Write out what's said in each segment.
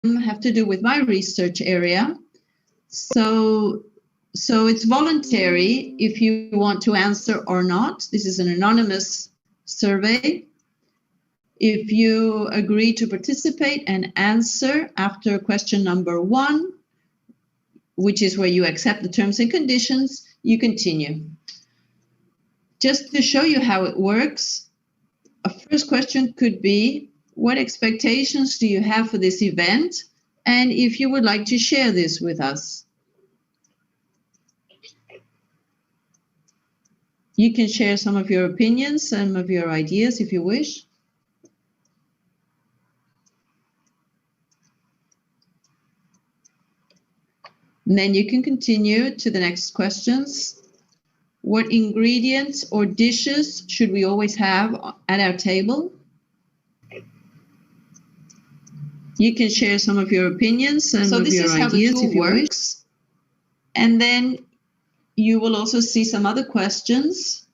have to do with my research area. So it's voluntary if you want to answer or not. This is an anonymous survey. If you agree to participate and answer after question number 1, which is where you accept the terms and conditions, you continue. Just to show you how it works, a first question could be, what expectations do you have for this event? And if you would like to share this with us. You can share some of your opinions, some of your ideas if you wish. And then you can continue to the next questions. What ingredients or dishes should we always have at our table? You can share some of your opinions, some of your ideas if you wish. And then you will also see some other questions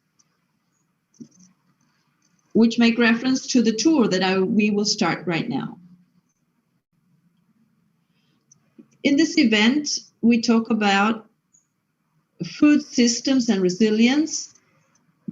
which make reference to the tour that we will start right now. In this event, we talk about food systems and resilience.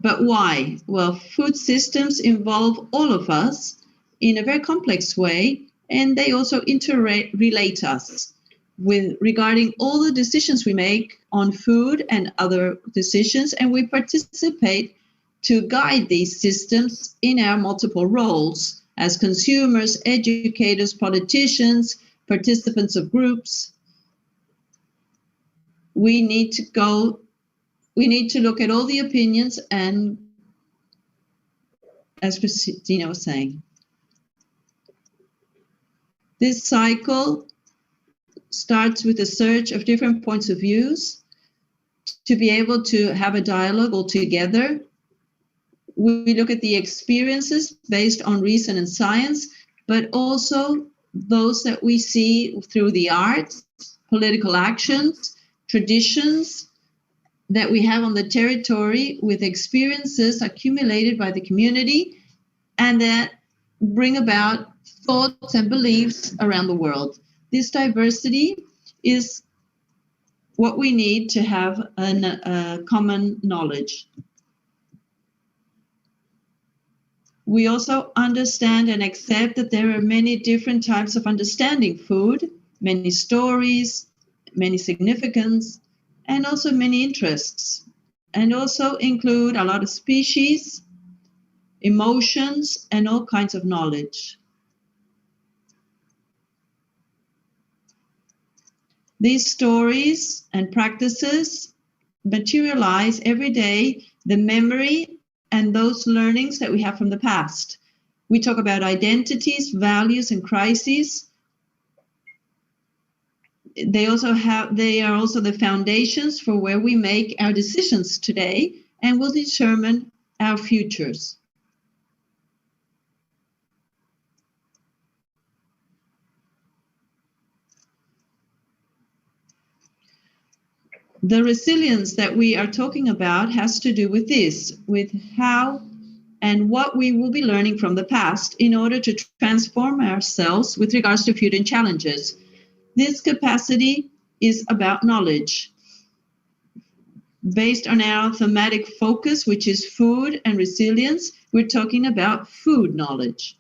But why? Well, food systems involve all of us in a very complex way, and they also interrelate us regarding all the decisions we make on food and other decisions, and we participate to guide these systems in our multiple roles as consumers, educators, politicians, participants of groups. We need to look at all the opinions, and as Christina was saying, this cycle starts with a search of different points of views to be able to have a dialogue all together. We look at the experiences based on reason and science, but also those that we see through the arts, political actions, traditions that we have on the territory, with experiences accumulated by the community and that bring about thoughts and beliefs around the world. This diversity is what we need to have a common knowledge. We also understand and accept that there are many different types of understanding food, many stories, many significance, and also many interests, and also include a lot of species, emotions, and all kinds of knowledge. These stories and practices materialize every day the memory and those learnings that we have from the past. We talk about identities, values, and crises. They are also the foundations for where we make our decisions today and will determine our futures. The resilience that we are talking about has to do with this, with how and what we will be learning from the past in order to transform ourselves with regards to future challenges. This capacity is about knowledge. Based on our thematic focus, which is food and resilience, we're talking about food knowledge.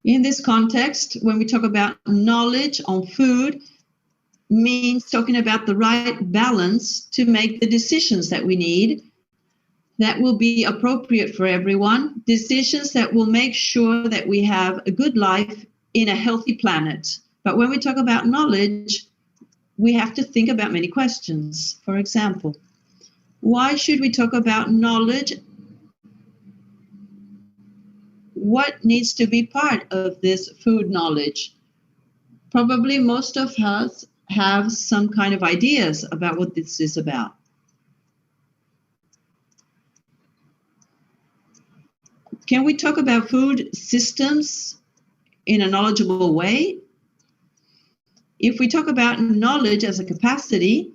In this context, when we talk about knowledge on food, means talking about the right balance to make the decisions that we need that will be appropriate for everyone, decisions that will make sure that we have a good life in a healthy planet. But when we talk about knowledge, we have to think about many questions. For example, why should we talk about knowledge? What needs to be part of this food knowledge? Probably most of us have some kind of ideas about what this is about. Can we talk about food systems in a knowledgeable way? If we talk about knowledge as a capacity,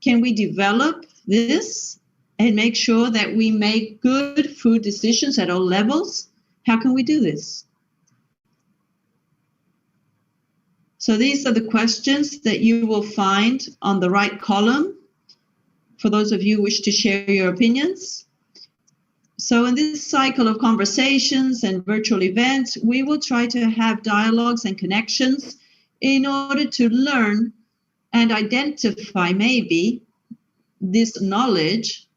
can we develop this and make sure that we make good food decisions at all levels. How can we do this? So these are the questions that you will find on the right column for those of you who wish to share your opinions. So in this cycle of conversations and virtual events, we will try to have dialogues and connections in order to learn and identify maybe this knowledge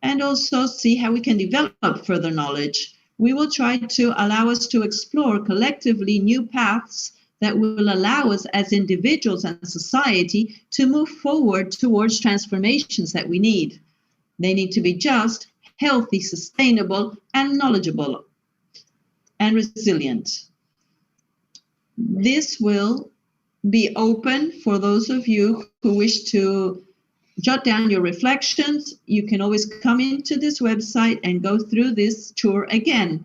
and also see how we can develop further knowledge. We will try to allow us to explore collectively new paths that will allow us as individuals and society to move forward towards transformations that we need. They need to be just, healthy, sustainable, and knowledgeable, and resilient. This will be open for those of you who wish to jot down your reflections. You can always come into this website and go through this tour again.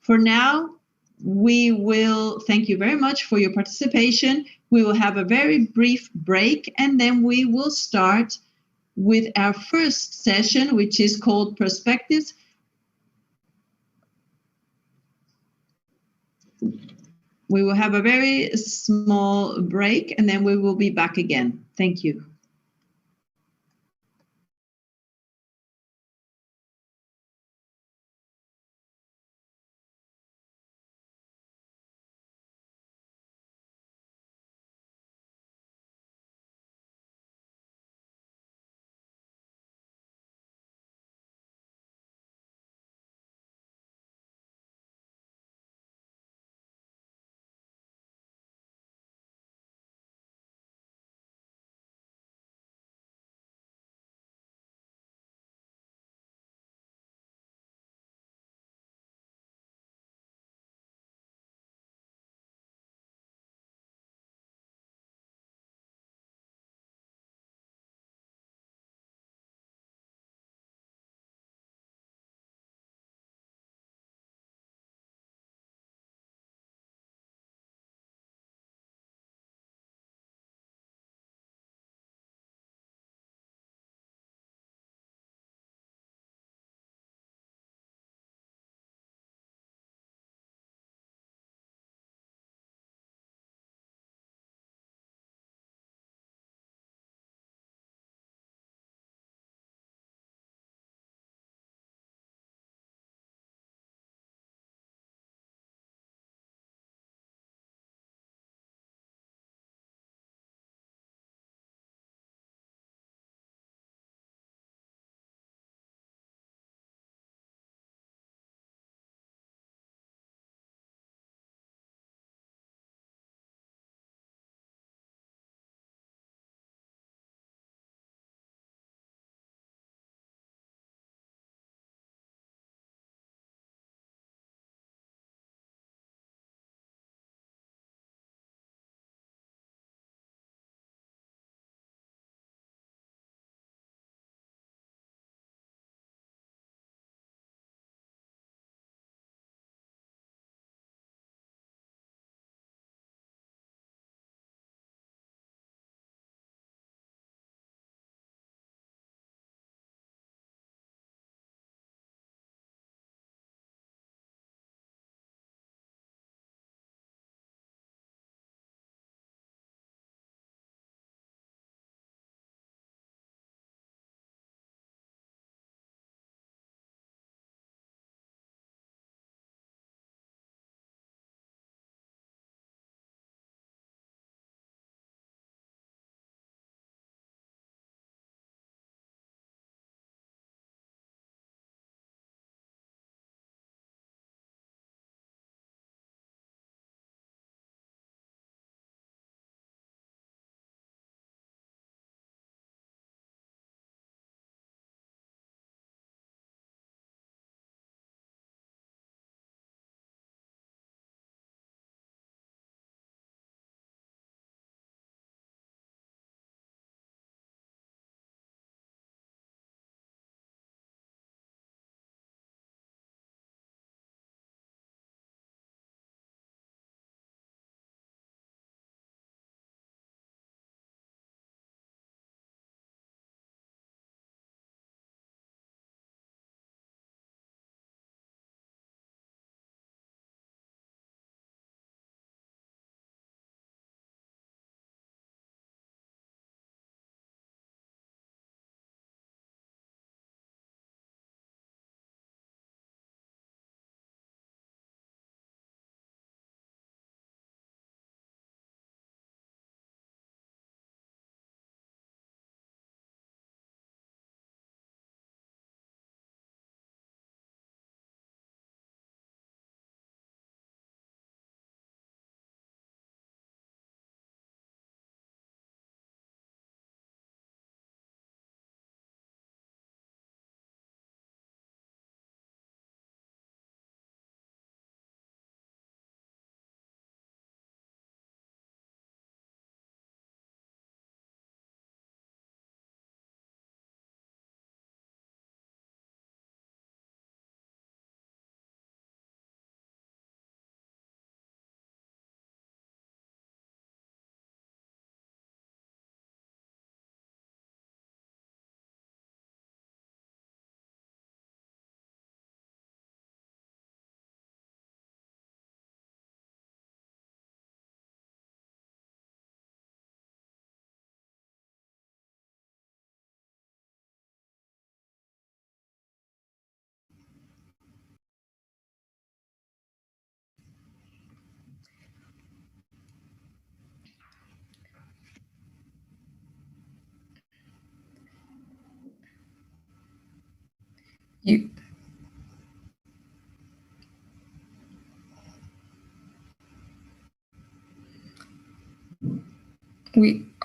For now, we will thank you very much for your participation. We will have a very brief break, and then we will start with our first session, which is called Perspectives. We will have a very small break, and then we will be back again. Thank you.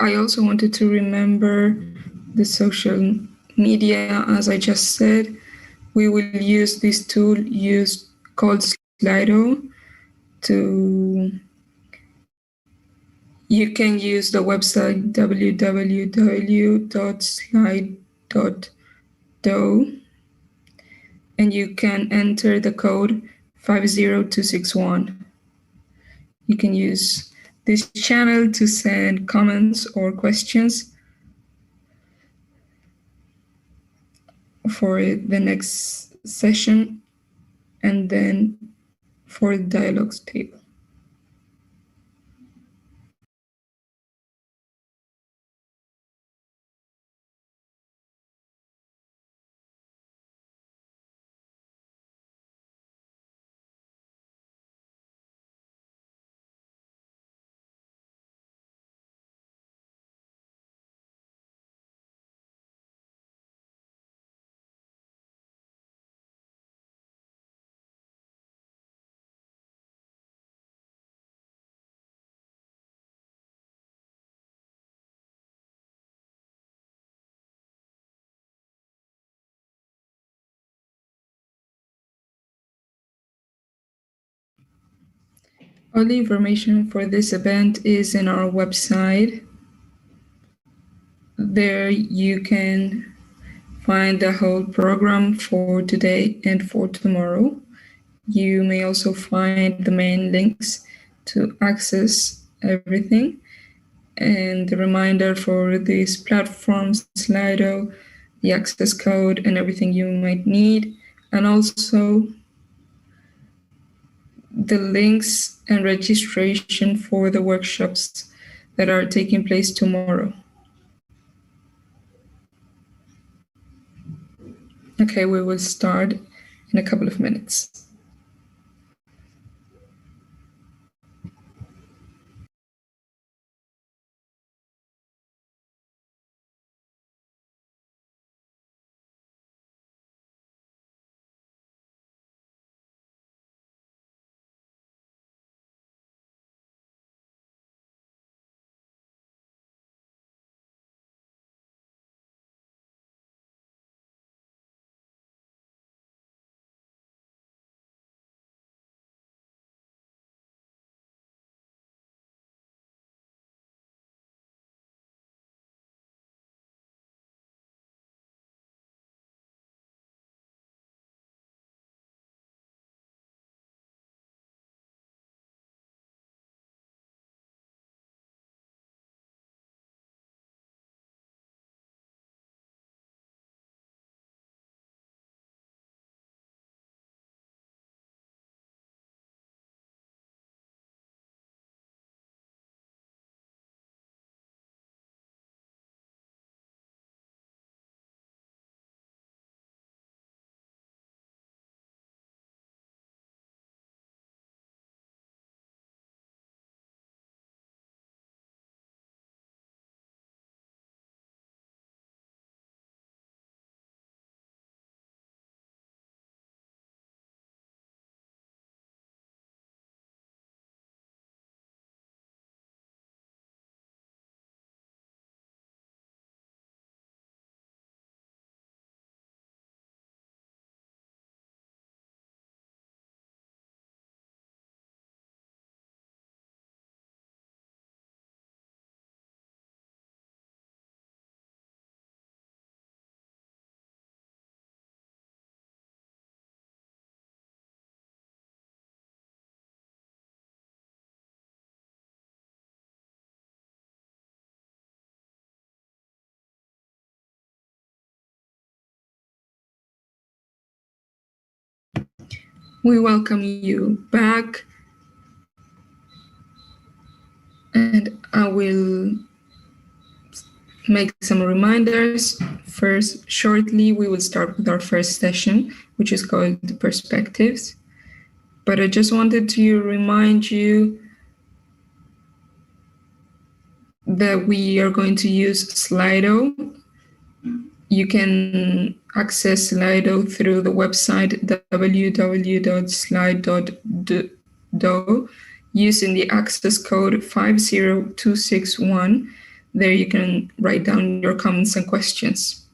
I also wanted to remember the social media, as I just said. We will use this tool called Slido you can use the website www.slide.do and you can enter the code 50261. You can use this channel to send comments or questions for the next session and then for the dialogues table. All the information for this event is in our website. There you can find the whole program for today and for tomorrow. You may also find the main links to access everything and the reminder for these platforms, Slido, the access code, and everything you might need, and also the links and registration for the workshops that are taking place tomorrow. Okay, we will start in a couple of minutes. We welcome you back, and I will make some reminders. First, shortly, we will start with our first session, which is called Perspectives. But I just wanted to remind you that we are going to use Slido You can access Slido through the website www.slide.do using the access code 50261. There you can write down your comments and questions.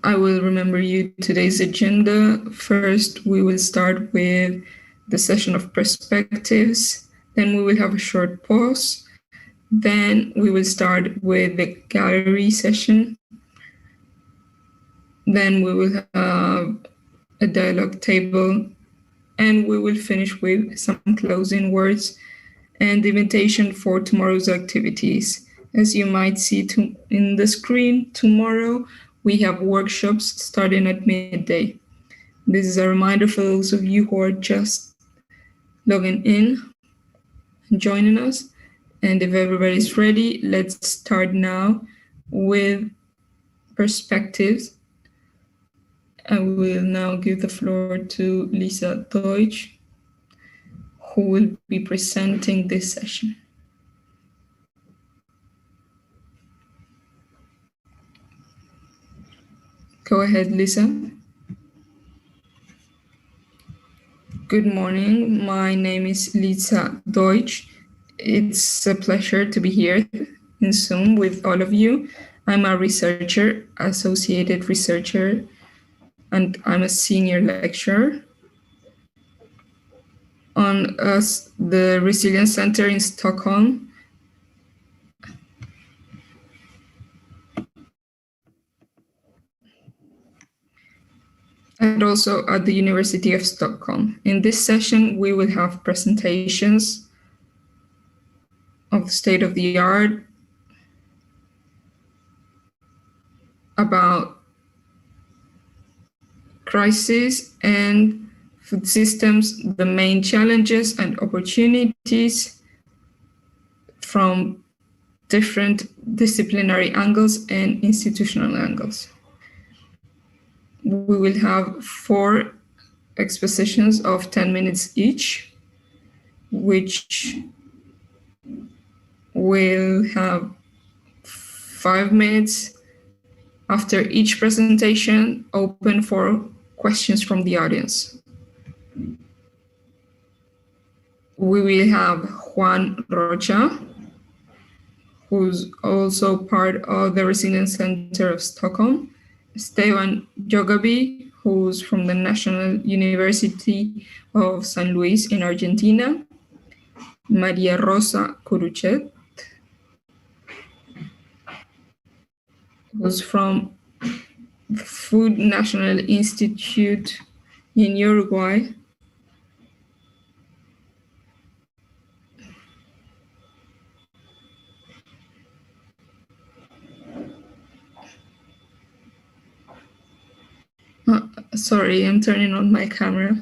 I will remember you today's agenda. First, we will start with the session of perspectives. Then we will have a short pause. Then we will start with the gallery session. Then we will have a dialogue table, and we will finish with some closing words and the invitation for tomorrow's activities. As you might see in the screen, tomorrow we have workshops starting at midday. This is a reminder for those of you who are just logging in and joining us. And if everybody's ready, let's start now with perspectives. I will now give the floor to Lisa Deutsch, who will be presenting this session. Go ahead, Lisa. Good morning. My name is Lisa Deutsch. It's a pleasure to be here in Zoom with all of you. I'm a researcher, associated researcher, and I'm a senior lecturer on the Resilience Center in Stockholm. And also at the University of Stockholm. In this session, we will have presentations of the state of the art about crisis and food systems, the main challenges and opportunities from different disciplinary angles and institutional angles. We will have 4 expositions of 10 minutes each, which will have 5 minutes after each presentation open for questions from the audience. We will have Juan Rocha, who's also part of the Resilience Center of Stockholm, Esteban Yogabi, who's from the National University of San Luis in Argentina, Maria Rosa Curuchet, who's from the Food National Institute in Uruguay, sorry, I'm turning on my camera.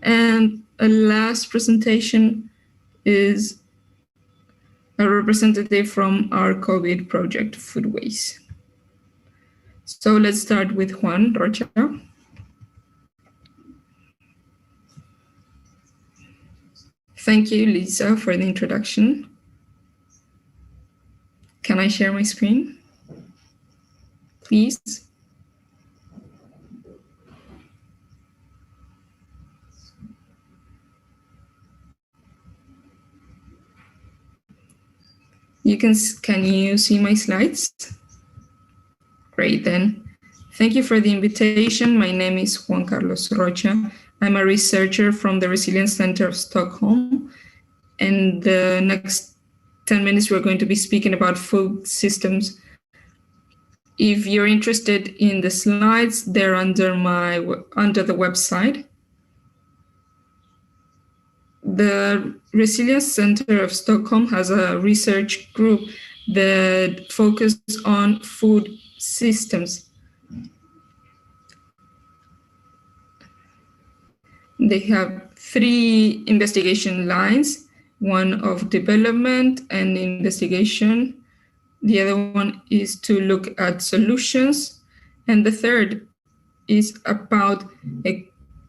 And a last presentation is a representative from our COVID project, Foodways. So let's start with Juan Rocha. Thank you, Lisa, for the introduction. Can I share my screen, please? Can you see my slides? Great, then. Thank you for the invitation. My name is Juan Carlos Rocha. I'm a researcher from the Resilience Center of Stockholm. In the next 10 minutes, we're going to be speaking about food systems. If you're interested in the slides, they're under the website. The Resilience Center of Stockholm has a research group that focuses on food systems. They have 3 investigation lines, one of development and investigation. The other one is to look at solutions. And the third is about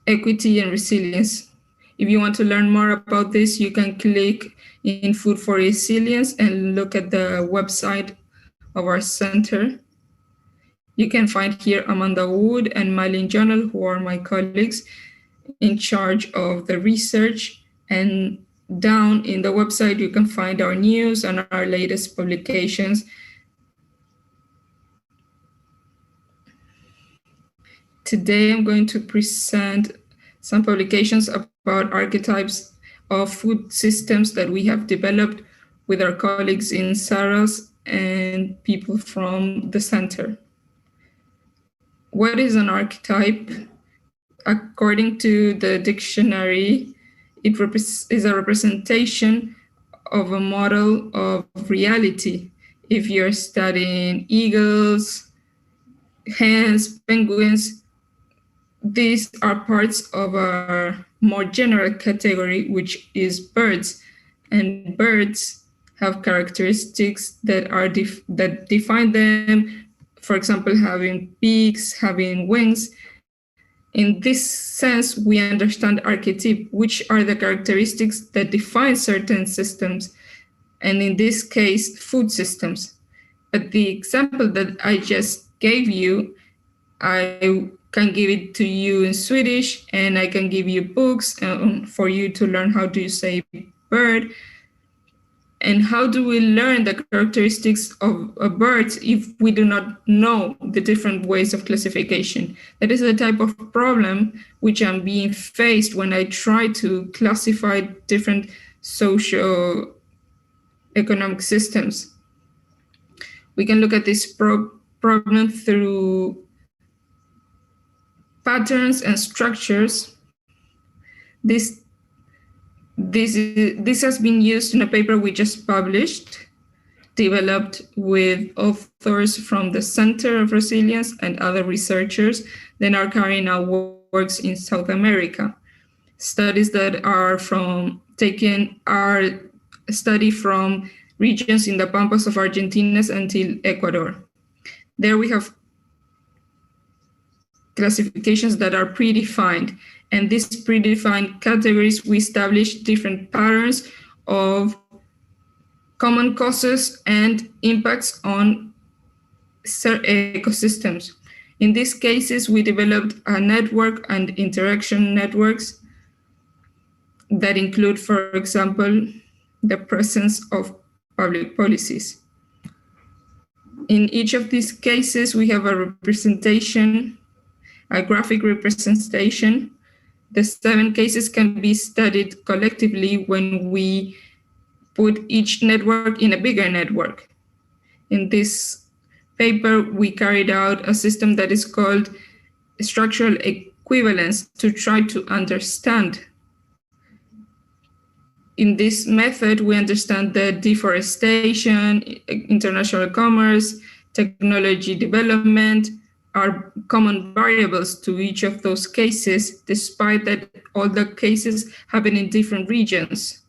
equity and resilience. If you want to learn more about this, you can click in Food for Resilience and look at the website of our center. You can find here Amanda Wood and Mylene Journal, who are my colleagues in charge of the research. And down in the website, you can find our news and our latest publications. Today, I'm going to present some publications about archetypes of food systems that we have developed with our colleagues in SARAS and people from the center. What is an archetype? According to the dictionary, it is a representation of a model of reality. If you're studying eagles, hens, penguins, these are parts of a more general category, which is birds. And birds have characteristics that are that define them. For example, having beaks, having wings. In this sense, we understand archetype, which are the characteristics that define certain systems, and in this case, food systems. But the example that I just gave you, I can give it to you in Swedish, and I can give you books for you to learn how to say bird. And how do we learn the characteristics of a bird if we do not know the different ways of classification? That is the type of problem which I'm being faced when I try to classify different socio-economic systems. We can look at this problem through patterns and structures. This has been used in a paper we just published, developed with authors from the Center of Resilience and other researchers that are carrying out works in South America. Studies that are study from regions in the Pampas of Argentina until Ecuador. There we have classifications that are predefined. And these predefined categories, we establish different patterns of common causes and impacts on ecosystems. In these cases, we developed a network and interaction networks that include, for example, the presence of public policies. In each of these cases, we have a representation, a graphic representation. The 7 cases can be studied collectively when we put each network in a bigger network. In this paper, we carried out a system that is called structural equivalence to try to understand. In this method, we understand that deforestation, international commerce, technology development, are common variables to each of those cases, despite that all the cases happen in different regions.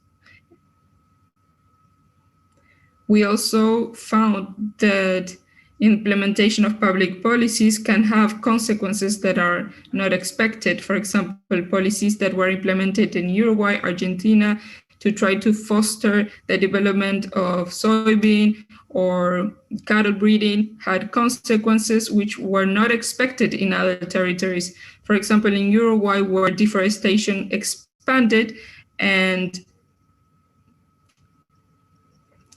We also found that implementation of public policies can have consequences that are not expected. For example, policies that were implemented in Uruguay, Argentina, to try to foster the development of soybean or cattle breeding had consequences which were not expected in other territories. For example, in Uruguay, where deforestation expanded, and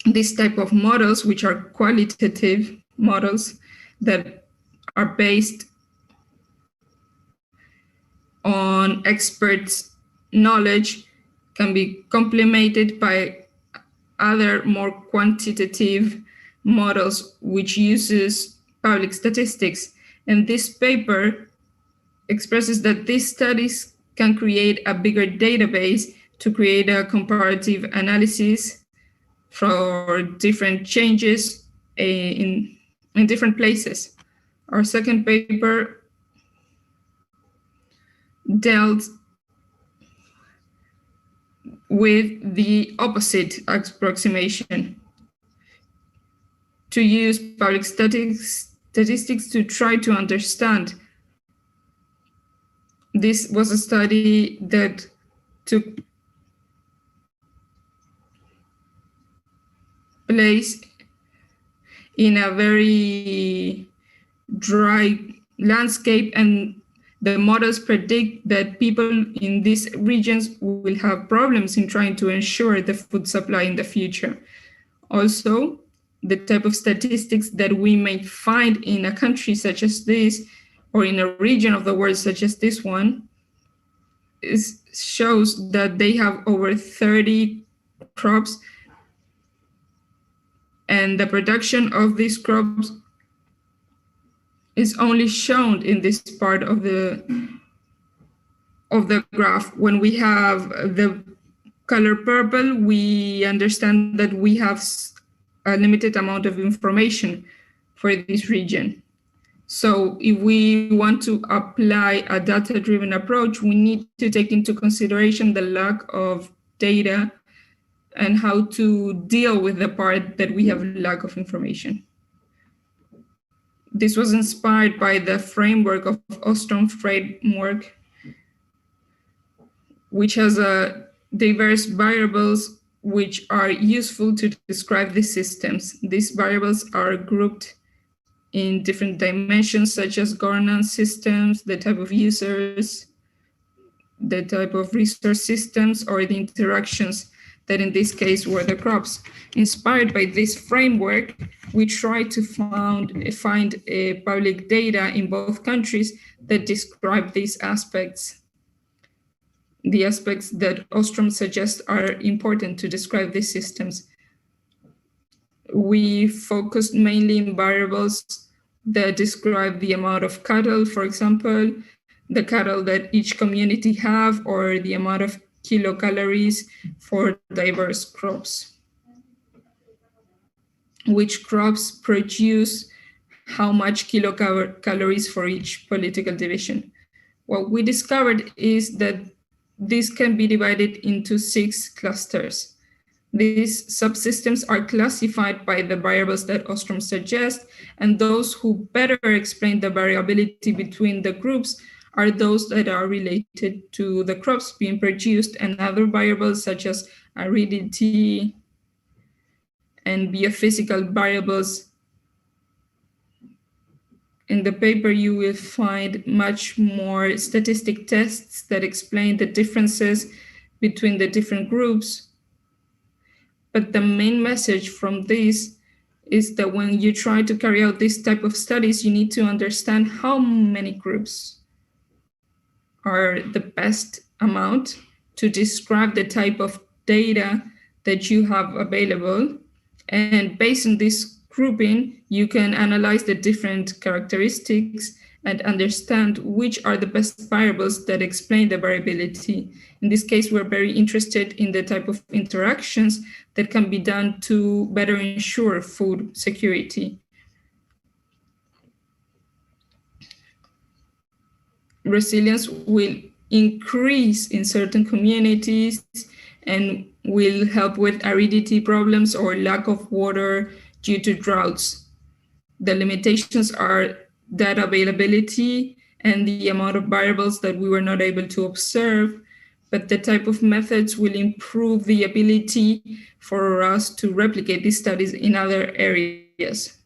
this type of models, which are qualitative models that are based on experts' knowledge, can be complemented by other more quantitative models which uses public statistics. And this paper expresses that these studies can create a bigger database to create a comparative analysis for different changes in different places. Our second paper dealt with the opposite approximation, to use public statistics to try to understand. This was a study that took place in a very dry landscape, and the models predict that people in these regions will have problems in trying to ensure the food supply in the future. Also, the type of statistics that we may find in a country such as this, or in a region of the world such as this one, shows that they have over 30 crops, and the production of these crops is only shown in this part of the graph. When we have the color purple, we understand that we have a limited amount of information for this region. So if we want to apply a data-driven approach, we need to take into consideration the lack of data and how to deal with the part that we have lack of information. This was inspired by the framework of Ostrom framework, which has diverse variables which are useful to describe these systems. These variables are grouped in different dimensions, such as governance systems, the type of users, the type of resource systems, or the interactions that in this case were the crops. Inspired by this framework, we try to find public data in both countries that describe these aspects, the aspects that Ostrom suggests are important to describe these systems. We focused mainly in variables that describe the amount of cattle, for example, the cattle that each community have, or the amount of kilocalories for diverse crops. Which crops produce how much kilocalories for each political division. What we discovered is that this can be divided into 6 clusters. These subsystems are classified by the variables that Ostrom suggests, and those who better explain the variability between the groups are those that are related to the crops being produced, and other variables such as aridity and biophysical variables. In the paper, you will find much more statistic tests that explain the differences between the different groups. But the main message from this is that when you try to carry out this type of studies, you need to understand how many groups are the best amount to describe the type of data that you have available. And based on this grouping, you can analyze the different characteristics and understand which are the best variables that explain the variability. In this case, we're very interested in the type of interactions that can be done to better ensure food security. Resilience will increase in certain communities and will help with aridity problems or lack of water due to droughts. The limitations are data availability and the amount of variables that we were not able to observe, but the type of methods will improve the ability for us to replicate these studies in other areas.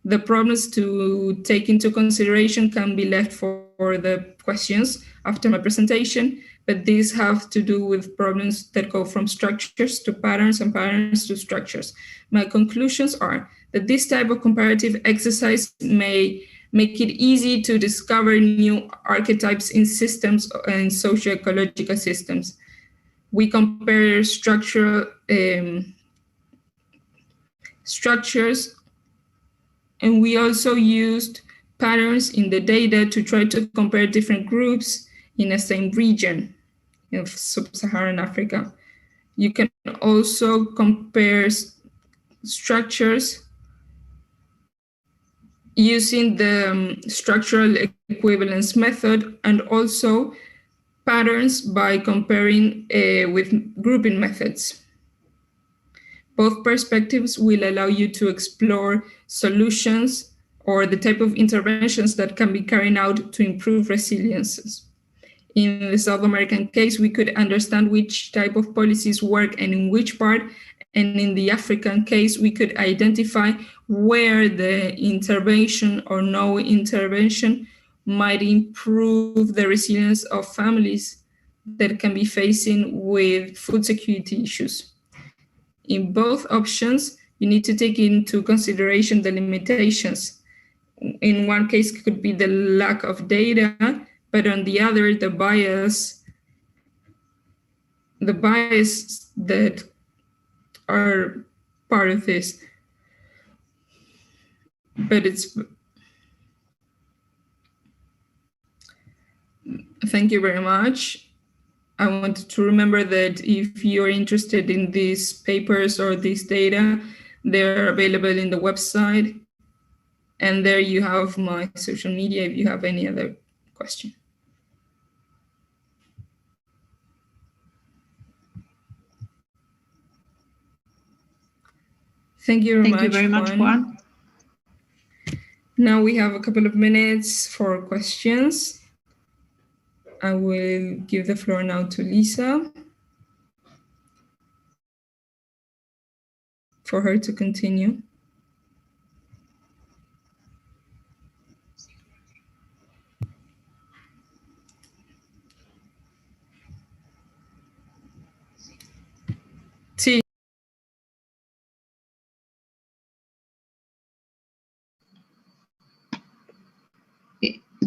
The problems to take into consideration can be left for the questions after my presentation, but these have to do with problems that go from structures to patterns and patterns to structures. My conclusions are that this type of comparative exercise may make it easy to discover new archetypes in systems and socio-ecological systems. We compare structures, and we also used patterns in the data to try to compare different groups in the same region of sub-Saharan Africa. You can also compare structures using the structural equivalence method, and also patterns by comparing with grouping methods. Both perspectives will allow you to explore solutions or the type of interventions that can be carried out to improve resiliences. In the South American case, we could understand which type of policies work and in which part. And in the African case, we could identify where the intervention or no intervention might improve the resilience of families that can be facing with food security issues. In both options, you need to take into consideration the limitations. In one case, it could be the lack of data, but on the other, the bias that are part of this. But thank you very much. I want to remember that if you're interested in these papers or this data, they're available in the website. And there you have my social media if you have any other question. Thank you very much, Juan. Now we have a couple of minutes for questions. I will give the floor now to Lisa for her to continue. Sí.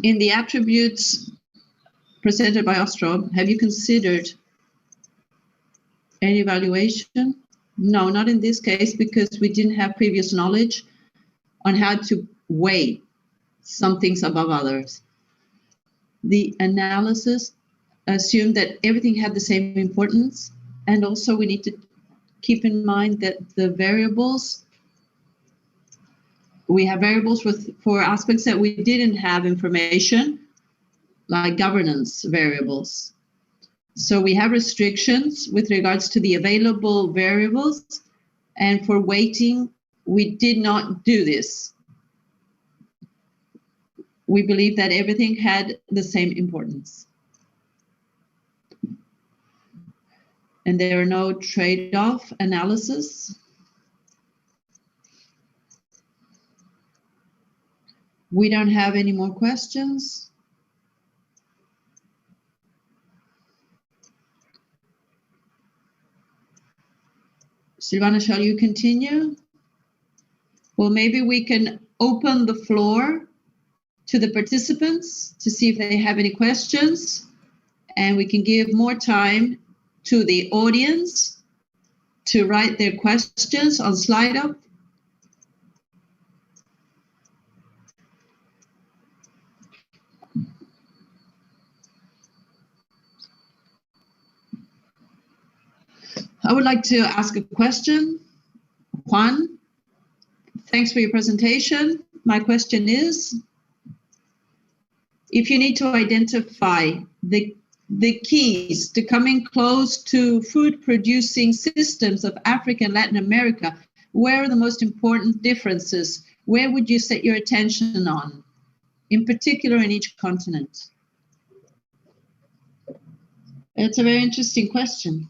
In the attributes presented by Ostrom, have you considered any evaluation? No, not in this case, because we didn't have previous knowledge on how to weigh some things above others. The analysis assumed that everything had the same importance, and also we need to keep in mind that the variables, we have variables for aspects that we didn't have information, like governance variables. So we have restrictions with regards to the available variables, and for weighting, we did not do this. We believe that everything had the same importance. And there are no trade-off analysis. We don't have any more questions. Silvana, shall you continue? Well, maybe we can open the floor to the participants to see if they have any questions, and we can give more time to the audience to write their questions on Slido. I would like to ask a question. Juan, thanks for your presentation. My question is, if you need to identify the keys to coming close to food producing systems of Africa and Latin America, where are the most important differences? Where would you set your attention on, in particular in each continent? It's a very interesting question.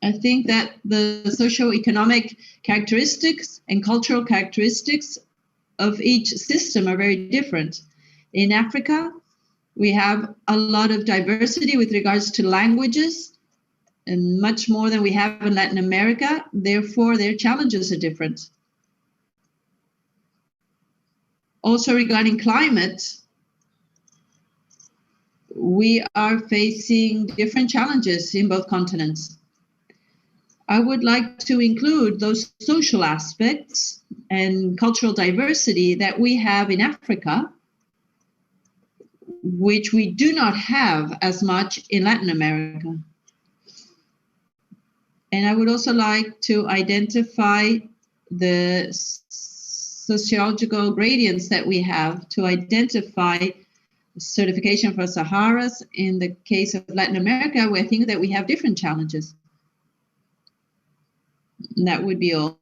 I think that the socioeconomic characteristics and cultural characteristics of each system are very different. In Africa, we have a lot of diversity with regards to languages, and much more than we have in Latin America. Therefore, their challenges are different. Also, regarding climate, we are facing different challenges in both continents. I would like to include those social aspects and cultural diversity that we have in Africa, which we do not have as much in Latin America. And I would also like to identify the sociological gradients that we have to identify certification for SARAS. In the case of Latin America, where I think that we have different challenges. And that would be all.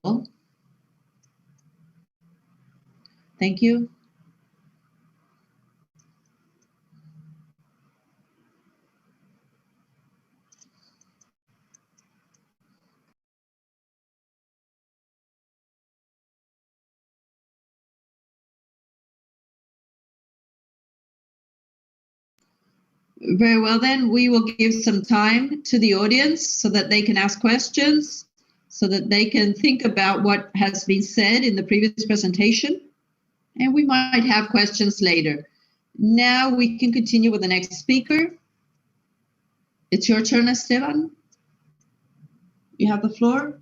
Thank you. Very well, then we will give some time to the audience so that they can ask questions, so that they can think about what has been said in the previous presentation, and we might have questions later. Now we can continue with the next speaker. It's your turn, Esteban. You have the floor.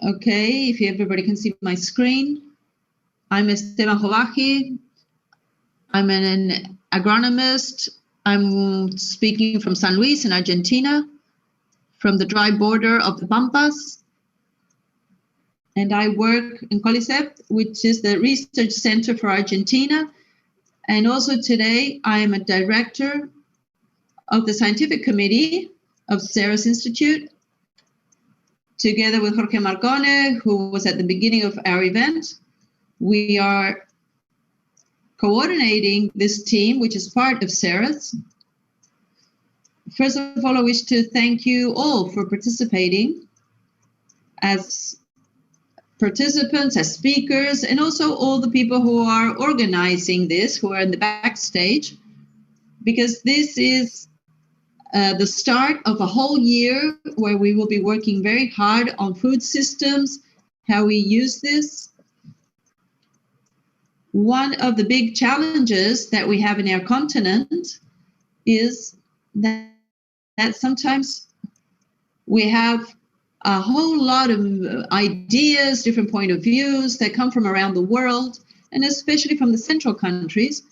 Okay, if everybody can see my screen. I'm Esteban Jovaji. I'm an agronomist. I'm speaking from San Luis in Argentina, from the dry border of the Pampas. And I work in COLICEP, which is the Research Center for Argentina. And also today, I am a director of the scientific committee of SARAS Institute, together with Jorge Marcone, who was at the beginning of our event. We are coordinating this team, which is part of SARAS. First of all, I wish to thank you all for participating as participants, as speakers, and also all the people who are organizing this, who are in the backstage, because this is the start of a whole year where we will be working very hard on food systems, how we use this. One of the big challenges that we have in our continent is that sometimes we have a whole lot of ideas, different point of views that come from around the world, and especially from the central countries,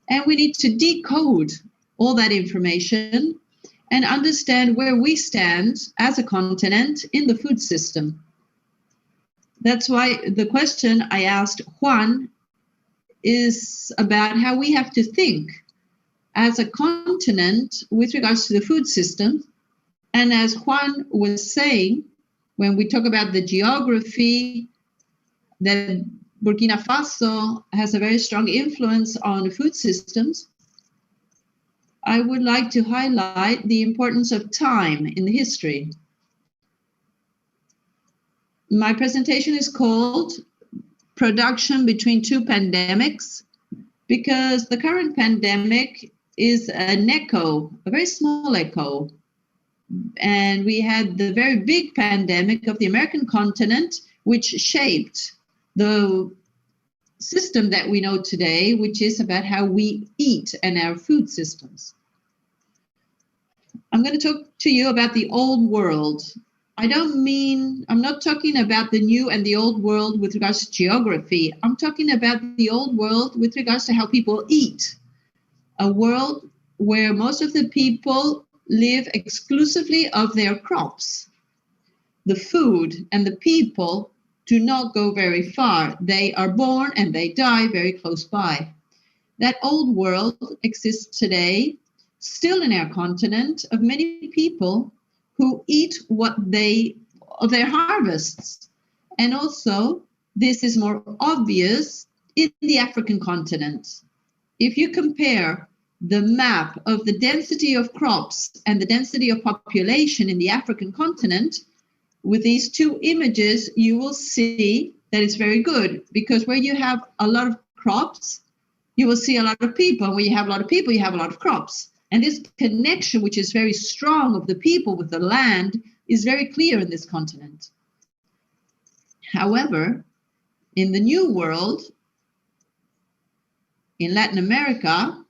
and we need to decode all that information and understand where we stand as a continent in the food system. That's why the question I asked Juan is about how we have to think as a continent with regards to the food system. And as Juan was saying, when we talk about the geography, that Burkina Faso has a very strong influence on food systems, I would like to highlight the importance of time in the history. My presentation is called Production Between Two Pandemics, because the current pandemic is an echo, a very small echo. And we had the very big pandemic of the American continent, which shaped the system that we know today, which is about how we eat and our food systems. I'm going to talk to you about the old world. I'm not talking about the new and the old world with regards to geography. I'm talking about the old world with regards to how people eat. A world where most of the people live exclusively of their crops. The food and the people do not go very far. They are born and they die very close by. That old world exists today, still in our continent, of many people who eat of their harvests. And also, this is more obvious in the African continent. If you compare the map of the density of crops and the density of population in the African continent, with these two images, you will see that it's very good, because where you have a lot of crops, you will see a lot of people. Where you have a lot of people, you have a lot of crops. And this connection, which is very strong of the people with the land, is very clear in this continent. However, in the New World, in Latin America,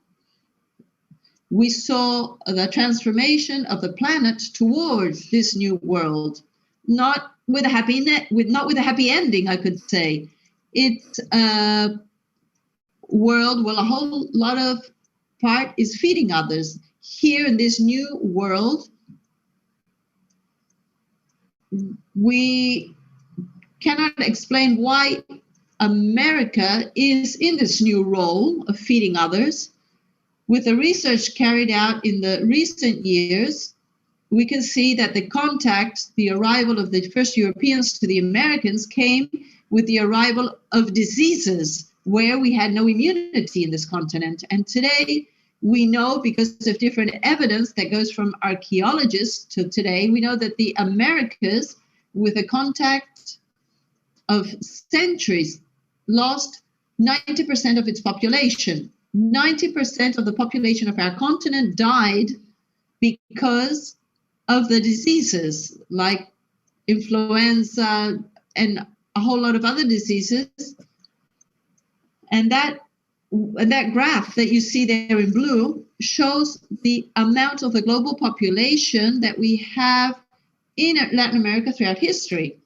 we saw the transformation of the planet towards this new world, not with a happy ending, I could say. It's a world where a whole lot of part is feeding others. Here in this new world, we cannot explain why America is in this new role of feeding others. With the research carried out in the recent years, we can see that the arrival of the first Europeans to the Americans came with the arrival of diseases where we had no immunity in this continent. And today we know, because of different evidence that goes from archaeologists to today, we know that the Americas, with a contact of centuries, lost 90% of its population. 90% of the population of our continent died because of the diseases like influenza and a whole lot of other diseases. And that graph that you see there in blue shows the amount of the global population that we have in Latin America throughout history.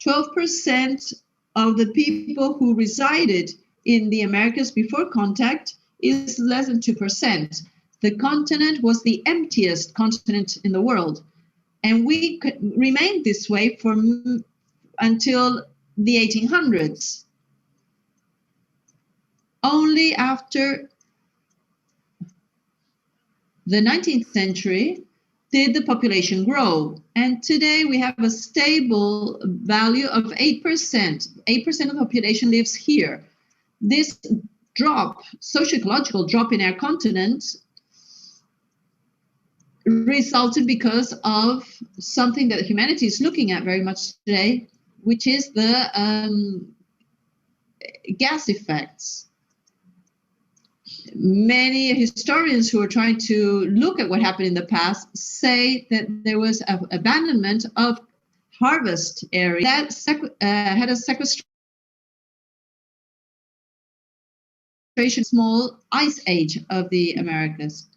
12% of the people who resided in the Americas before contact is less than 2%. The continent was the emptiest continent in the world. And we remained this way until the 1800s. Only after the 19th century did the population grow. And today we have a stable value of 8%. 8% of the population lives here. This drop, socio-ecological drop in our continent, resulted because of something that humanity is looking at very much today, which is the gas effects. Many historians who are trying to look at what happened in the past say that there was an abandonment of harvest area that had a sequestration, small ice age of the Americas.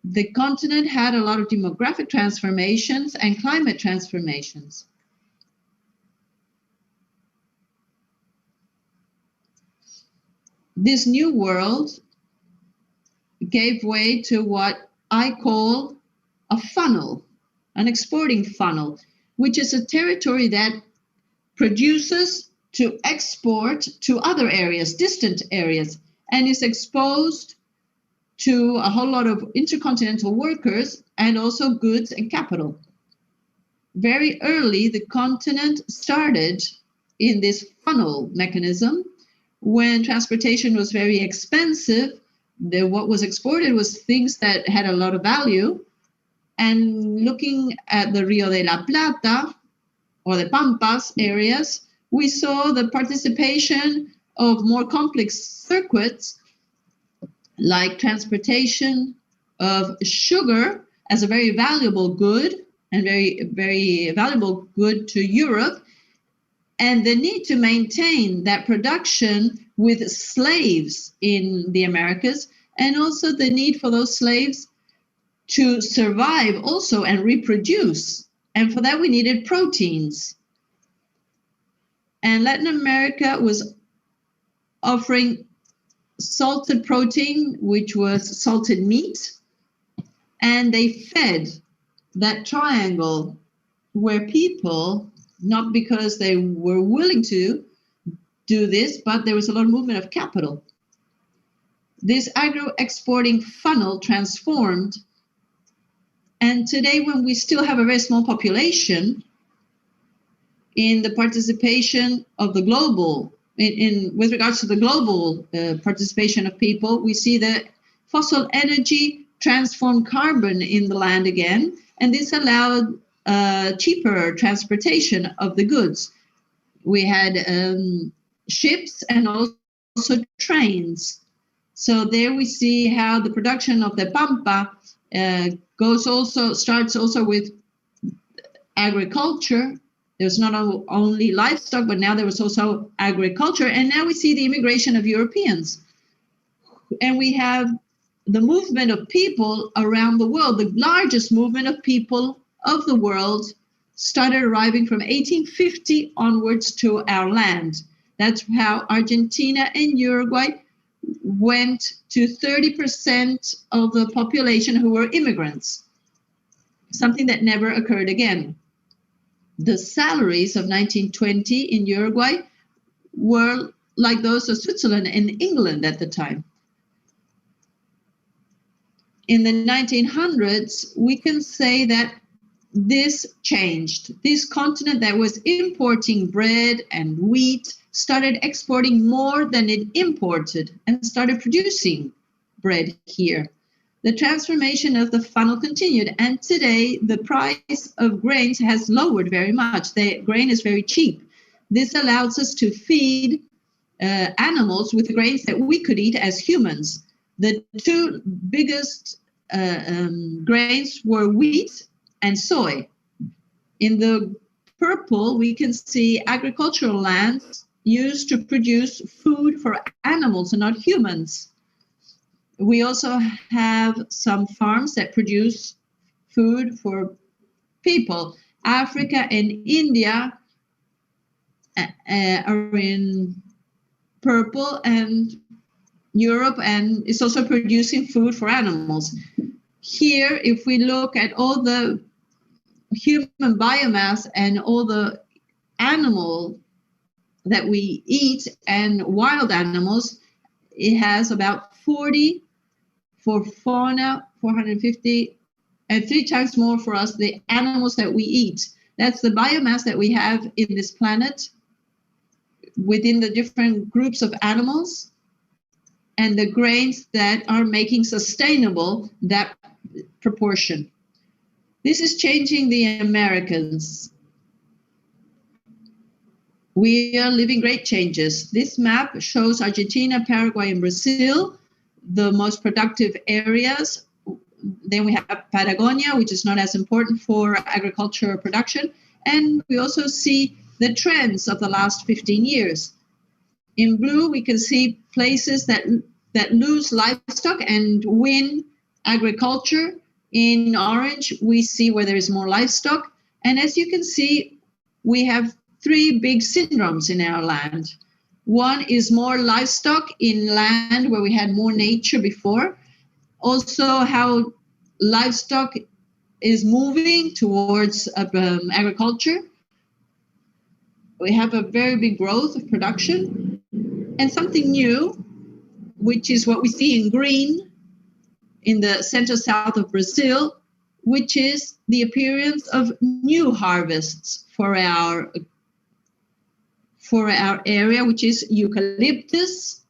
The continent had a lot of demographic transformations and climate transformations. This new world gave way to what I call a funnel, an exporting funnel, which is a territory that produces to export to other areas, distant areas, and is exposed to a whole lot of intercontinental workers and also goods and capital. Very early, the continent started in this funnel mechanism. When transportation was very expensive, what was exported was things that had a lot of value. And looking at the Rio de la Plata or the Pampas areas, we saw the participation of more complex circuits like transportation of sugar as a very valuable good and very, very valuable good to Europe, and the need to maintain that production with slaves in the Americas, and also the need for those slaves to survive also and reproduce. And for that, we needed proteins. And Latin America was offering salted protein, which was salted meat, and they fed that triangle where people, not because they were willing to do this, but there was a lot of movement of capital. This agro-exporting funnel transformed, and today when we still have a very small population, in the participation of the global, with regards to the global participation of people, we see that fossil energy transformed carbon in the land again, and this allowed cheaper transportation of the goods. We had ships and also trains. So there we see how the production of the Pampa starts also with agriculture. There's not only livestock, but now there was also agriculture. And now we see the immigration of Europeans. And we have the movement of people around the world. The largest movement of people of the world started arriving from 1850 onwards to our land. That's how Argentina and Uruguay went to 30% of the population who were immigrants, something that never occurred again. The salaries of 1920 in Uruguay were like those of Switzerland and England at the time. In the 1900s, we can say that this changed. This continent that was importing bread and wheat started exporting more than it imported and started producing bread here. The transformation of the funnel continued, and today the price of grains has lowered very much. The grain is very cheap. This allows us to feed animals with the grains that we could eat as humans. The two biggest grains were wheat and soy. In the purple, we can see agricultural lands used to produce food for animals and not humans. We also have some farms that produce food for people. Africa and India are in purple, and Europe and is also producing food for animals. Here, if we look at all the human biomass and all the animal that we eat and wild animals, it has about 40 for fauna, 450, and 3 times more for us, the animals that we eat. That's the biomass that we have in this planet within the different groups of animals, and the grains that are making sustainable that proportion. This is changing the Americans. We are living great changes. This map shows Argentina, Paraguay, and Brazil, the most productive areas. Then we have Patagonia, which is not as important for agricultural production. And we also see the trends of the last 15 years. In blue, we can see places that lose livestock and win agriculture. In orange, we see where there is more livestock. And as you can see, we have 3 big syndromes in our land. One is more livestock in land where we had more nature before. Also, how livestock is moving towards agriculture. We have a very big growth of production. And something new, which is what we see in green in the center-south of Brazil, which is the appearance of new harvests for our area, which is eucalyptus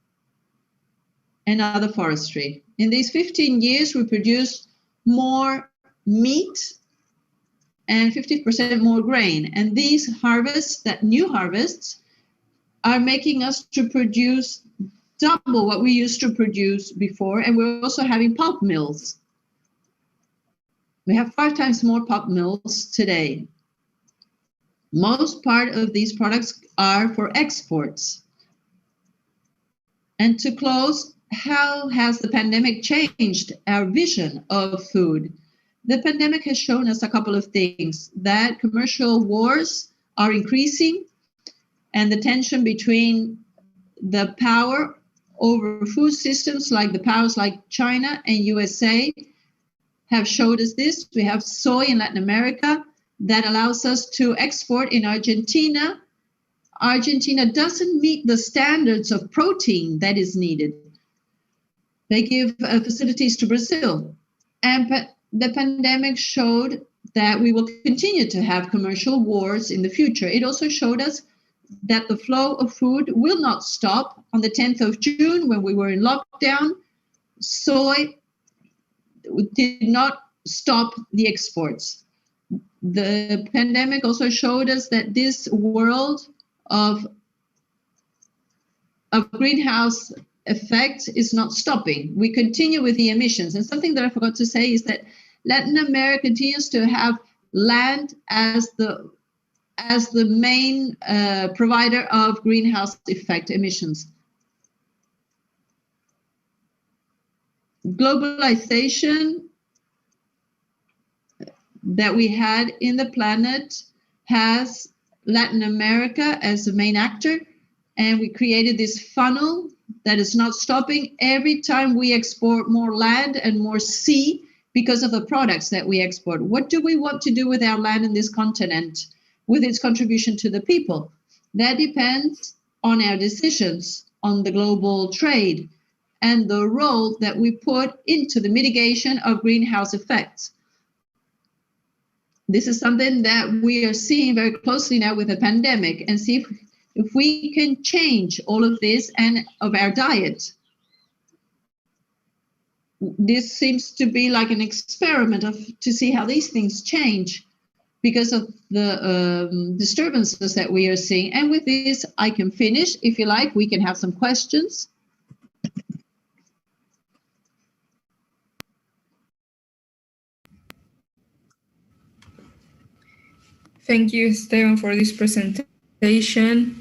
and other forestry. In these 15 years, we produce more meat and 50% more grain. And these harvests, that new harvests, are making us to produce double what we used to produce before. And we're also having pulp mills. We have 5 times more pulp mills today. Most part of these products are for exports. And to close, how has the pandemic changed our vision of food? The pandemic has shown us a couple of things, that commercial wars are increasing, and the tension between the power over food systems, like the powers like China and USA, have showed us this. We have soy in Latin America that allows us to export in Argentina. Argentina doesn't meet the standards of protein that is needed. They give facilities to Brazil. And the pandemic showed that we will continue to have commercial wars in the future. It also showed us that the flow of food will not stop. On the 10th of June, when we were in lockdown, soy did not stop the exports. The pandemic also showed us that this world of greenhouse effect is not stopping. We continue with the emissions. And something that I forgot to say is that Latin America continues to have land as the main provider of greenhouse effect emissions. Globalization that we had in the planet has Latin America as the main actor, and we created this funnel that is not stopping. Every time we export more land and more sea because of the products that we export. What do we want to do with our land in this continent, with its contribution to the people? That depends on our decisions on the global trade and the role that we put into the mitigation of greenhouse effects. This is something that we are seeing very closely now with the pandemic, and see if we can change all of this and of our diet. This seems to be like an experiment to see how these things change because of the disturbances that we are seeing. And with this, I can finish. If you like, we can have some questions. Thank you, Esteban, for this presentation.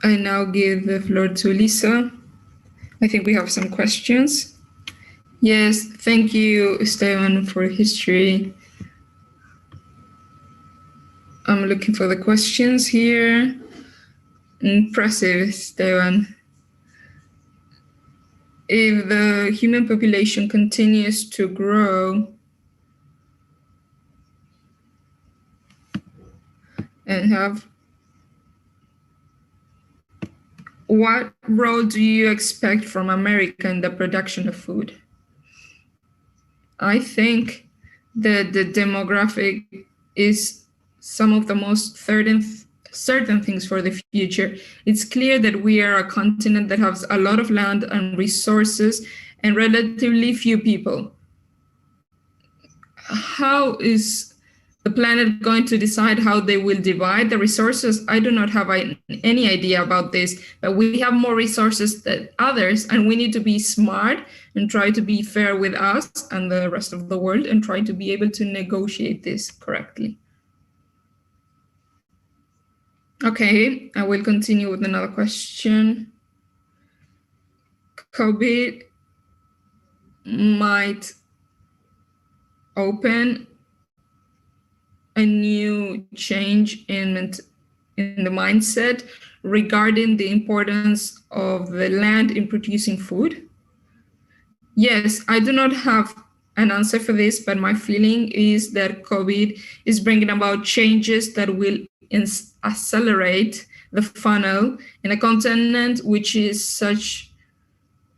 I now give the floor to Lisa. I think we have some questions. Yes, thank you, Esteban, for history. I'm looking for the questions here. Impressive, Esteban. If the human population continues to grow and have, what role do you expect from America in the production of food? I think that the demographic is some of the most certain things for the future. It's clear that we are a continent that has a lot of land and resources and relatively few people. How is the planet going to decide how they will divide the resources? I do not have any idea about this, but we have more resources than others, and we need to be smart and try to be fair with us and the rest of the world and try to be able to negotiate this correctly. Okay, I will continue with another question. COVID might open a new change in the mindset regarding the importance of the land in producing food? Yes, I do not have an answer for this, but my feeling is that COVID is bringing about changes that will accelerate the funnel in a continent which is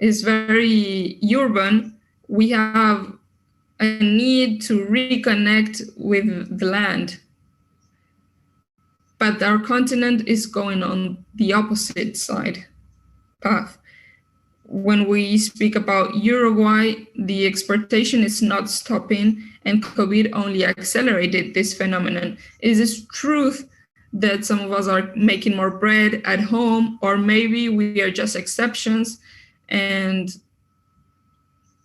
very urban. We have a need to reconnect with the land. But our continent is going on the opposite side path. When we speak about Uruguay, the exportation is not stopping, and COVID only accelerated this phenomenon. Is it truth that some of us are making more bread at home, or maybe we are just exceptions, and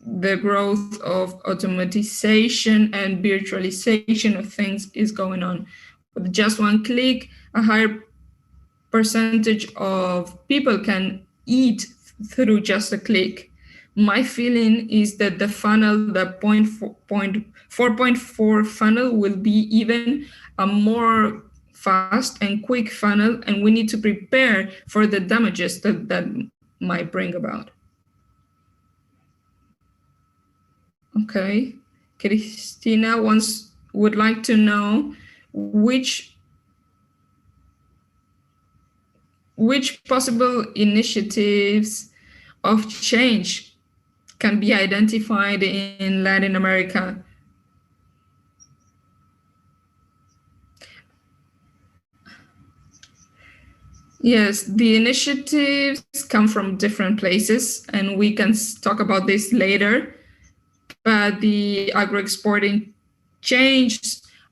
the growth of automatization and virtualization of things is going on? With just one click, a higher percentage of people can eat through just a click. My feeling is that the funnel, the 4.4 funnel, will be even a more fast and quick funnel, and we need to prepare for the damages that might bring about. Okay, Cristina would like to know which possible initiatives of change can be identified in Latin America? Yes, the initiatives come from different places, and we can talk about this later. But the agro-exporting change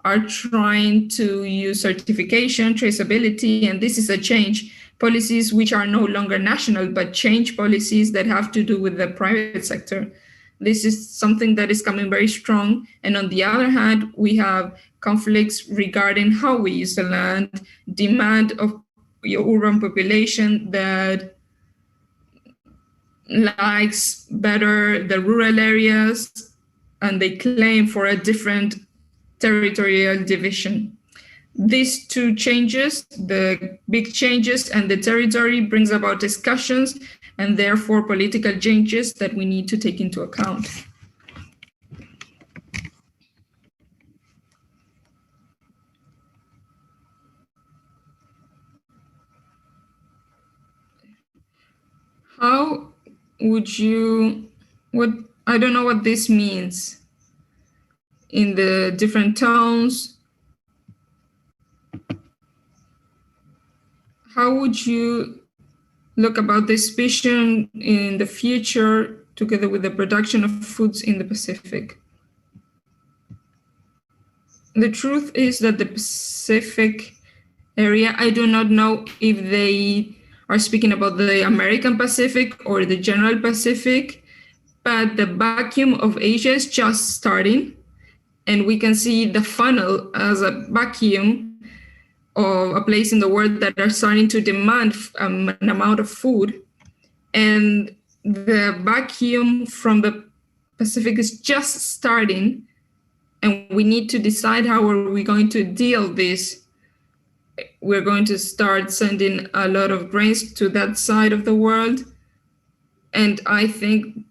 are trying to use certification, traceability, and this is a change. Policies which are no longer national, but change policies that have to do with the private sector. This is something that is coming very strong. And on the other hand, we have conflicts regarding how we use the land, demand of urban population that likes better the rural areas, and they claim for a different territorial division. These two changes, the big changes and the territory, brings about discussions and therefore political changes that we need to take into account. How would you, I don't know what this means in the different tones. how would you look about this vision in the future together with the production of foods in the Pacific? The truth is that the Pacific area, I do not know if they are speaking about the American Pacific or the general Pacific, but the vacuum of Asia is just starting, and we can see the funnel as a vacuum of a place in the world that are starting to demand an amount of food. And the vacuum from the Pacific is just starting, and we need to decide how are we going to deal this. We're going to start sending a lot of grains to that side of the world. And I think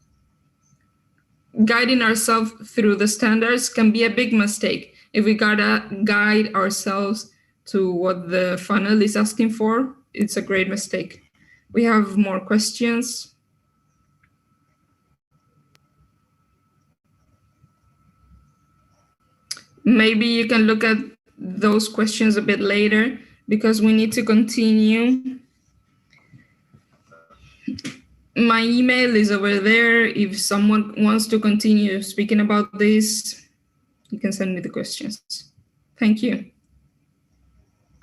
guiding ourselves through the standards can be a big mistake. If we gotta guide ourselves to what the funnel is asking for, it's a great mistake. We have more questions. Maybe you can look at those questions a bit later because we need to continue. My email is over there. If someone wants to continue speaking about this, you can send me the questions. Thank you.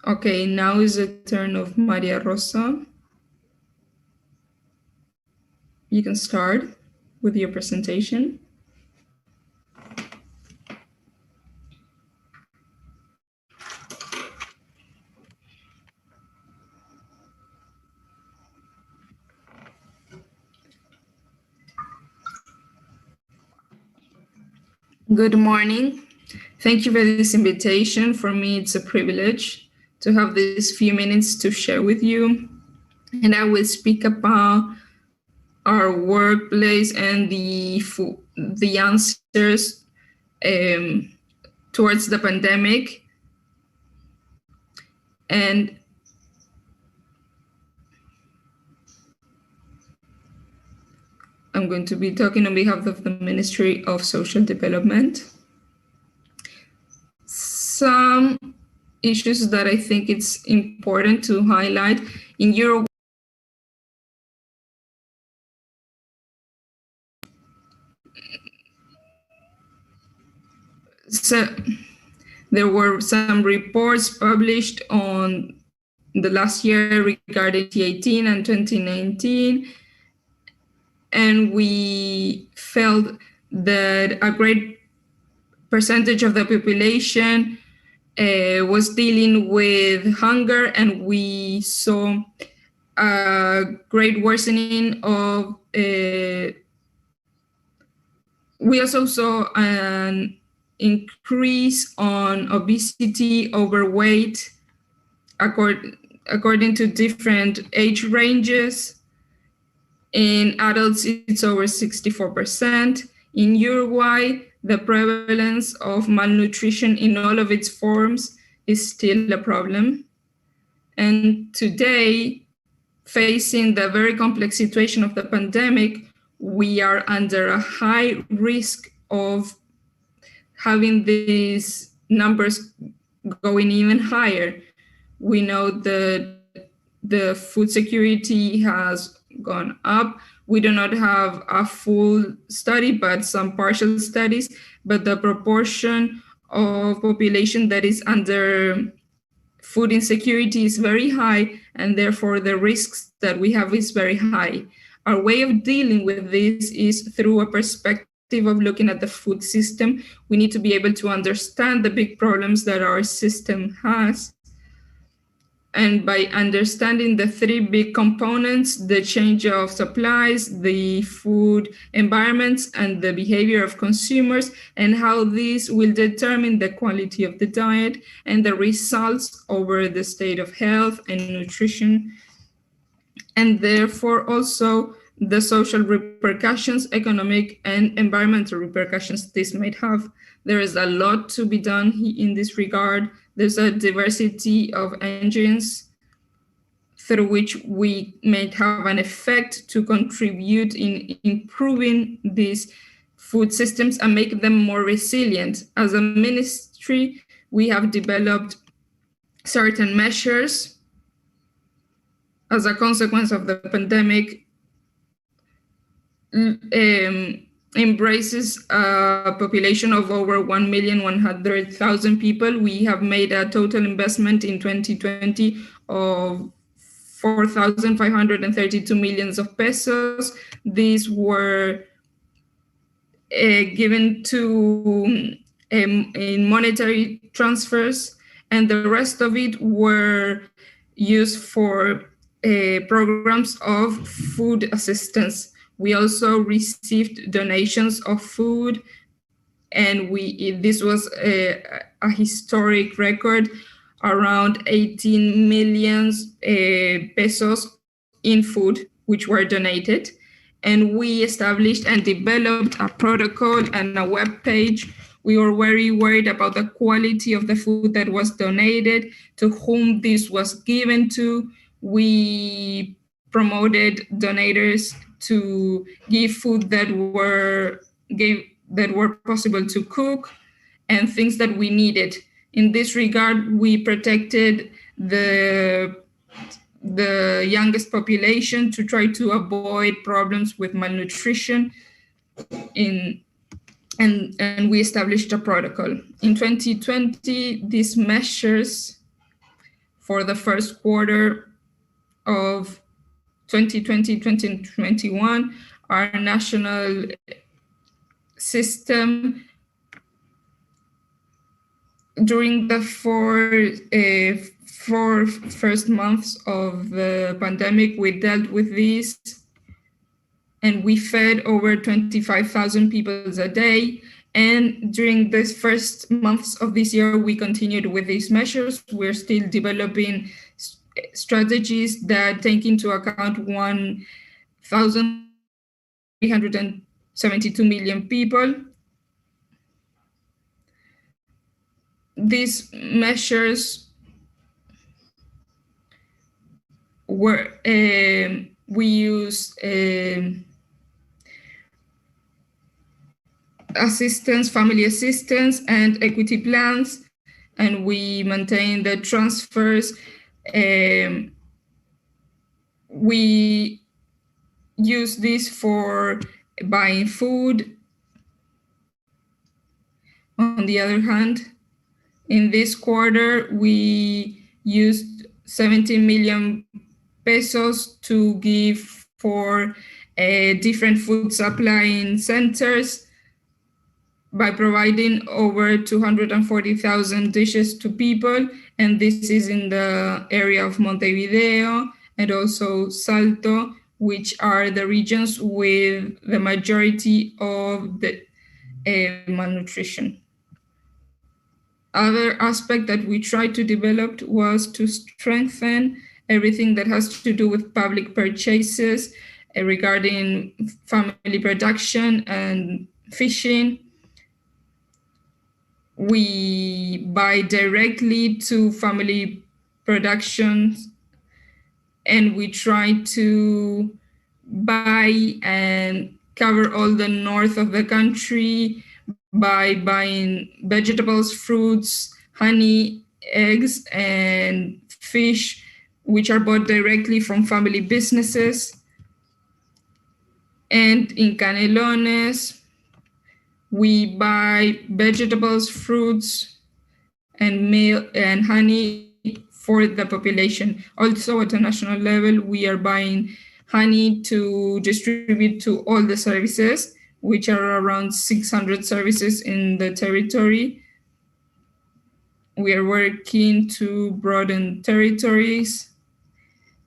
Okay, now is the turn of Maria Rosa. You can start with your presentation. Good morning. Thank you for this invitation. For me, it's a privilege to have these few minutes to share with you. And I will speak about our workplace and the answers towards the pandemic. And I'm going to be talking on behalf of the Ministry of Social Development. Some issues that I think it's important to highlight in Europe. So there were some reports published on the last year regarding 2018 and 2019. And we felt that a great percentage of the population was dealing with hunger, and we saw a great worsening of, we also saw an increase on obesity, overweight, according to different age ranges. In adults, it's over 64%. In Uruguay, the prevalence of malnutrition in all of its forms is still a problem. And today, facing the very complex situation of the pandemic, we are under a high risk of having these numbers going even higher. We know that the food security has gone up. We do not have a full study, but some partial studies, but the proportion of population that is under food insecurity is very high, and therefore the risks that we have is very high. Our way of dealing with this is through a perspective of looking at the food system. We need to be able to understand the big problems that our system has. And by understanding the three big components, the change of supplies, the food environments, and the behavior of consumers, and how these will determine the quality of the diet and the results over the state of health and nutrition, and therefore also the social repercussions, economic and environmental repercussions this might have. There is a lot to be done in this regard. There's a diversity of engines through which we may have an effect to contribute in improving these food systems and make them more resilient. As a ministry, we have developed certain measures as a consequence of the pandemic, embraces a population of over 1,100,000 people. We have made a total investment in 2020 of 4,532 million of pesos. These were given to in monetary transfers, and the rest of it were used for programs of food assistance. We also received donations of food, and this was a historic record, around 18 million pesos in food, which were donated. And we established and developed a protocol and a web page. We were very worried about the quality of the food that was donated, to whom this was given to. We promoted donators to give food that were possible to cook, and things that we needed. In this regard, we protected the youngest population to try to avoid problems with malnutrition, and we established a protocol. In 2020, these measures for the first quarter of 2020-2021, our national system, during the four first months of the pandemic, we dealt with these, and we fed over 25,000 people a day. And during the first months of this year, we continued with these measures. We're still developing strategies that take into account 1,372 million people. These measures were, we use assistance, family assistance, and equity plans, and we maintain the transfers. We use this for buying food. On the other hand, in this quarter, we used 17 million pesos to give for different food supplying centers by providing over 240,000 dishes to people. And this is in the area of Montevideo and also Salto, which are the regions with the majority of the malnutrition. Other aspect that we tried to develop was to strengthen everything that has to do with public purchases regarding family production and fishing. We buy directly to family productions, and we try to buy and cover all the north of the country by buying vegetables, fruits, honey, eggs, and fish, which are bought directly from family businesses. And in Canelones, we buy vegetables, fruits, and milk and honey for the population. Also, at a national level, we are buying honey to distribute to all the services, which are around 600 services in the territory. We are working to broaden territories,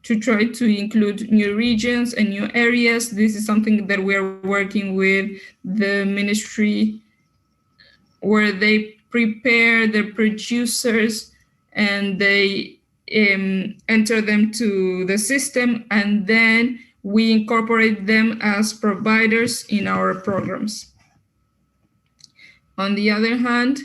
to try to include new regions and new areas. This is something that we are working with the ministry, where they prepare the producers and they enter them to the system, and then we incorporate them as providers in our programs. On the other hand,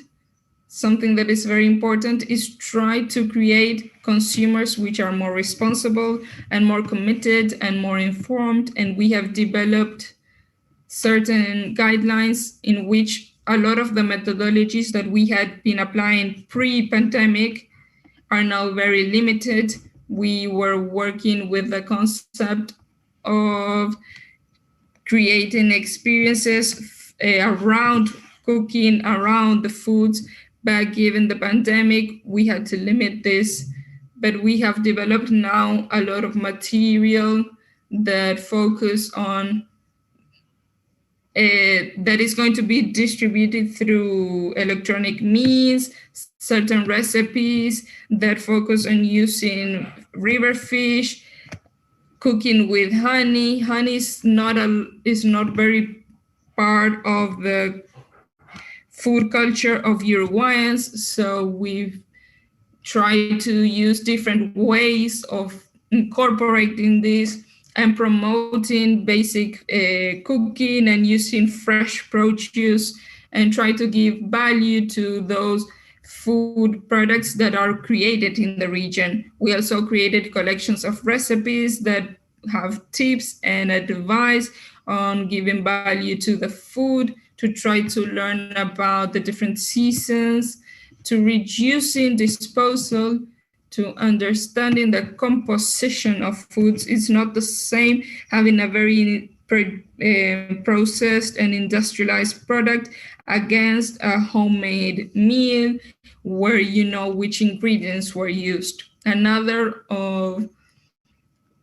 something that is very important is try to create consumers which are more responsible and more committed and more informed. And we have developed certain guidelines in which a lot of the methodologies that we had been applying pre-pandemic are now very limited. we were working with the concept of creating experiences around cooking, around the foods. But given the pandemic, we had to limit this. But we have developed now a lot of material that focus on that is going to be distributed through electronic means, certain recipes that focus on using river fish, cooking with honey. Honey is not very part of the food culture of Uruguayans, so we've tried to use different ways of incorporating this and promoting basic cooking and using fresh produce and try to give value to those food products that are created in the region. We also created collections of recipes that have tips and advice on giving value to the food, to try to learn about the different seasons, to reducing disposal, to understanding the composition of foods. It's not the same having a very processed and industrialized product against a homemade meal where you know which ingredients were used. Another of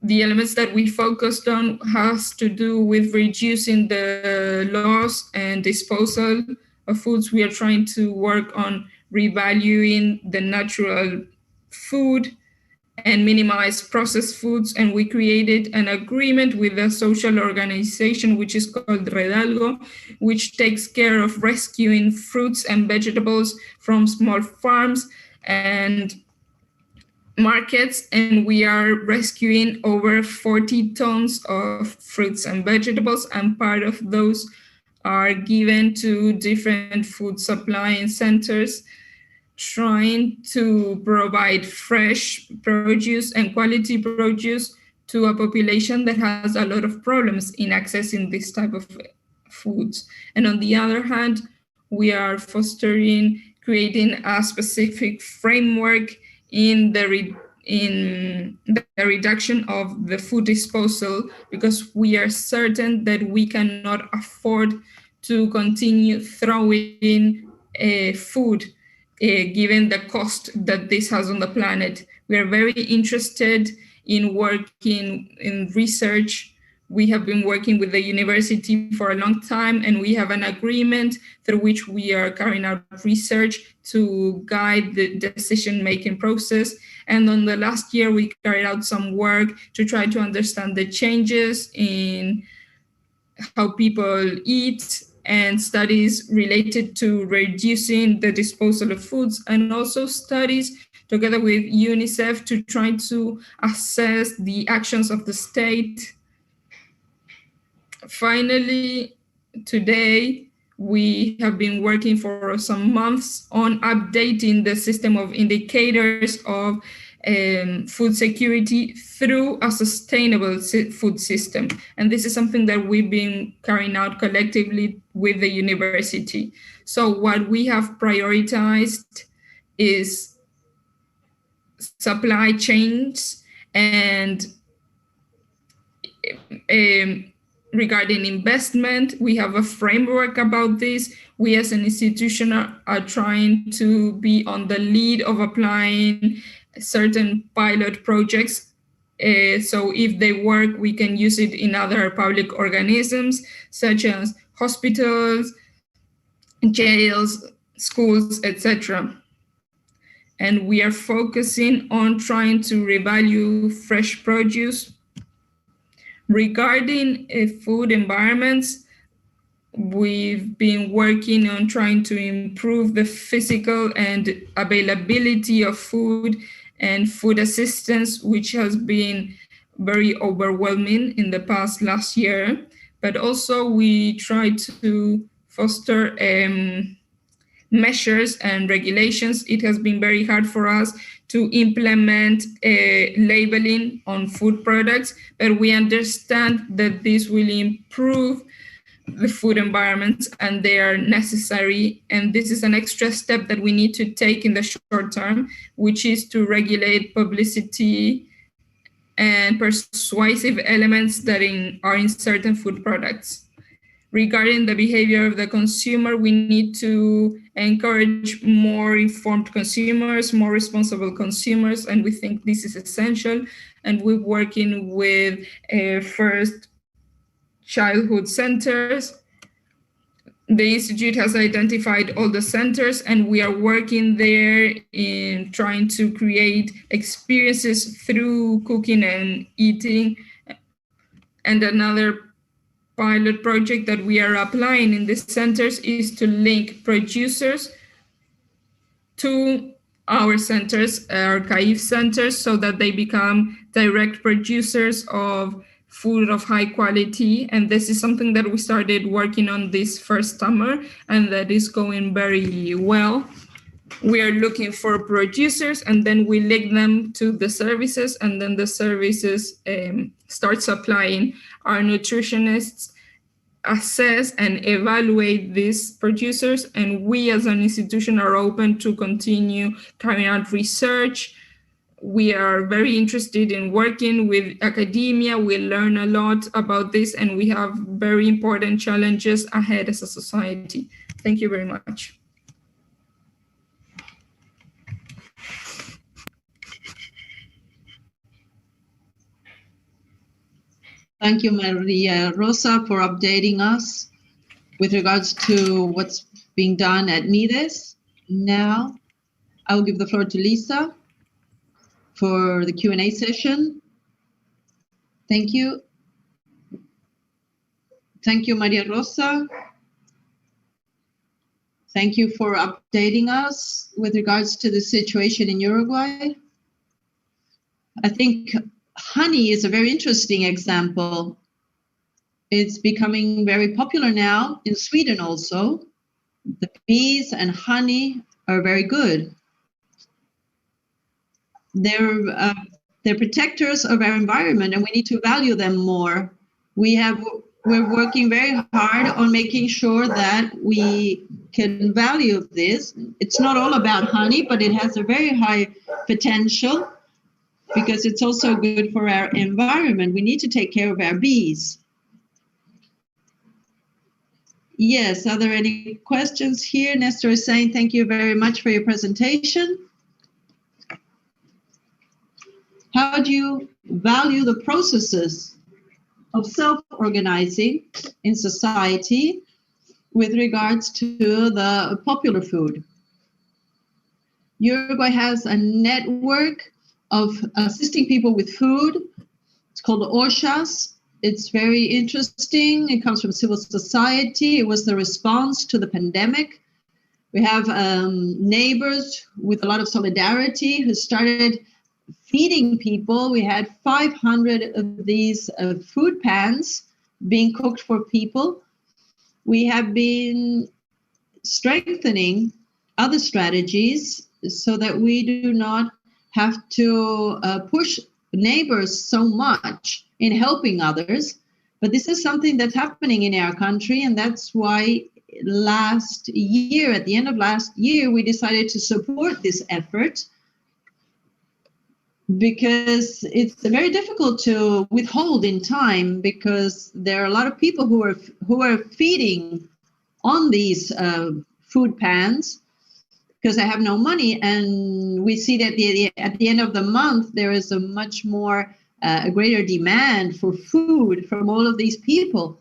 the elements that we focused on has to do with reducing the loss and disposal of foods. We are trying to work on revaluing the natural food and minimize processed foods. And we created an agreement with a social organization, which is called Redalgo, which takes care of rescuing fruits and vegetables from small farms and markets, and we are rescuing over 40 tons of fruits and vegetables, and part of those are given to different food supplying centers, trying to provide fresh produce and quality produce to a population that has a lot of problems in accessing this type of foods. And on the other hand, we are fostering creating a specific framework in the reduction of the food disposal, because we are certain that we cannot afford to continue throwing food given the cost that this has on the planet. We are very interested in working in research. We have been working with the university for a long time, and we have an agreement through which we are carrying out research to guide the decision-making process. And on the last year, we carried out some work to try to understand the changes in how people eat and studies related to reducing the disposal of foods, and also studies together with UNICEF to try to assess the actions of the state. Finally, today, we have been working for some months on updating the system of indicators of food security through a sustainable food system. And this is something that we've been carrying out collectively with the university. So what we have prioritized is supply chains, and regarding investment, we have a framework about this. We as an institution are trying to be on the lead of applying certain pilot projects. So if they work, we can use it in other public organisms, such as hospitals, jails, schools, etc. And we are focusing on trying to revalue fresh produce. Regarding food environments, we've been working on trying to improve the physical and availability of food and food assistance, which has been very overwhelming in the last year. But also we try to foster measures and regulations. It has been very hard for us to implement labeling on food products, but we understand that this will improve the food environments and they are necessary. And this is an extra step that we need to take in the short term, which is to regulate publicity and persuasive elements that are in certain food products. Regarding the behavior of the consumer, we need to encourage more informed consumers, more responsible consumers, and we think this is essential. And we're working with first childhood centers. The Institute has identified all the centers, and we are working there in trying to create experiences through cooking and eating. And another pilot project that we are applying in these centers is to link producers to our centers, our CAIF centers, so that they become direct producers of food of high quality. And this is something that we started working on this first summer, and that is going very well. We are looking for producers, and then we link them to the services, and then the services start supplying. Our nutritionists assess and evaluate these producers, and we as an institution are open to continue carrying out research. We are very interested in working with academia. We learn a lot about this, and we have very important challenges ahead as a society. Thank you very much. Thank you, Maria Rosa, for updating us with regards to what's being done at MIDES. Now, I will give the floor to Lisa for the Q&A session. Thank you. Thank you, Maria Rosa. Thank you for updating us with regards to the situation in Uruguay. I think honey is a very interesting example. It's becoming very popular now in Sweden also. The bees and honey are very good. They're protectors of our environment, and we need to value them more. We're working very hard on making sure that we can value this. It's not all about honey, but it has a very high potential because it's also good for our environment. We need to take care of our bees. Yes, are there any questions here? Nestor is saying thank you very much for your presentation. How do you value the processes of self-organizing in society with regards to the popular food? Uruguay has a network of assisting people with food. It's called OSHAS. It's very interesting. It comes from civil society. It was the response to the pandemic. We have neighbors with a lot of solidarity who started feeding people. We had 500 of these food pans being cooked for people. We have been strengthening other strategies so that we do not have to push neighbors so much in helping others. But this is something that's happening in our country, and that's why last year, at the end of last year, we decided to support this effort, because it's very difficult to withhold in time, because there are a lot of people who are feeding on these food pans because they have no money, and we see that at the end of the month there is a much more a greater demand for food from all of these people,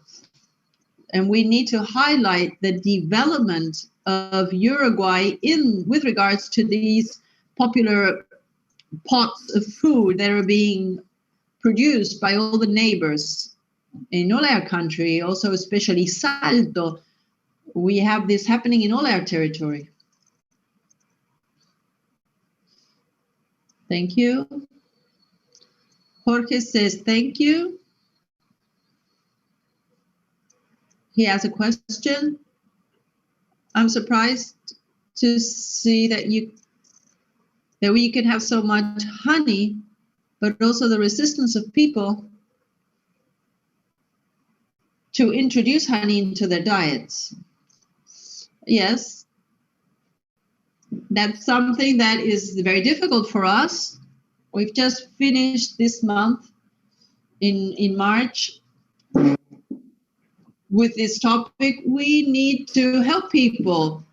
and we need to highlight the development of Uruguay with regards to these popular pots of food that are being produced by all the neighbors in all our country, also especially Salto. We have this happening in all our territory. Thank you. Jorge says thank you. He has a question. I'm surprised to see that we can have so much honey, but also the resistance of people to introduce honey into their diets. Yes, that's something that is very difficult for us. We've just finished this month in March with this topic. We need to help people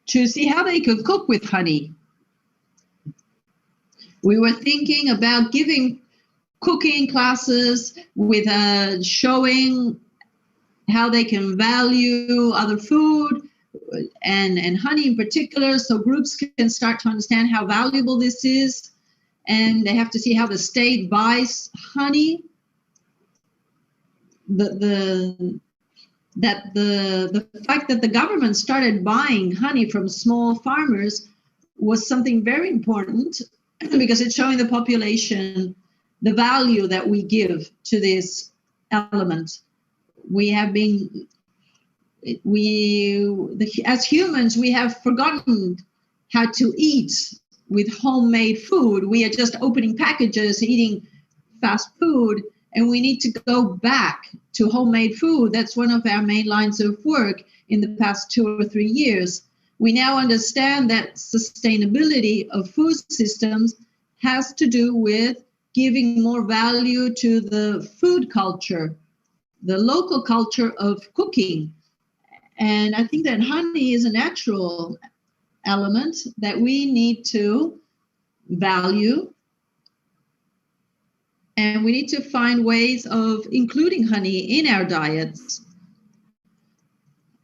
to see how they could cook with honey. We were thinking about giving cooking classes with showing how they can value other food and honey in particular, so groups can start to understand how valuable this is. And they have to see how the state buys honey. The fact that the government started buying honey from small farmers was something very important, because it's showing the population the value that we give to this element. As humans, we have forgotten how to eat with homemade food. We are just opening packages, eating fast food, and we need to go back to homemade food. That's one of our main lines of work in the past 2 or 3 years. We now understand that sustainability of food systems has to do with giving more value to the food culture, the local culture of cooking. And I think that honey is a natural element that we need to value. And we need to find ways of including honey in our diets.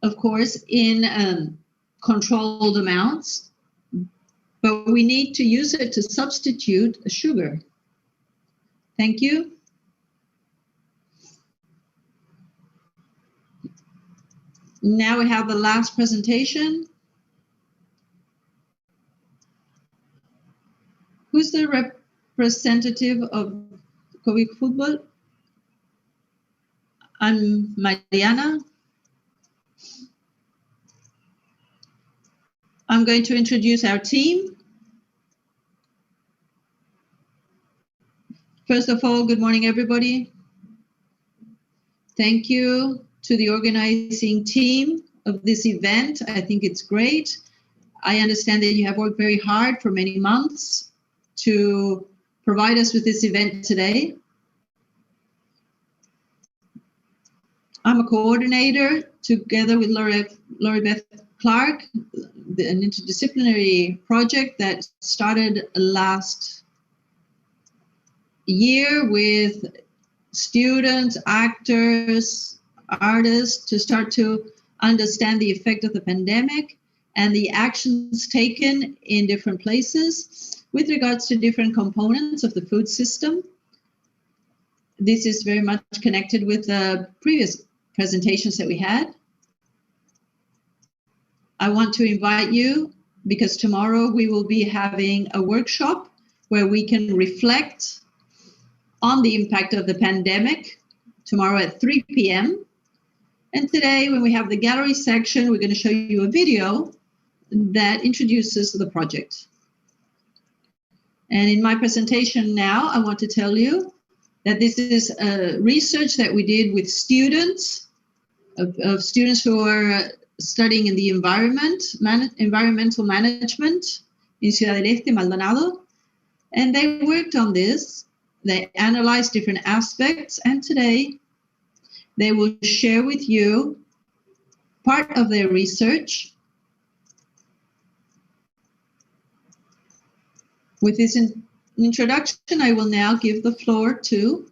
Of course, in controlled amounts, but we need to use it to substitute sugar. Thank you. Now we have the last presentation. Who's the representative of COVID Football? I'm Mariana. I'm going to introduce our team. First of all, good morning, everybody. Thank you to the organizing team of this event. I think it's great. I understand that you have worked very hard for many months to provide us with this event today. I'm a coordinator together with Lori Beth Clark, an interdisciplinary project that started last year with students, actors, artists to start to understand the effect of the pandemic and the actions taken in different places with regards to different components of the food system. This is very much connected with the previous presentations that we had. I want to invite you, because tomorrow we will be having a workshop where we can reflect on the impact of the pandemic tomorrow at 3 p.m. And today, when we have the gallery section, we're going to show you a video that introduces the project. And in my presentation now, I want to tell you that this is a research that we did with students, of students who are studying in the environmental management in Ciudad del Este, Maldonado. And they worked on this. They analyzed different aspects, and today they will share with you part of their research. With this introduction, I will now give the floor to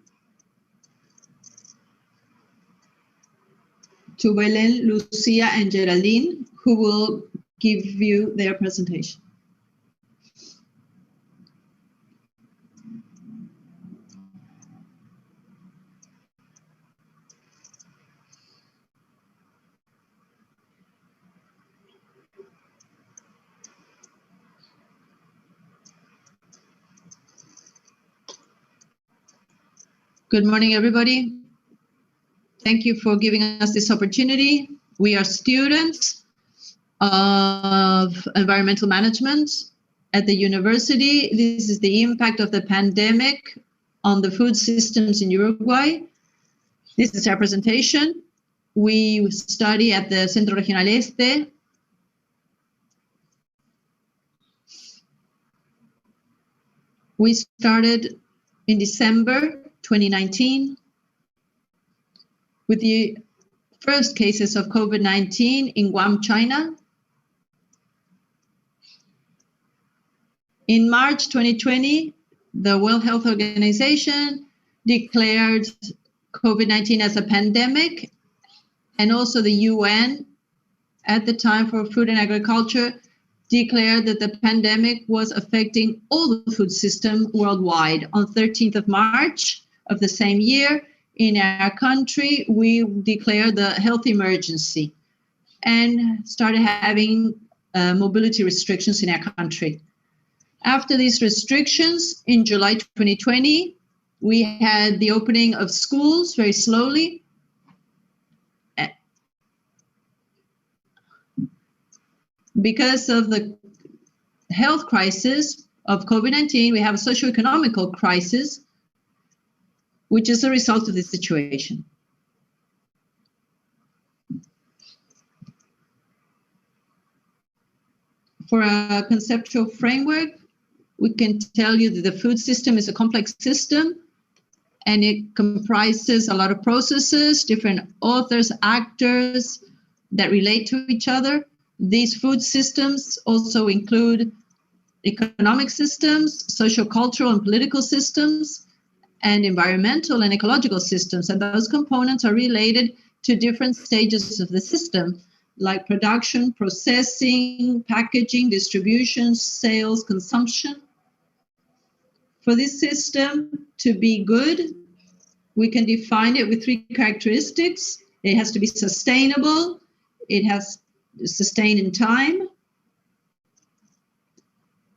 Belen, Lucia, and Geraldine, who will give you their presentation. Good morning, everybody. Thank you for giving us this opportunity. We are students of environmental management at the university. This is the impact of the pandemic on the food systems in Uruguay. This is our presentation. We study at the Centro Regional Este. We started in December 2019 with the first cases of COVID-19 in Guam, China. In March 2020, the World Health Organization declared COVID-19 as a pandemic, and also the UN, at the time for Food and Agriculture, declared that the pandemic was affecting all the food system worldwide. On 13th of March of the same year, in our country, we declared the health emergency and started having mobility restrictions in our country. After these restrictions, in July 2020, we had the opening of schools very slowly. Because of the health crisis of COVID-19, we have a socioeconomic crisis, which is a result of this situation. For a conceptual framework, we can tell you that the food system is a complex system, and it comprises a lot of processes, different authors, actors that relate to each other. These food systems also include economic systems, social, cultural, and political systems, and environmental and ecological systems. And those components are related to different stages of the system, like production, processing, packaging, distribution, sales, consumption. For this system to be good, we can define it with three characteristics. It has to be sustainable, it has to sustain in time,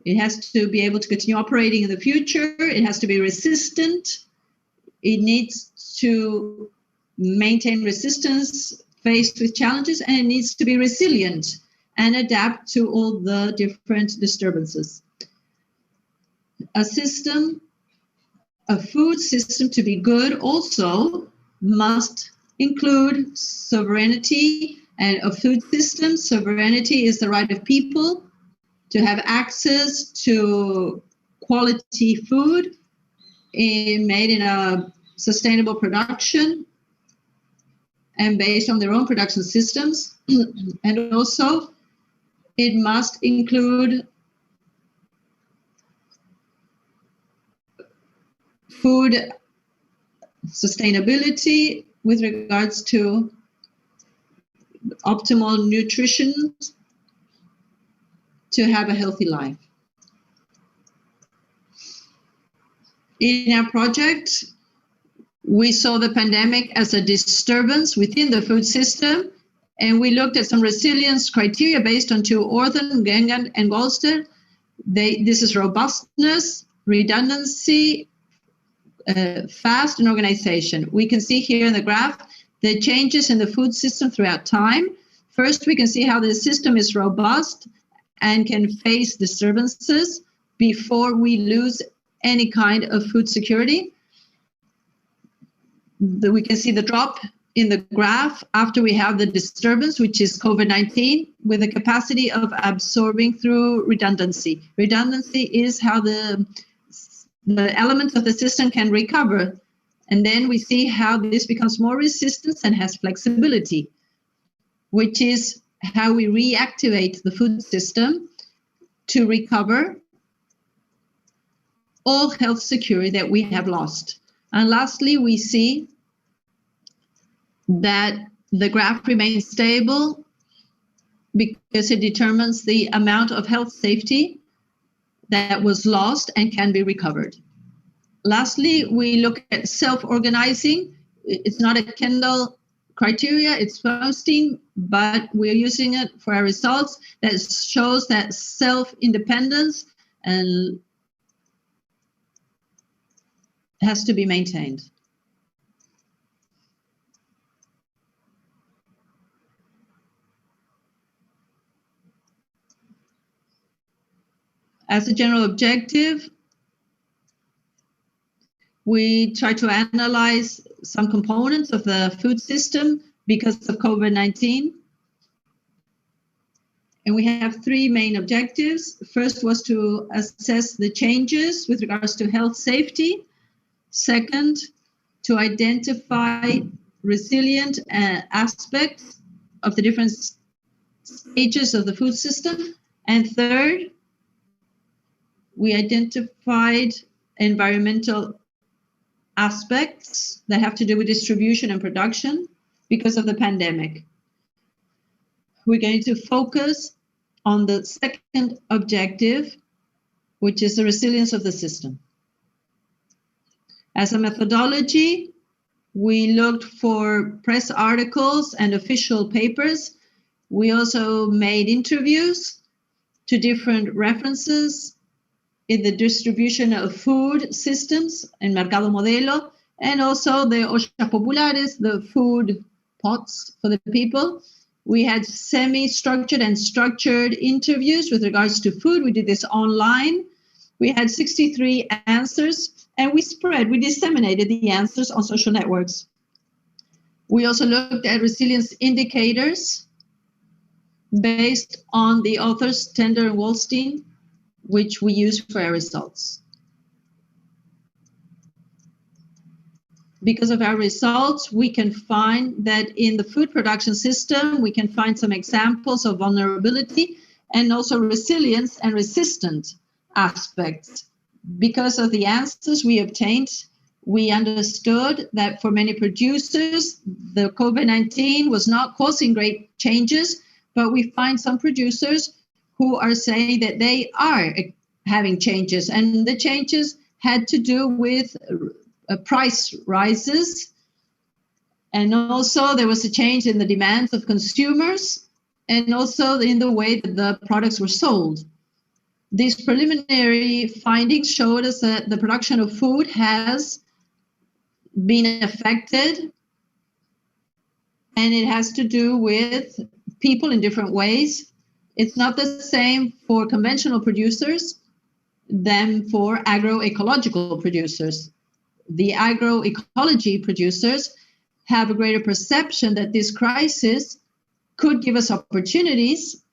it has to be able to continue operating in the future, it has to be resistant, it needs to maintain resistance faced with challenges, and it needs to be resilient and adapt to all the different disturbances. A food system to be good also must include sovereignty and a food system. Sovereignty is the right of people to have access to quality food made in a sustainable production and based on their own production systems. And also it must include food sustainability with regards to optimal nutrition to have a healthy life. In our project, we saw the pandemic as a disturbance within the food system, and we looked at some resilience criteria based on two authors, Gengan and Golster. This is robustness, redundancy, fast, and organization. We can see here in the graph the changes in the food system throughout time. First, we can see how the system is robust and can face disturbances before we lose any kind of food security. We can see the drop in the graph after we have the disturbance, which is COVID-19, with the capacity of absorbing through redundancy. Redundancy is how the elements of the system can recover. And then we see how this becomes more resistant and has flexibility, which is how we reactivate the food system to recover all health security that we have lost. And lastly, we see that the graph remains stable because it determines the amount of health safety that was lost and can be recovered. Lastly, we look at self-organizing. It's not a Kendall criteria, it's Faustein, but we're using it for our results that shows that self-independence and has to be maintained. As a general objective, we try to analyze some components of the food system because of COVID-19. And we have three main objectives. First was to assess the changes with regards to health safety. Second, to identify resilient aspects of the different stages of the food system. And third, we identified environmental aspects that have to do with distribution and production because of the pandemic. We're going to focus on the second objective, which is the resilience of the system. As a methodology, we looked for press articles and official papers. We also made interviews to different references in the distribution of food systems in Mercado Modelo, and also the ollas populares, the food pots for the people. We had semi-structured and structured interviews with regards to food. We did this online. We had 63 answers, and we disseminated the answers on social networks. We also looked at resilience indicators based on the authors Tender and Wallstein, which we use for our results. Because of our results, we can find that in the food production system, we can find some examples of vulnerability and also resilience and resistant aspects. Because of the answers we obtained, we understood that for many producers, the COVID-19 was not causing great changes, but we find some producers who are saying that they are having changes, and the changes had to do with price rises, and also there was a change in the demands of consumers, and also in the way that the products were sold. These preliminary findings showed us that the production of food has been affected, and it has to do with people in different ways. It's not the same for conventional producers than for agroecological producers. The agroecology producers have a greater perception that this crisis could give us opportunities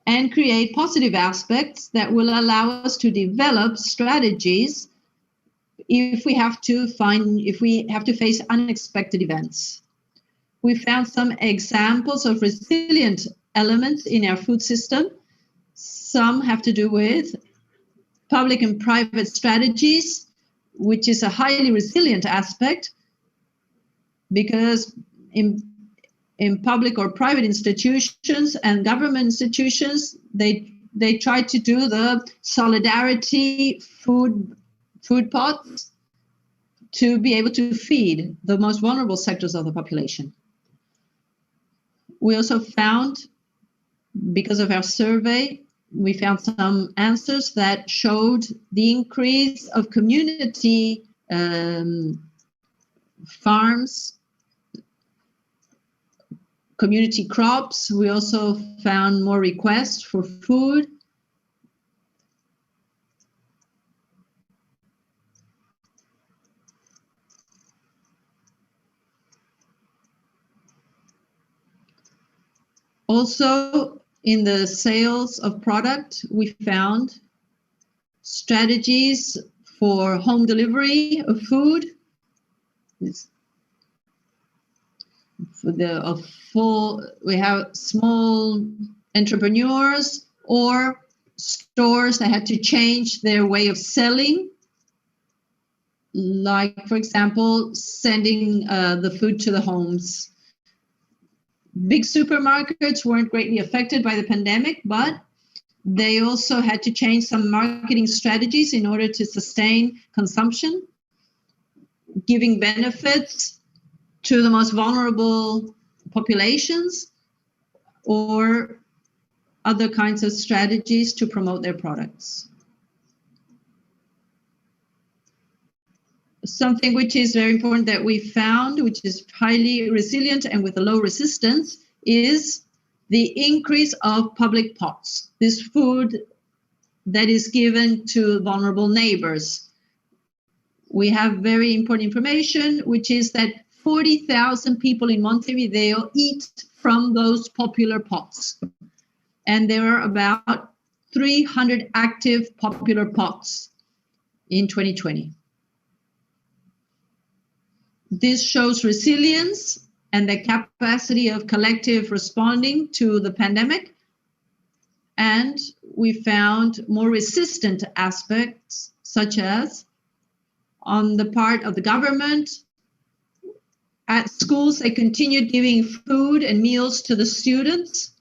and create positive aspects that will allow us to develop strategies if we have to face unexpected events. We found some examples of resilient elements in our food system. Some have to do with public and private strategies, which is a highly resilient aspect, because in public or private institutions and government institutions, they try to do the solidarity food pots to be able to feed the most vulnerable sectors of the population. We also found, because of our survey, we found some answers that showed the increase of community farms, community crops. We also found more requests for food. Also, in the sales of product, we found strategies for home delivery of food. We have small entrepreneurs or stores that had to change their way of selling, like, for example, sending the food to the homes. Big supermarkets weren't greatly affected by the pandemic, but they also had to change some marketing strategies in order to sustain consumption, giving benefits to the most vulnerable populations, or other kinds of strategies to promote their products. Something which is very important that we found, which is highly resilient and with a low resistance, is the increase of public pots. This food that is given to vulnerable neighbors. We have very important information, which is that 40,000 people in Montevideo eat from those popular pots. And there are about 300 active popular pots in 2020. This shows resilience and the capacity of collective responding to the pandemic. And we found more resistant aspects, such as on the part of the government. At schools, they continued giving food and meals to the students.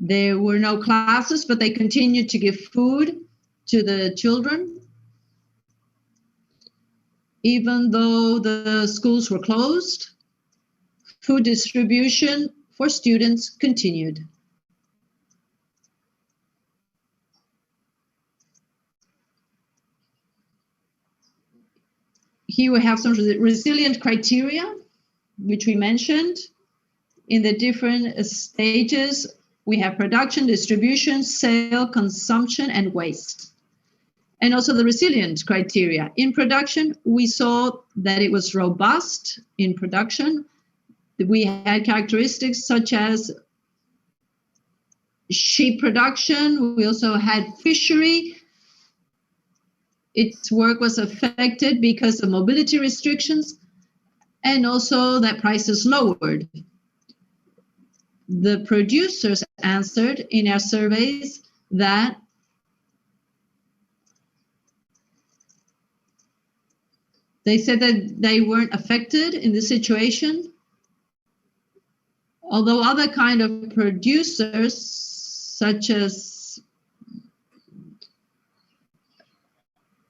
There were no classes, but they continued to give food to the children. Even though the schools were closed, food distribution for students continued. Here we have some resilient criteria, which we mentioned. In the different stages, we have production, distribution, sale, consumption, and waste. And also the resilient criteria. In production, we saw that it was robust in production. We had characteristics such as sheep production. We also had fishery. Its work was affected because of mobility restrictions and also that prices lowered. The producers answered in our surveys that they said that they weren't affected in this situation, although other kind of producers, such as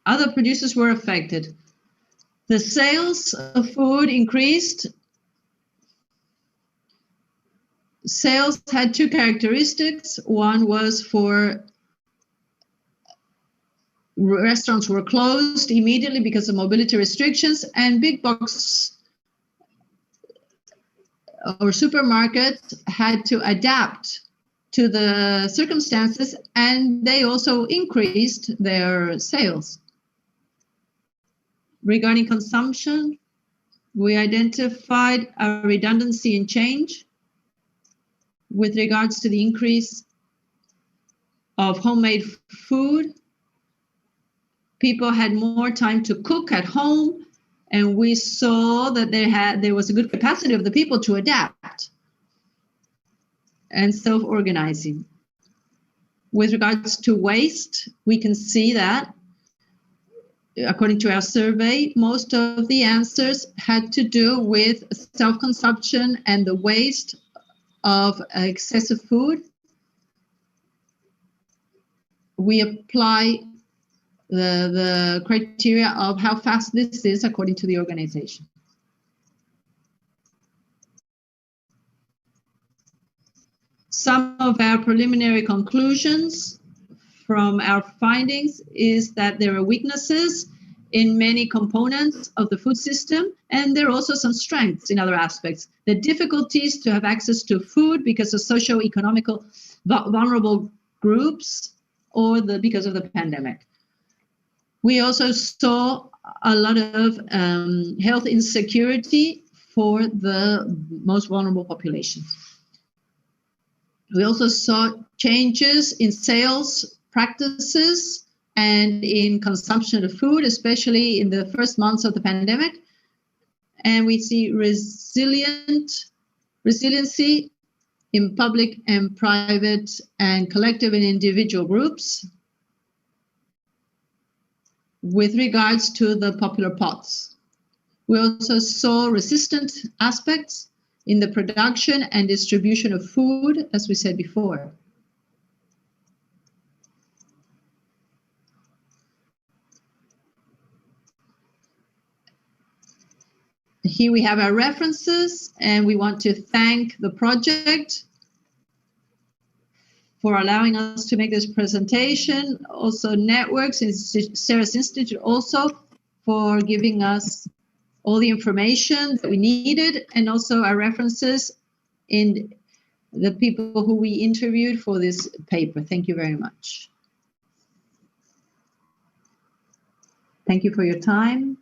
other producers, were affected. The sales of food increased. Sales had two characteristics. One was for restaurants were closed immediately because of mobility restrictions, and big box or supermarkets had to adapt to the circumstances, and they also increased their sales. Regarding consumption, we identified a redundancy in change with regards to the increase of homemade food. People had more time to cook at home, and we saw that there was a good capacity of the people to adapt and self-organizing. With regards to waste, we can see that, according to our survey, most of the answers had to do with self-consumption and the waste of excessive food. We apply the criteria of how fast this is according to the organization. Some of our preliminary conclusions from our findings is that there are weaknesses in many components of the food system, and there are also some strengths in other aspects. The difficulties to have access to food because of socio-economical vulnerable groups or because of the pandemic. We also saw a lot of health insecurity for the most vulnerable populations. We also saw changes in sales practices and in consumption of food, especially in the first months of the pandemic. And we see resiliency in public and private and collective and individual groups with regards to the popular pots. We also saw resistant aspects in the production and distribution of food, as we said before. Here we have our references, and we want to thank the project for allowing us to make this presentation. Also Networks and SARAS Institute also for giving us all the information that we needed, and also our references in the people who we interviewed for this paper. Thank you very much. Thank you for your time.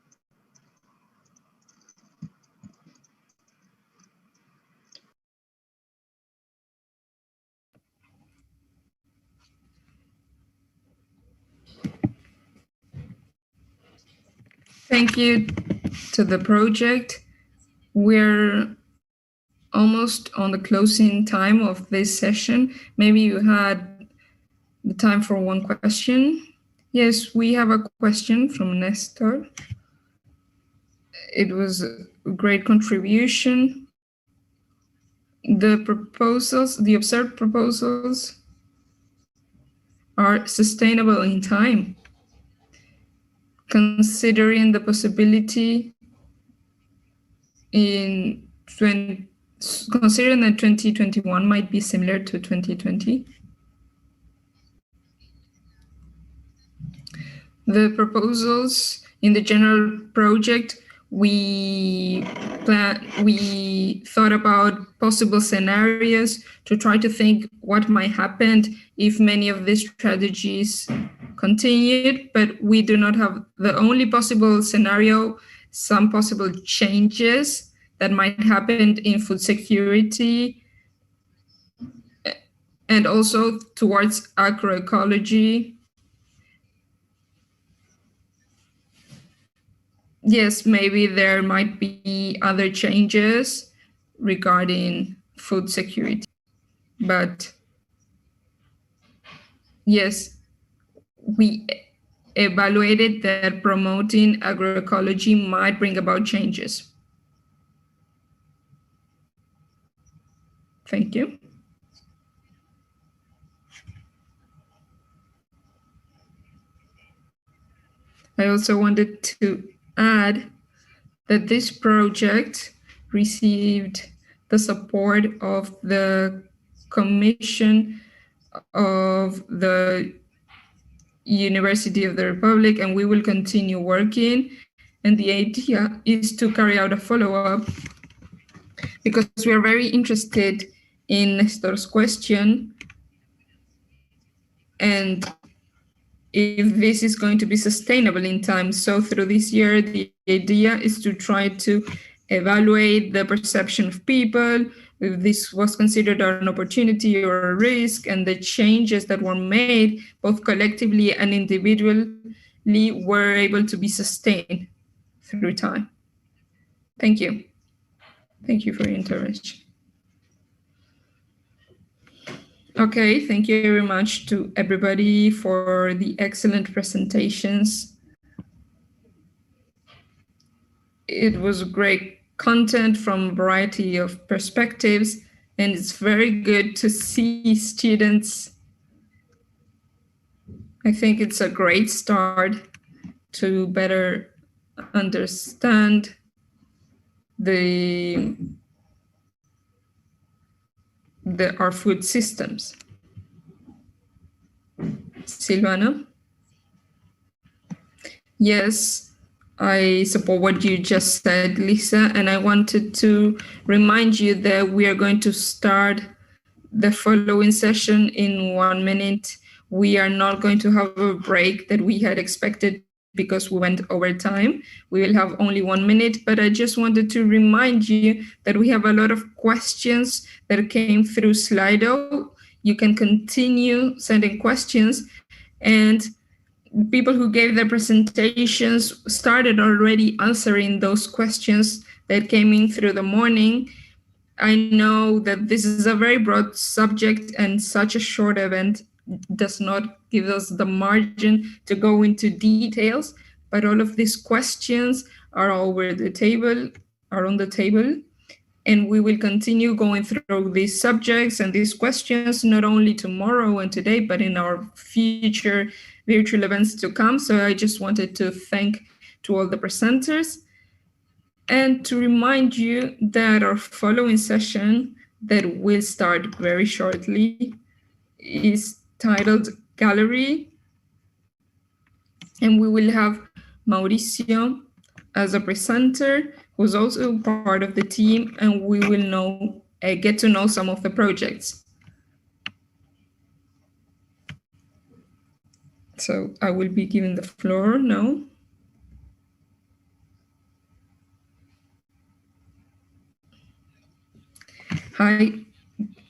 Thank you to the project. We're almost on the closing time of this session. Maybe you had the time for one question. Yes, we have a question from Nestor. It was a great contribution. The observed proposals are sustainable in time, considering the possibility considering that 2021 might be similar to 2020. The proposals in the general project, we thought about possible scenarios to try to think what might happen if many of these strategies continued, but we do not have the only possible scenario, some possible changes that might happen in food security and also towards agroecology. Yes, maybe there might be other changes regarding food security, but yes, we evaluated that promoting agroecology might bring about changes. Thank you. I also wanted to add that this project received the support of the Commission of the University of the Republic, and we will continue working. And the idea is to carry out a follow-up because we are very interested in Nestor's question and if this is going to be sustainable in time. So through this year, the idea is to try to evaluate the perception of people, if this was considered an opportunity or a risk, and the changes that were made, both collectively and individually, were able to be sustained through time. Thank you. Thank you for your intervention. Okay, thank you very much to everybody for the excellent presentations. It was great content from a variety of perspectives, and it's very good to see students. I think it's a great start to better understand our food systems. Silvana? Yes, I support what you just said, Lisa, and I wanted to remind you that we are going to start the following session in 1 minute. We are not going to have a break that we had expected because we went over time. We will have only 1 minute, but I just wanted to remind you that we have a lot of questions that came through Slido. You can continue sending questions, and people who gave their presentations started already answering those questions that came in through the morning. I know that this is a very broad subject and such a short event does not give us the margin to go into details, but all of these questions are on the table, and we will continue going through these subjects and these questions not only tomorrow and today, but in our future virtual events to come. So I just wanted to thank to all the presenters and to remind you that our following session that will start very shortly is titled Gallery, and we will have Mauricio as a presenter, who's also part of the team, and we will get to know some of the projects. So I will be giving the floor now. Hi,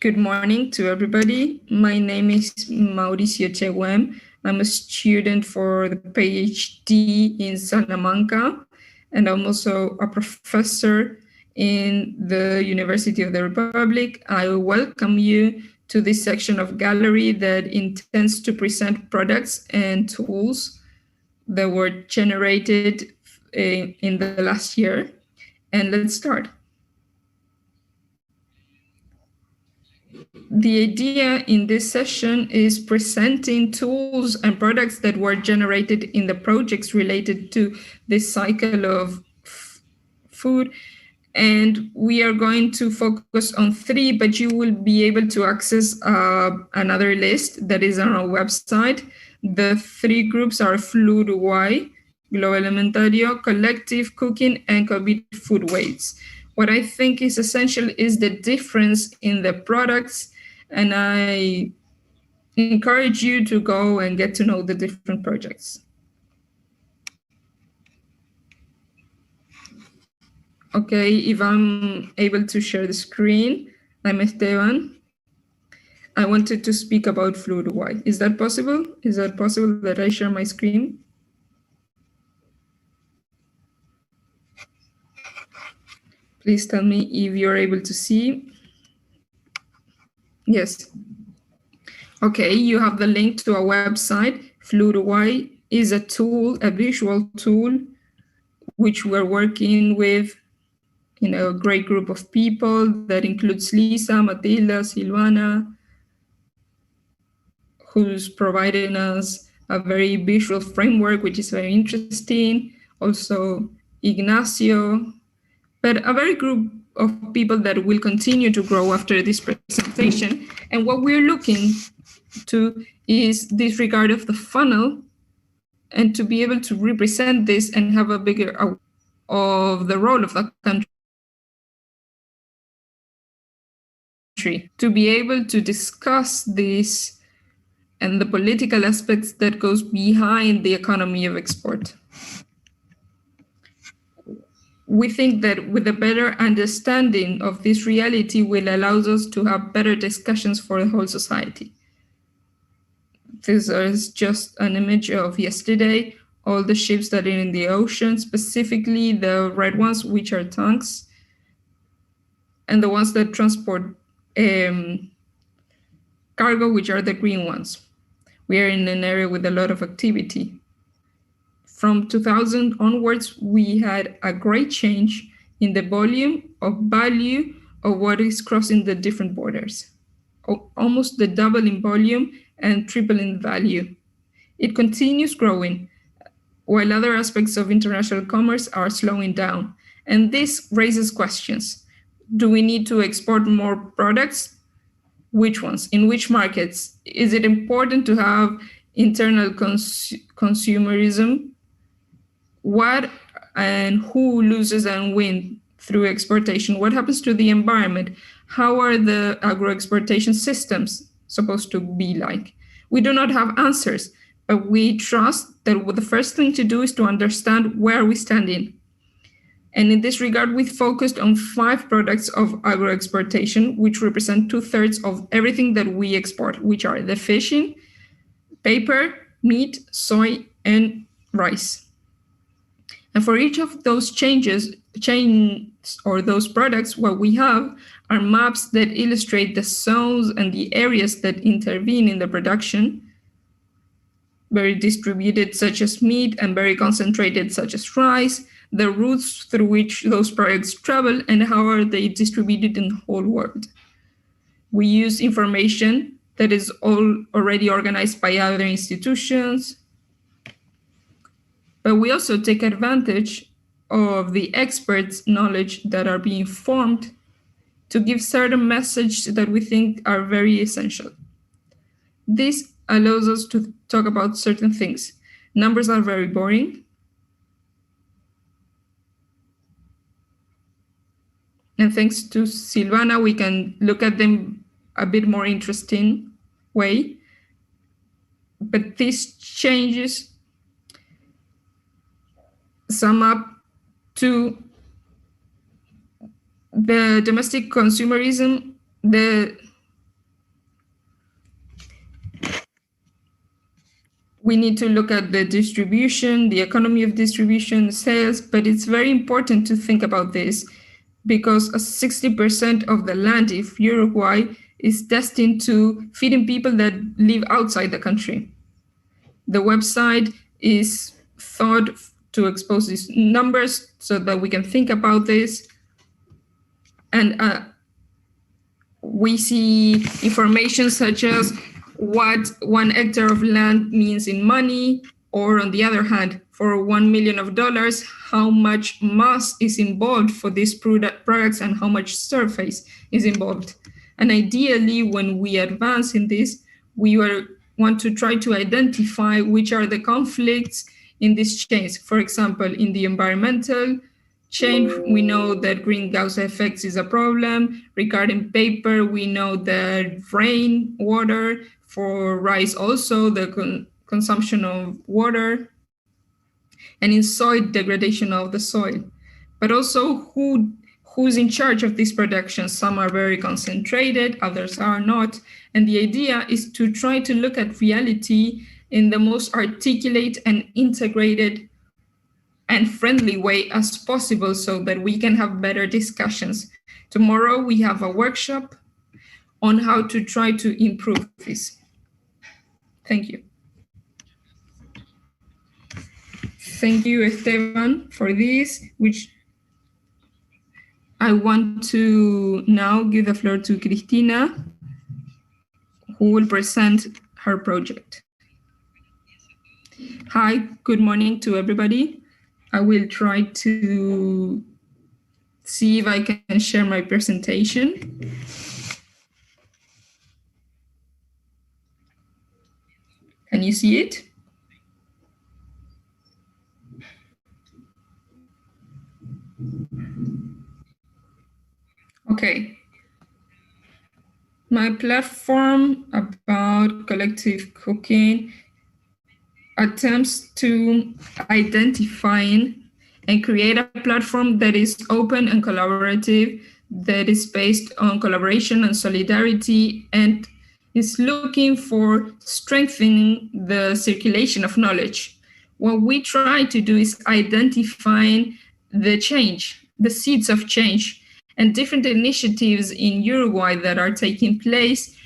good morning to everybody. My name is Mauricio Chewem. I'm a student for the PhD in Salamanca, and I'm also a professor in the University of the Republic. I welcome you to this section of gallery that intends to present products and tools that were generated in the last year. And let's start. The idea in this session is presenting tools and products that were generated in the projects related to this cycle of food. And we are going to focus on 3, but you will be able to access another list that is on our website. The 3 groups are Fluid Y, Global Alimentario, Collective Cooking, and COVID Food Waste. What I think is essential is the difference in the products, and I encourage you to go and get to know the different projects. Okay, if I'm able to share the screen, I'm Esteban. I wanted to speak about Fluid Y. Is that possible? Is that possible that I share my screen? Please tell me if you're able to see. Yes. Okay, you have the link to our website. Fluid Y is a tool, a visual tool, which we're working with a great group of people that includes Lisa, Matilda, Silvana, who's providing us a very visual framework, which is very interesting. Also, Ignacio, but a very group of people that will continue to grow after this presentation. And what we're looking to is disregard of the funnel and to be able to represent this and have a bigger of the role of the country, to be able to discuss this and the political aspects that goes behind the economy of export. We think that with a better understanding of this reality will allow us to have better discussions for the whole society. This is just an image of yesterday, all the ships that are in the ocean, specifically the red ones, which are tanks, and the ones that transport cargo, which are the green ones. We are in an area with a lot of activity. From 2000 onwards, we had a great change in the volume of value of what is crossing the different borders, almost the double in volume and triple in value. It continues growing, while other aspects of international commerce are slowing down. And this raises questions. Do we need to export more products? Which ones? In which markets? Is it important to have internal consumerism? What and who loses and wins through exportation? What happens to the environment? How are the agro-exportation systems supposed to be like? We do not have answers, but we trust that the first thing to do is to understand where we're standing. And in this regard, we focused on 5 products of agro-exportation, which represent 2/3 of everything that we export, which are the fishing, paper, meat, soy, and rice. And for each of those chains or those products, what we have are maps that illustrate the zones and the areas that intervene in the production, very distributed such as meat and very concentrated such as rice, the routes through which those products travel, and how are they distributed in the whole world. We use information that is already organized by other institutions, but we also take advantage of the experts' knowledge that are being formed to give certain messages that we think are very essential. This allows us to talk about certain things. Numbers are very boring. And thanks to Silvana, we can look at them a bit more interesting way. But these changes sum up to the domestic consumerism, we need to look at the distribution, the economy of distribution, sales, but it's very important to think about this because 60% of the land of Uruguay is destined to feeding people that live outside the country. The website is thought to expose these numbers so that we can think about this. And we see information such as what 1 hectare of land means in money, or on the other hand, for $1 million, how much mass is involved for these products and how much surface is involved. And ideally, when we advance in this, we want to try to identify which are the conflicts in this chains. For example, in the environmental chain, we know that greenhouse effects is a problem. Regarding paper, we know that rain, water, for rice also, the consumption of water, and in soil, degradation of the soil. But also who's in charge of this production. Some are very concentrated, others are not. And the idea is to try to look at reality in the most articulate and integrated and friendly way as possible so that we can have better discussions. Tomorrow we have a workshop on how to try to improve this. Thank you. Thank you, Esteban, for this, which I want to now give the floor to Cristina, who will present her project. Hi, good morning to everybody. I will try to see if I can share my presentation. Can you see it? Okay. My platform about collective cooking attempts to identify and create a platform that is open and collaborative, that is based on collaboration and solidarity, and is looking for strengthening the circulation of knowledge. What we try to do is identifying the change, the seeds of change, and different initiatives in Uruguay that are taking place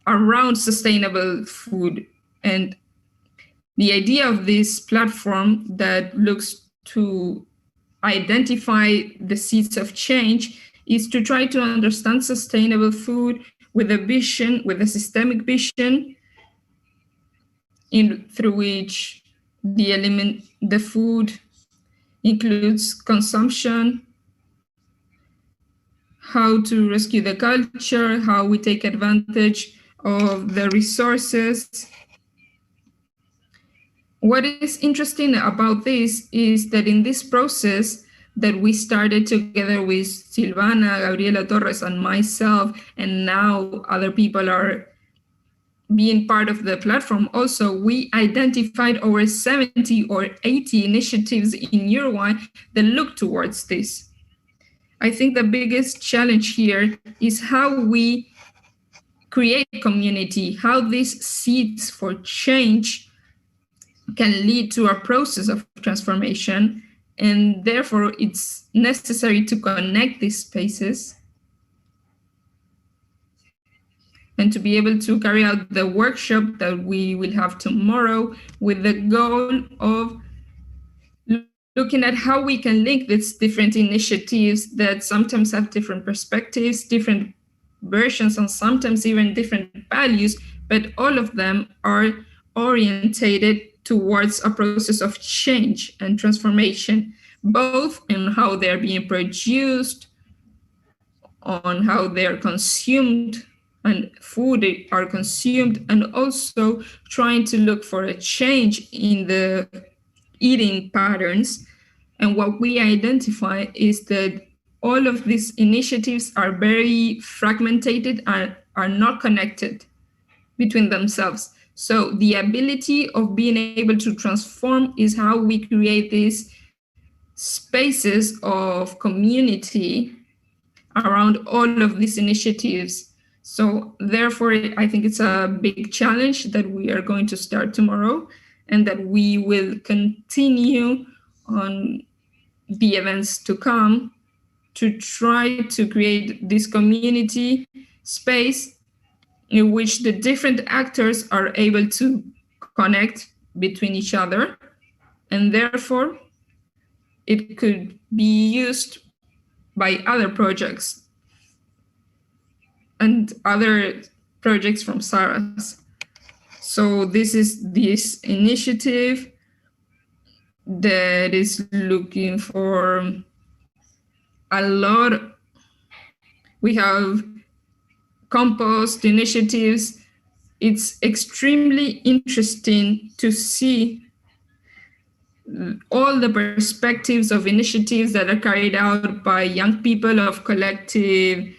around sustainable food. And the idea of this platform that looks to identify the seeds of change is to try to understand sustainable food with a vision, with a systemic vision, through which the food includes consumption, how to rescue the culture, how we take advantage of the resources. What is interesting about this is that in this process that we started together with Silvana, Gabriela Torres, and myself, and now other people are being part of the platform also, we identified over 70 or 80 initiatives in Uruguay that look towards this. I think the biggest challenge here is how we create community, how these seeds for change can lead to a process of transformation. And therefore, it's necessary to connect these spaces and to be able to carry out the workshop that we will have tomorrow with the goal of looking at how we can link these different initiatives that sometimes have different perspectives, different versions, and sometimes even different values, but all of them are orientated towards a process of change and transformation, both in how they're being produced, on how they're consumed, and food are consumed, and also trying to look for a change in the eating patterns. And what we identify is that all of these initiatives are very fragmented and are not connected between themselves. So the ability of being able to transform is how we create these spaces of community around all of these initiatives So therefore, I think it's a big challenge that we are going to start tomorrow, and that we will continue on the events to come to try to create this community space in which the different actors are able to connect between each other, and therefore it could be used by other projects and other projects from SARAS. So this is this initiative that is looking for a lot. We have compost initiatives. It's extremely interesting to see all the perspectives of initiatives that are carried out by young people, of collective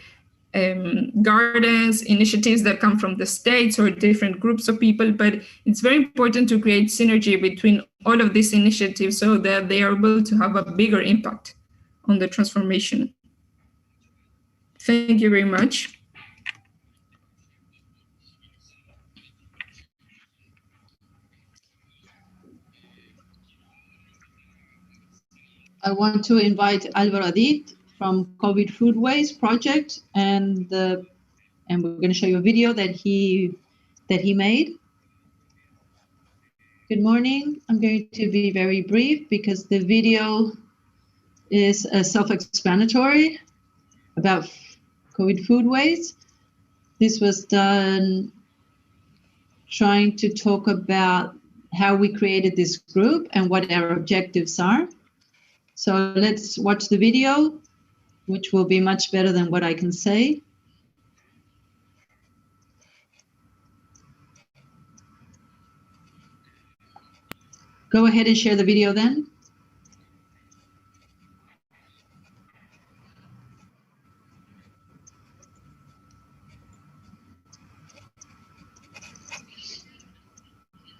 gardens, initiatives that come from the states or different groups of people. But it's very important to create synergy between all of these initiatives so that they are able to have a bigger impact on the transformation. Thank you very much. I want to invite Alvaro Adit from COVID Food Waste Project, and we're going to show you a video that he made. Good morning. I'm going to be very brief because the video is self-explanatory about COVID food waste. This was done trying to talk about how we created this group and what our objectives are. So let's watch the video, which will be much better than what I can say. Go ahead and share the video then.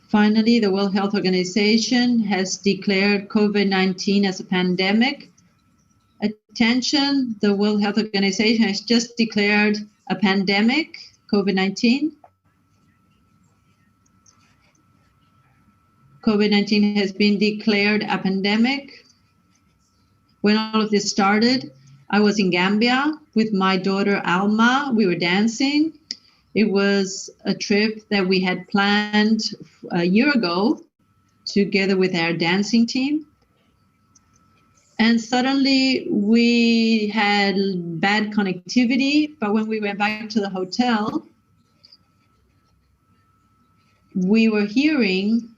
Finally, the World Health Organization has declared COVID-19 as a pandemic. Attention, the World Health Organization has just declared a pandemic, COVID-19. COVID-19 has been declared a pandemic. When all of this started, I was in Gambia with my daughter Alma. We were dancing. It was a trip that we had planned a year ago together with our dancing team. And suddenly we had bad connectivity, but when we went back to the hotel, we were hearing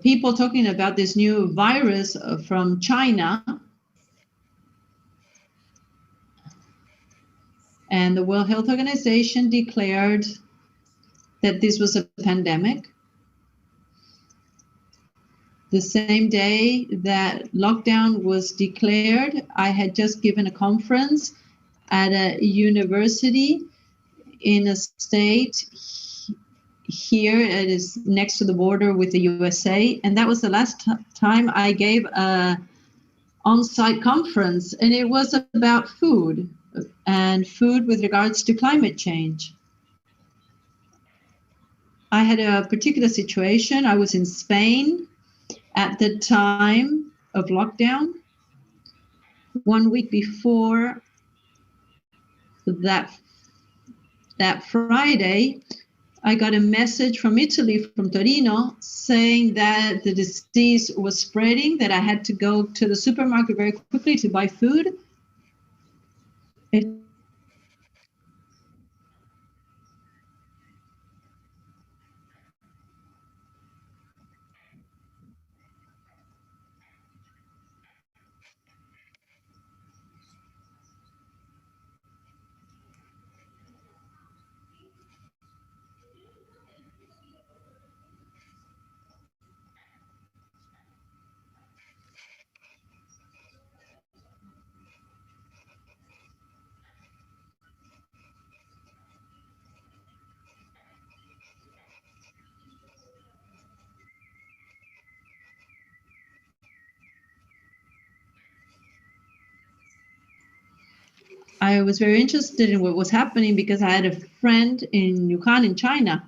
people talking about this new virus from China. And the World Health Organization declared that this was a pandemic. The same day that lockdown was declared, I had just given a conference at a university in a state here. It is next to the border with the USA. And that was the last time I gave an on-site conference. And it was about food and food with regards to climate change. I had a particular situation. I was in Spain at the time of lockdown. 1 week before that Friday, I got a message from Italy, from Torino, saying that the disease was spreading, that I had to go to the supermarket very quickly to buy food. I was very interested in what was happening because I had a friend in Yunnan in China,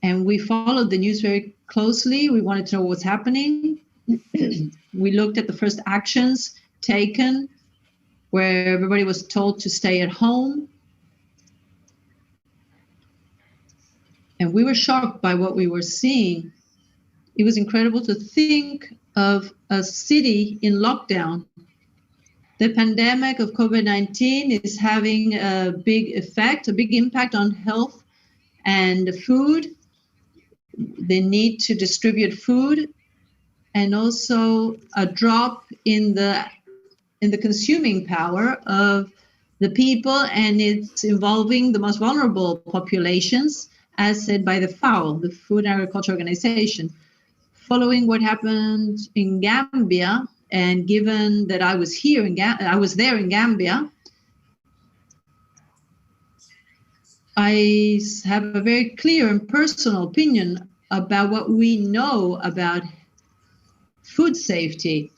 and we followed the news very closely. We wanted to know what was happening. We looked at the first actions taken, where everybody was told to stay at home. And we were shocked by what we were seeing. It was incredible to think of a city in lockdown. The pandemic of COVID-19 is having a big effect, a big impact on health and food, the need to distribute food, and also a drop in the consuming power of the people, and it's involving the most vulnerable populations, as said by the FAO, the Food and Agriculture Organization. Following what happened in Gambia, and given that I was there in Gambia, I have a very clear and personal opinion about what we know about food safety.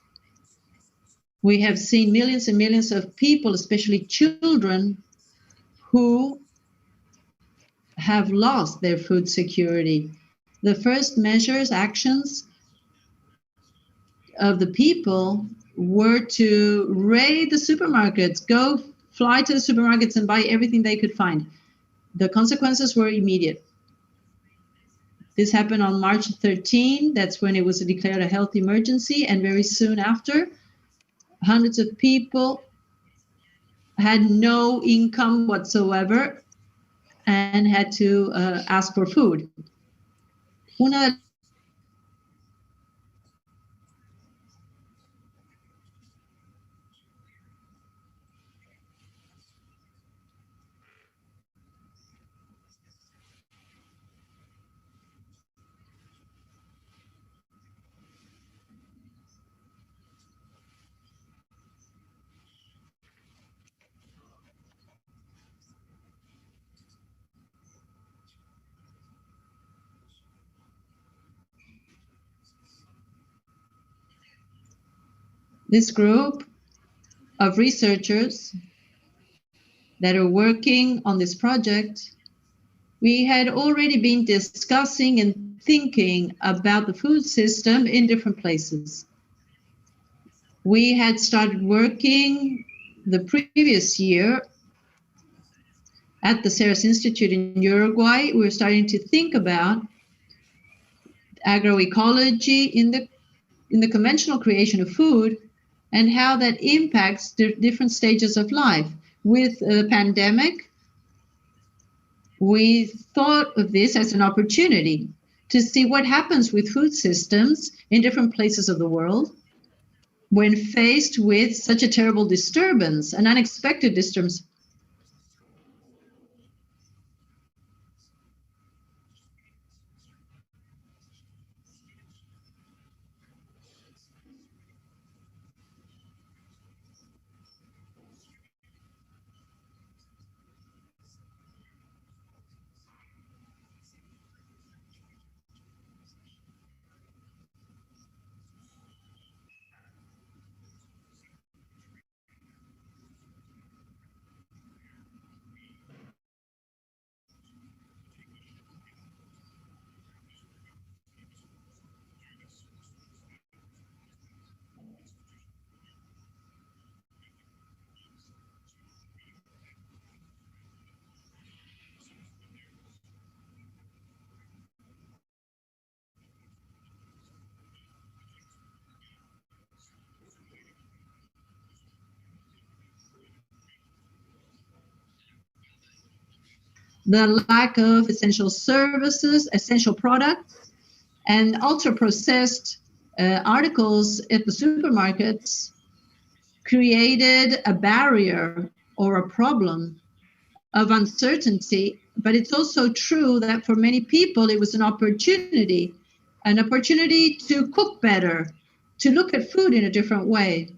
We have seen millions and millions of people, especially children, who have lost their food security. The first measures, actions of the people were to raid the supermarkets, go fly to the supermarkets and buy everything they could find. The consequences were immediate. This happened on March 13. That's when it was declared a health emergency. And very soon after, hundreds of people had no income whatsoever and had to ask for food. This group of researchers that are working on this project, we had already been discussing and thinking about the food system in different places. We had started working the previous year at the SARAS Institute in Uruguay. We were starting to think about agroecology in the conventional creation of food and how that impacts the different stages of life. With the pandemic, we thought of this as an opportunity to see what happens with food systems in different places of the world when faced with such a terrible disturbance, an unexpected disturbance. The lack of essential services, essential products, and ultra-processed articles at the supermarkets created a barrier or a problem of uncertainty. But it's also true that for many people, it was an opportunity to cook better, to look at food in a different way.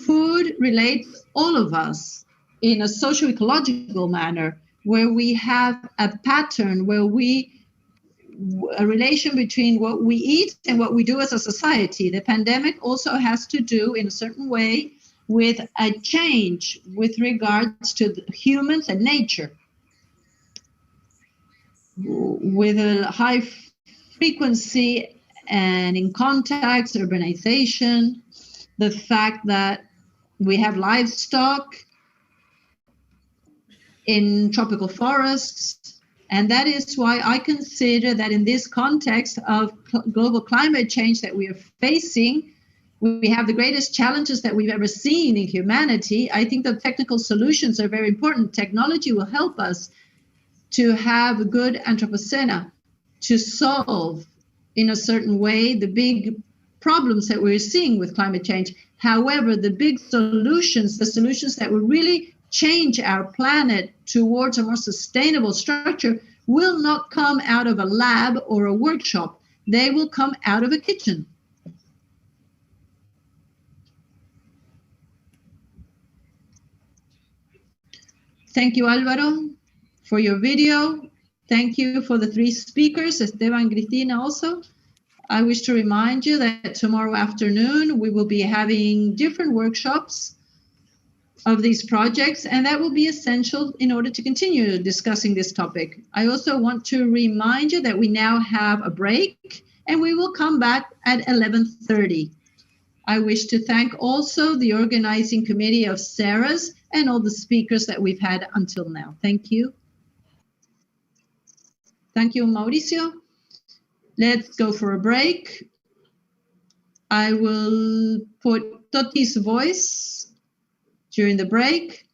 Food relates all of us in a socio-ecological manner, where we have a pattern, a relation between what we eat and what we do as a society. The pandemic also has to do, in a certain way, with a change with regards to humans and nature, with a high frequency and in contacts, urbanization, the fact that we have livestock in tropical forests. And that is why I consider that in this context of global climate change that we are facing, we have the greatest challenges that we've ever seen in humanity. I think that technical solutions are very important. Technology will help us to have a good Anthropocene, to solve in a certain way the big problems that we're seeing with climate change. However, the big solutions, the solutions that will really change our planet towards a more sustainable structure, will not come out of a lab or a workshop. They will come out of a kitchen. Thank you, Alvaro, for your video. Thank you for the three speakers, Esteban and Cristina also. I wish to remind you that tomorrow afternoon we will be having different workshops of these projects, and that will be essential in order to continue discussing this topic. I also want to remind you that we now have a break, and we will come back at 11:30. I wish to thank also the organizing committee of SARAS and all the speakers that we've had until now. Thank you. Thank you, Mauricio. Let's go for a break. I will put Toti's voice during the break.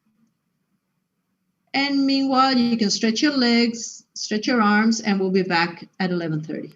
And meanwhile, you can stretch your legs, stretch your arms, and we'll be back at 11:30.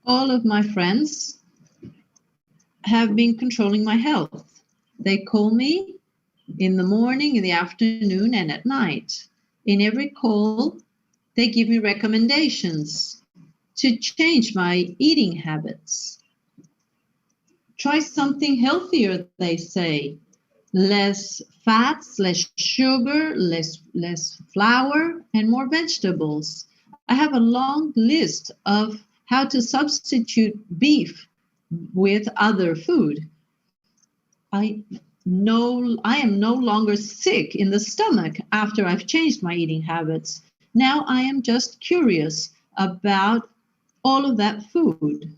All of my friends have been controlling my health. They call me in the morning, in the afternoon, and at night. In every call, they give me recommendations to change my eating habits, Try something healthier, they say. Less fats, less sugar, less flour, and more vegetables. I have a long list of how to substitute beef with other food. I am no longer sick in the stomach after I've changed my eating habits. Now I am just curious about all of that food.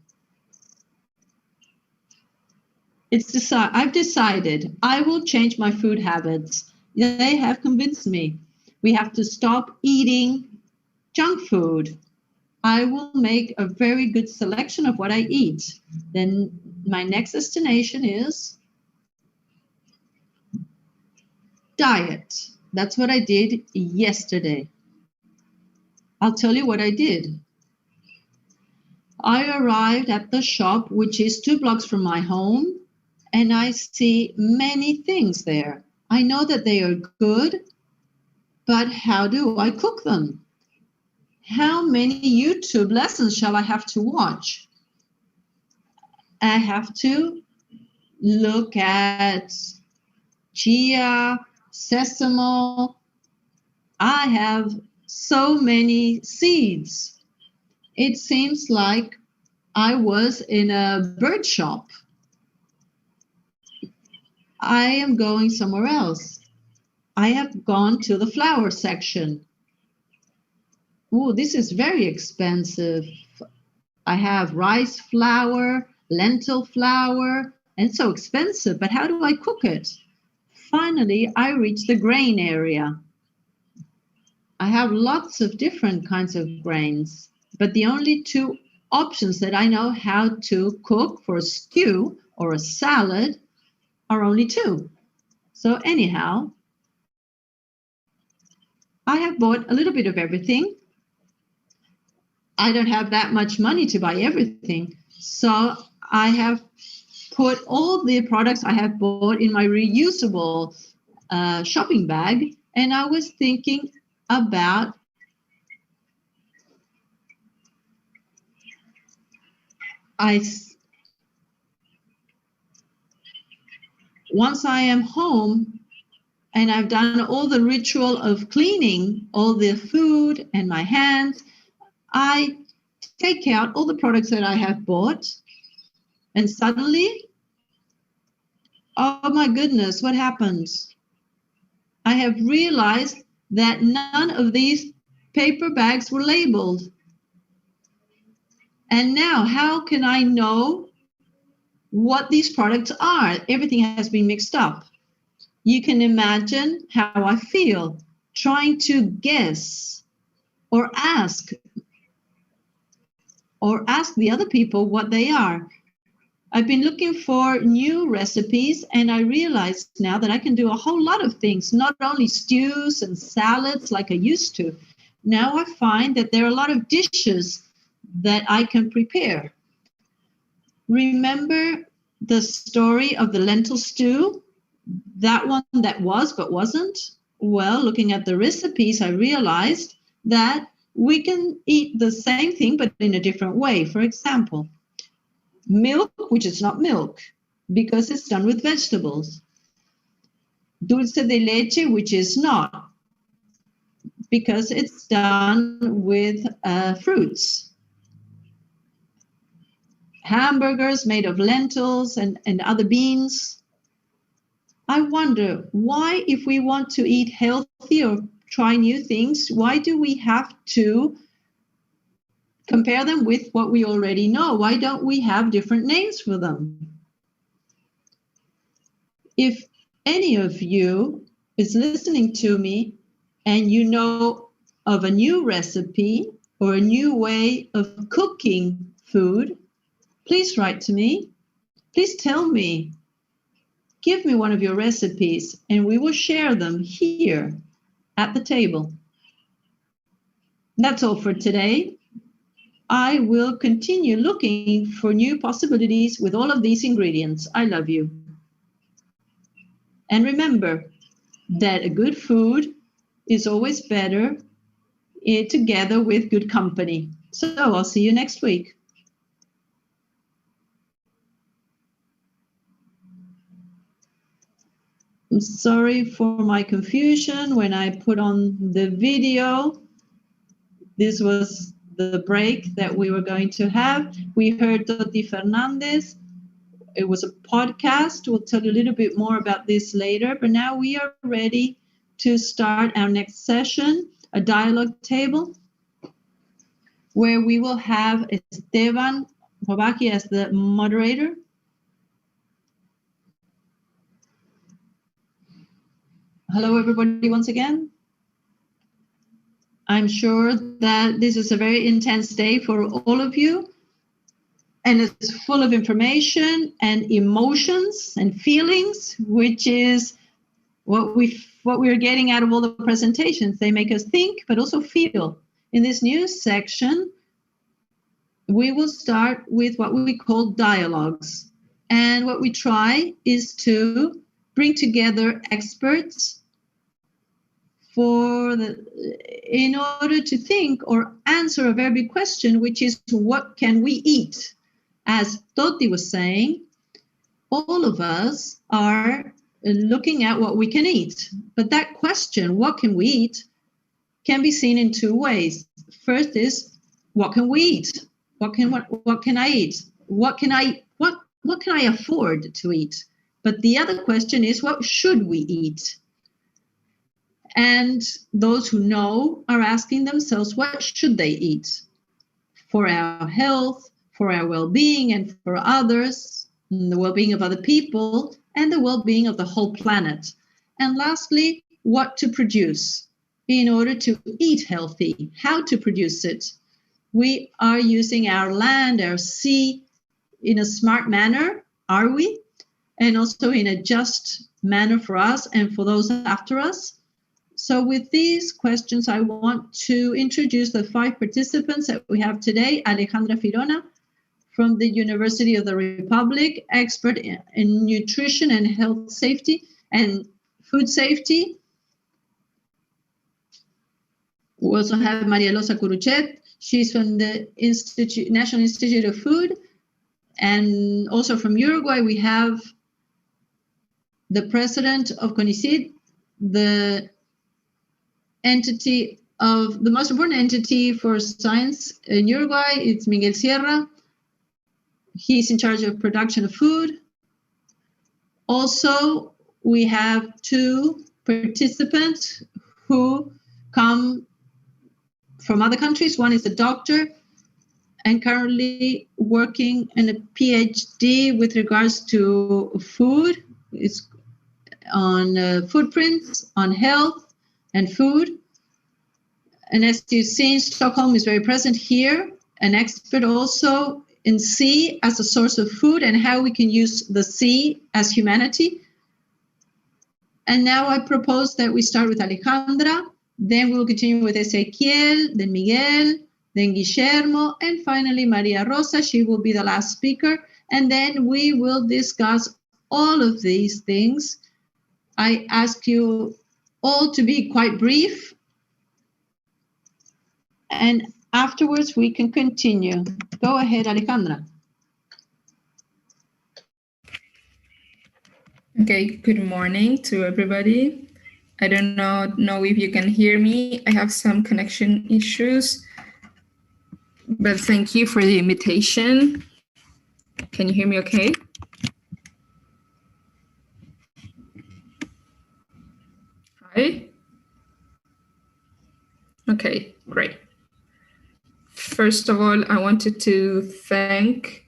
I've decided I will change my food habits. They have convinced me. We have to stop eating junk food. I will make a very good selection of what I eat. Then my next destination is diet. That's what I did yesterday. I'll tell you what I did. I arrived at the shop, which is 2 blocks from my home, and I see many things there. I know that they are good, but how do I cook them? How many YouTube lessons shall I have to watch? I have to look at chia, sesame. I have so many seeds. It seems like I was in a bird shop. I am going somewhere else. I have gone to the flower section. Oh, this is very expensive. I have rice flour, lentil flour, and so expensive, but how do I cook it? Finally, I reach the grain area. I have lots of different kinds of grains, but the only 2 options that I know how to cook for a stew or a salad are only 2. So anyhow, I have bought a little bit of everything. I don't have that much money to buy everything. So I have put all the products I have bought in my reusable shopping bag. And I was thinking about once I am home and I've done all the ritual of cleaning all the food and my hands, I take out all the products that I have bought, and suddenly, oh my goodness, what happens? I have realized that none of these paper bags were labeled. And now, how can I know what these products are? Everything has been mixed up. You can imagine how I feel trying to guess or ask the other people what they are. I've been looking for new recipes, and I realize now that I can do a whole lot of things, not only stews and salads like I used to. Now I find that there are a lot of dishes that I can prepare. Remember the story of the lentil stew? That one that was but wasn't? Well, looking at the recipes, I realized that we can eat the same thing but in a different way. For example, milk, which is not milk because it's done with vegetables. Dulce de leche, which is not because it's done with fruits. Hamburgers made of lentils and other beans. I wonder why, if we want to eat healthy or try new things, why do we have to compare them with what we already know? Why don't we have different names for them? If any of you is listening to me and you know of a new recipe or a new way of cooking food, please write to me. Please tell me. Give me one of your recipes and we will share them here at the table. That's all for today. I will continue looking for new possibilities with all of these ingredients. I love you. And remember that a good food is always better together with good company. So I'll see you next week. I'm sorry for my confusion when I put on the video. This was the break that we were going to have. We heard Toti Fernandez. It was a podcast. We'll tell you a little bit more about this later, but now we are ready to start our next session, a dialogue table, where we will have Esteban Jovaki as the moderator. Hello, everybody, once again. I'm sure that this is a very intense day for all of you, and it's full of information and emotions and feelings, which is what we're getting out of all the presentations. They make us think, but also feel. In this news section, we will start with what we call dialogues. And what we try is to bring together experts in order to think or answer a very big question, which is, what can we eat? As Toti was saying, all of us are looking at what we can eat. But that question, what can we eat, can be seen in two ways. First is, what can we eat? What can I eat? What can I afford to eat? But the other question is, what should we eat? And those who know are asking themselves, what should they eat for our health, for our well-being, and for others, and the well-being of other people, and the well-being of the whole planet. And lastly, what to produce in order to eat healthy, how to produce it. We are using our land, our sea, in a smart manner, are we? And also in a just manner for us and for those after us. So with these questions, I want to introduce the 5 participants that we have today. Alejandra Firona from the University of the Republic, expert in nutrition and health safety and food safety. We also have Maria Losa Curuchet. She's from the National Institute of Food. And also from Uruguay, we have the president of CONICIT, the entity of the most important entity for science in Uruguay. It's Miguel Sierra. He's in charge of production of food. Also, we have 2 participants who come from other countries. One is a doctor and currently working in a PhD with regards to food. It's on footprints, on health and food. And as you see, Stockholm is very present here, an expert also in sea as a source of food and how we can use the sea as humanity. And now I propose that we start with Alejandra, then we'll continue with Ezequiel, then Miguel, then Guillermo, and finally Maria Rosa. She will be the last speaker. And then we will discuss all of these things. I ask you all to be quite brief, and afterwards we can continue. Go ahead, Alejandra. Okay, good morning to everybody. I don't know if you can hear me. I have some connection issues, but thank you for the invitation. Can you hear me okay? Hi? Okay, great. First of all, I wanted to thank.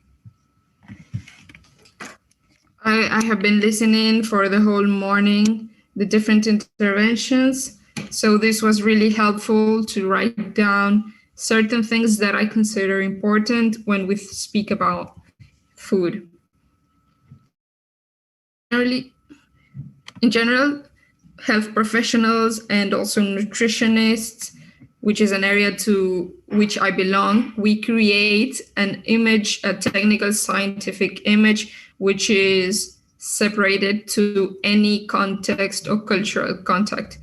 I have been listening for the whole morning, the different interventions. So this was really helpful to write down certain things that I consider important when we speak about food. In general, health professionals and also nutritionists, which is an area to which I belong, we create an image, a technical scientific image, which is separated to any context or cultural context.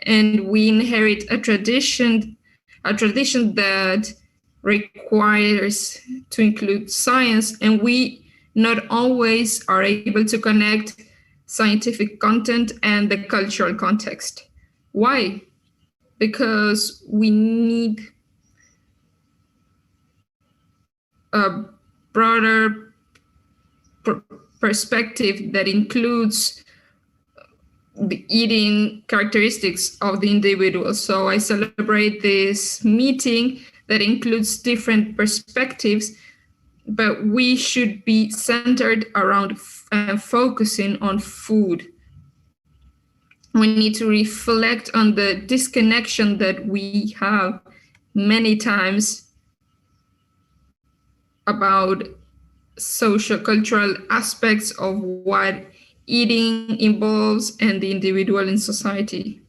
And we inherit a tradition that requires to include science, and we not always are able to connect scientific content, and the cultural context. Why? Because we need a broader perspective that includes the eating characteristics of the individual. So I celebrate this meeting that includes different perspectives, but we should be centered around and focusing on food. We need to reflect on the disconnection that we have many times about social cultural aspects of what eating involves and the individual in society.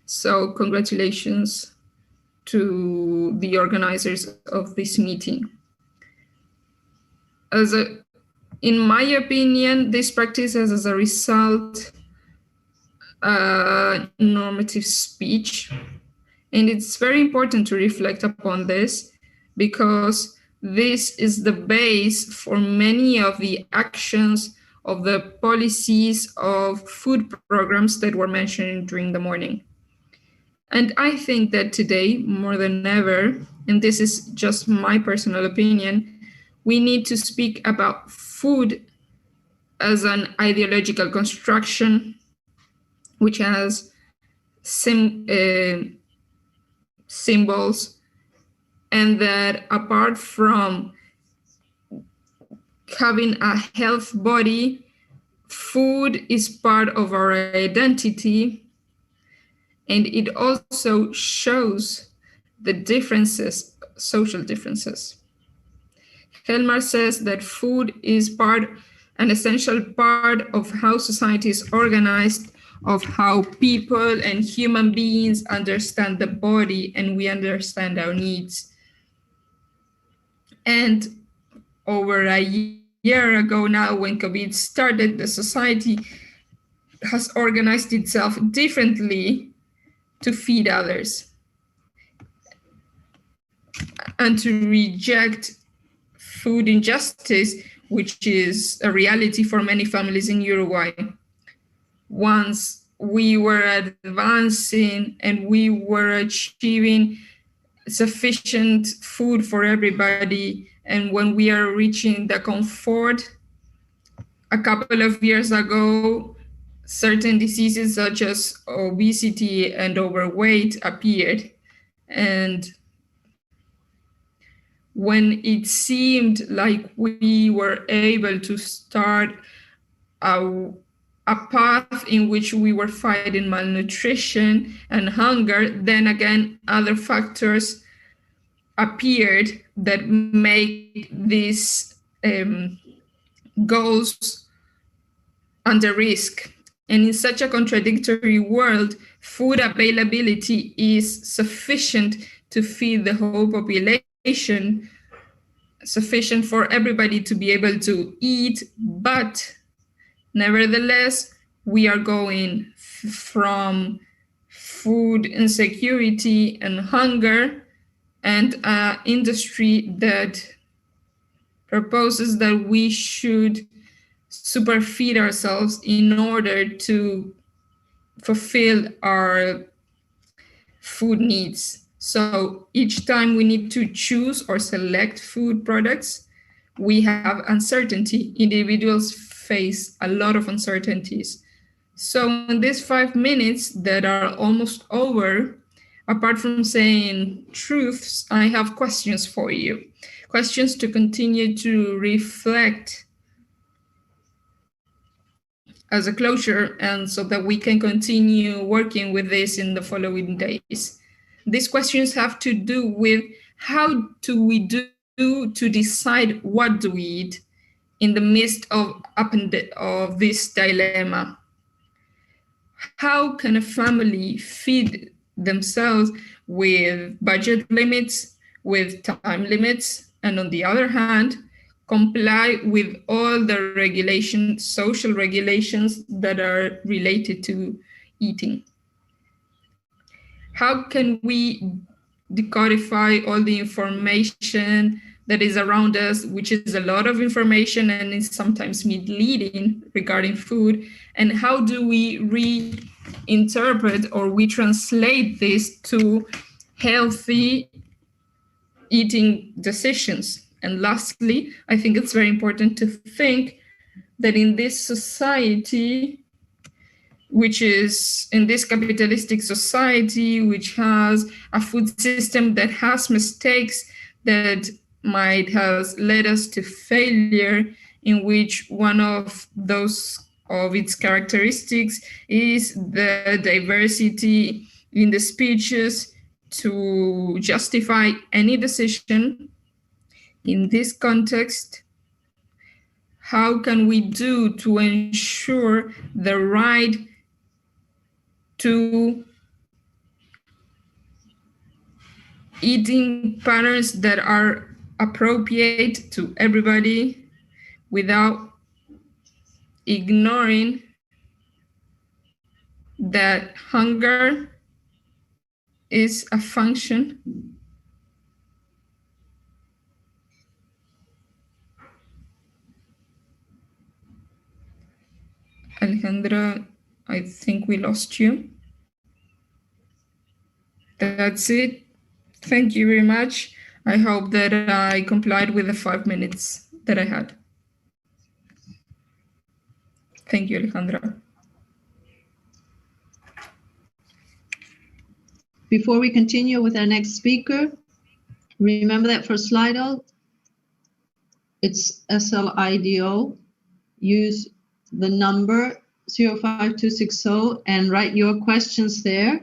So congratulations to the organizers of this meeting. In my opinion, this practice has as a result normative speech. And it's very important to reflect upon this because this is the base for many of the actions of the policies of food programs that were mentioned during the morning. And I think that today, more than ever, and this is just my personal opinion, we need to speak about food as an ideological construction, which has symbols, and that apart from having a health body, food is part of our identity, and it also shows the differences, social differences. Helmar says that food is an essential part of how society is organized, of how people and human beings understand the body and we understand our needs. And over a year ago now, when COVID started, the society has organized itself differently to feed others and to reject food injustice, which is a reality for many families in Uruguay. Once we were advancing and we were achieving sufficient food for everybody, and when we are reaching the comfort, a couple of years ago, certain diseases such as obesity and overweight appeared. And when it seemed like we were able to start a path in which we were fighting malnutrition and hunger, then again, other factors appeared that make these goals under risk. And in such a contradictory world, food availability is sufficient to feed the whole population, sufficient for everybody to be able to eat, but nevertheless, we are going from food insecurity and hunger and an industry that proposes that we should superfeed ourselves in order to fulfill our food needs. So each time we need to choose or select food products, we have uncertainty. Individuals face a lot of uncertainties. So in these 5 minutes that are almost over, apart from saying truths, I have questions for you. Questions to continue to reflect as a closure, and so that we can continue working with this in the following days. These questions have to do with how do we do to decide what do we eat in the midst of this dilemma. How can a family feed themselves with budget limits, with time limits, and on the other hand, comply with all the regulations, social regulations that are related to eating? How can we decodify all the information that is around us, which is a lot of information and is sometimes misleading regarding food, and how do we reinterpret or we translate this to healthy eating decisions. And lastly, I think it's very important to think that in this society, which is in this capitalistic society, which has a food system that has mistakes that might have led us to failure, in which one of its characteristics is the diversity in the speeches to justify any decision. In this context, how can we do to ensure the right to eating patterns that are appropriate to everybody without ignoring that hunger is a function? Alejandra, I think we lost you. That's it. Thank you very much. I hope that I complied with the 5 minutes that I had. Thank you, Alejandra. Before we continue with our next speaker, remember that for Slido, it's SLIDO. Use the number 05260 and write your questions there.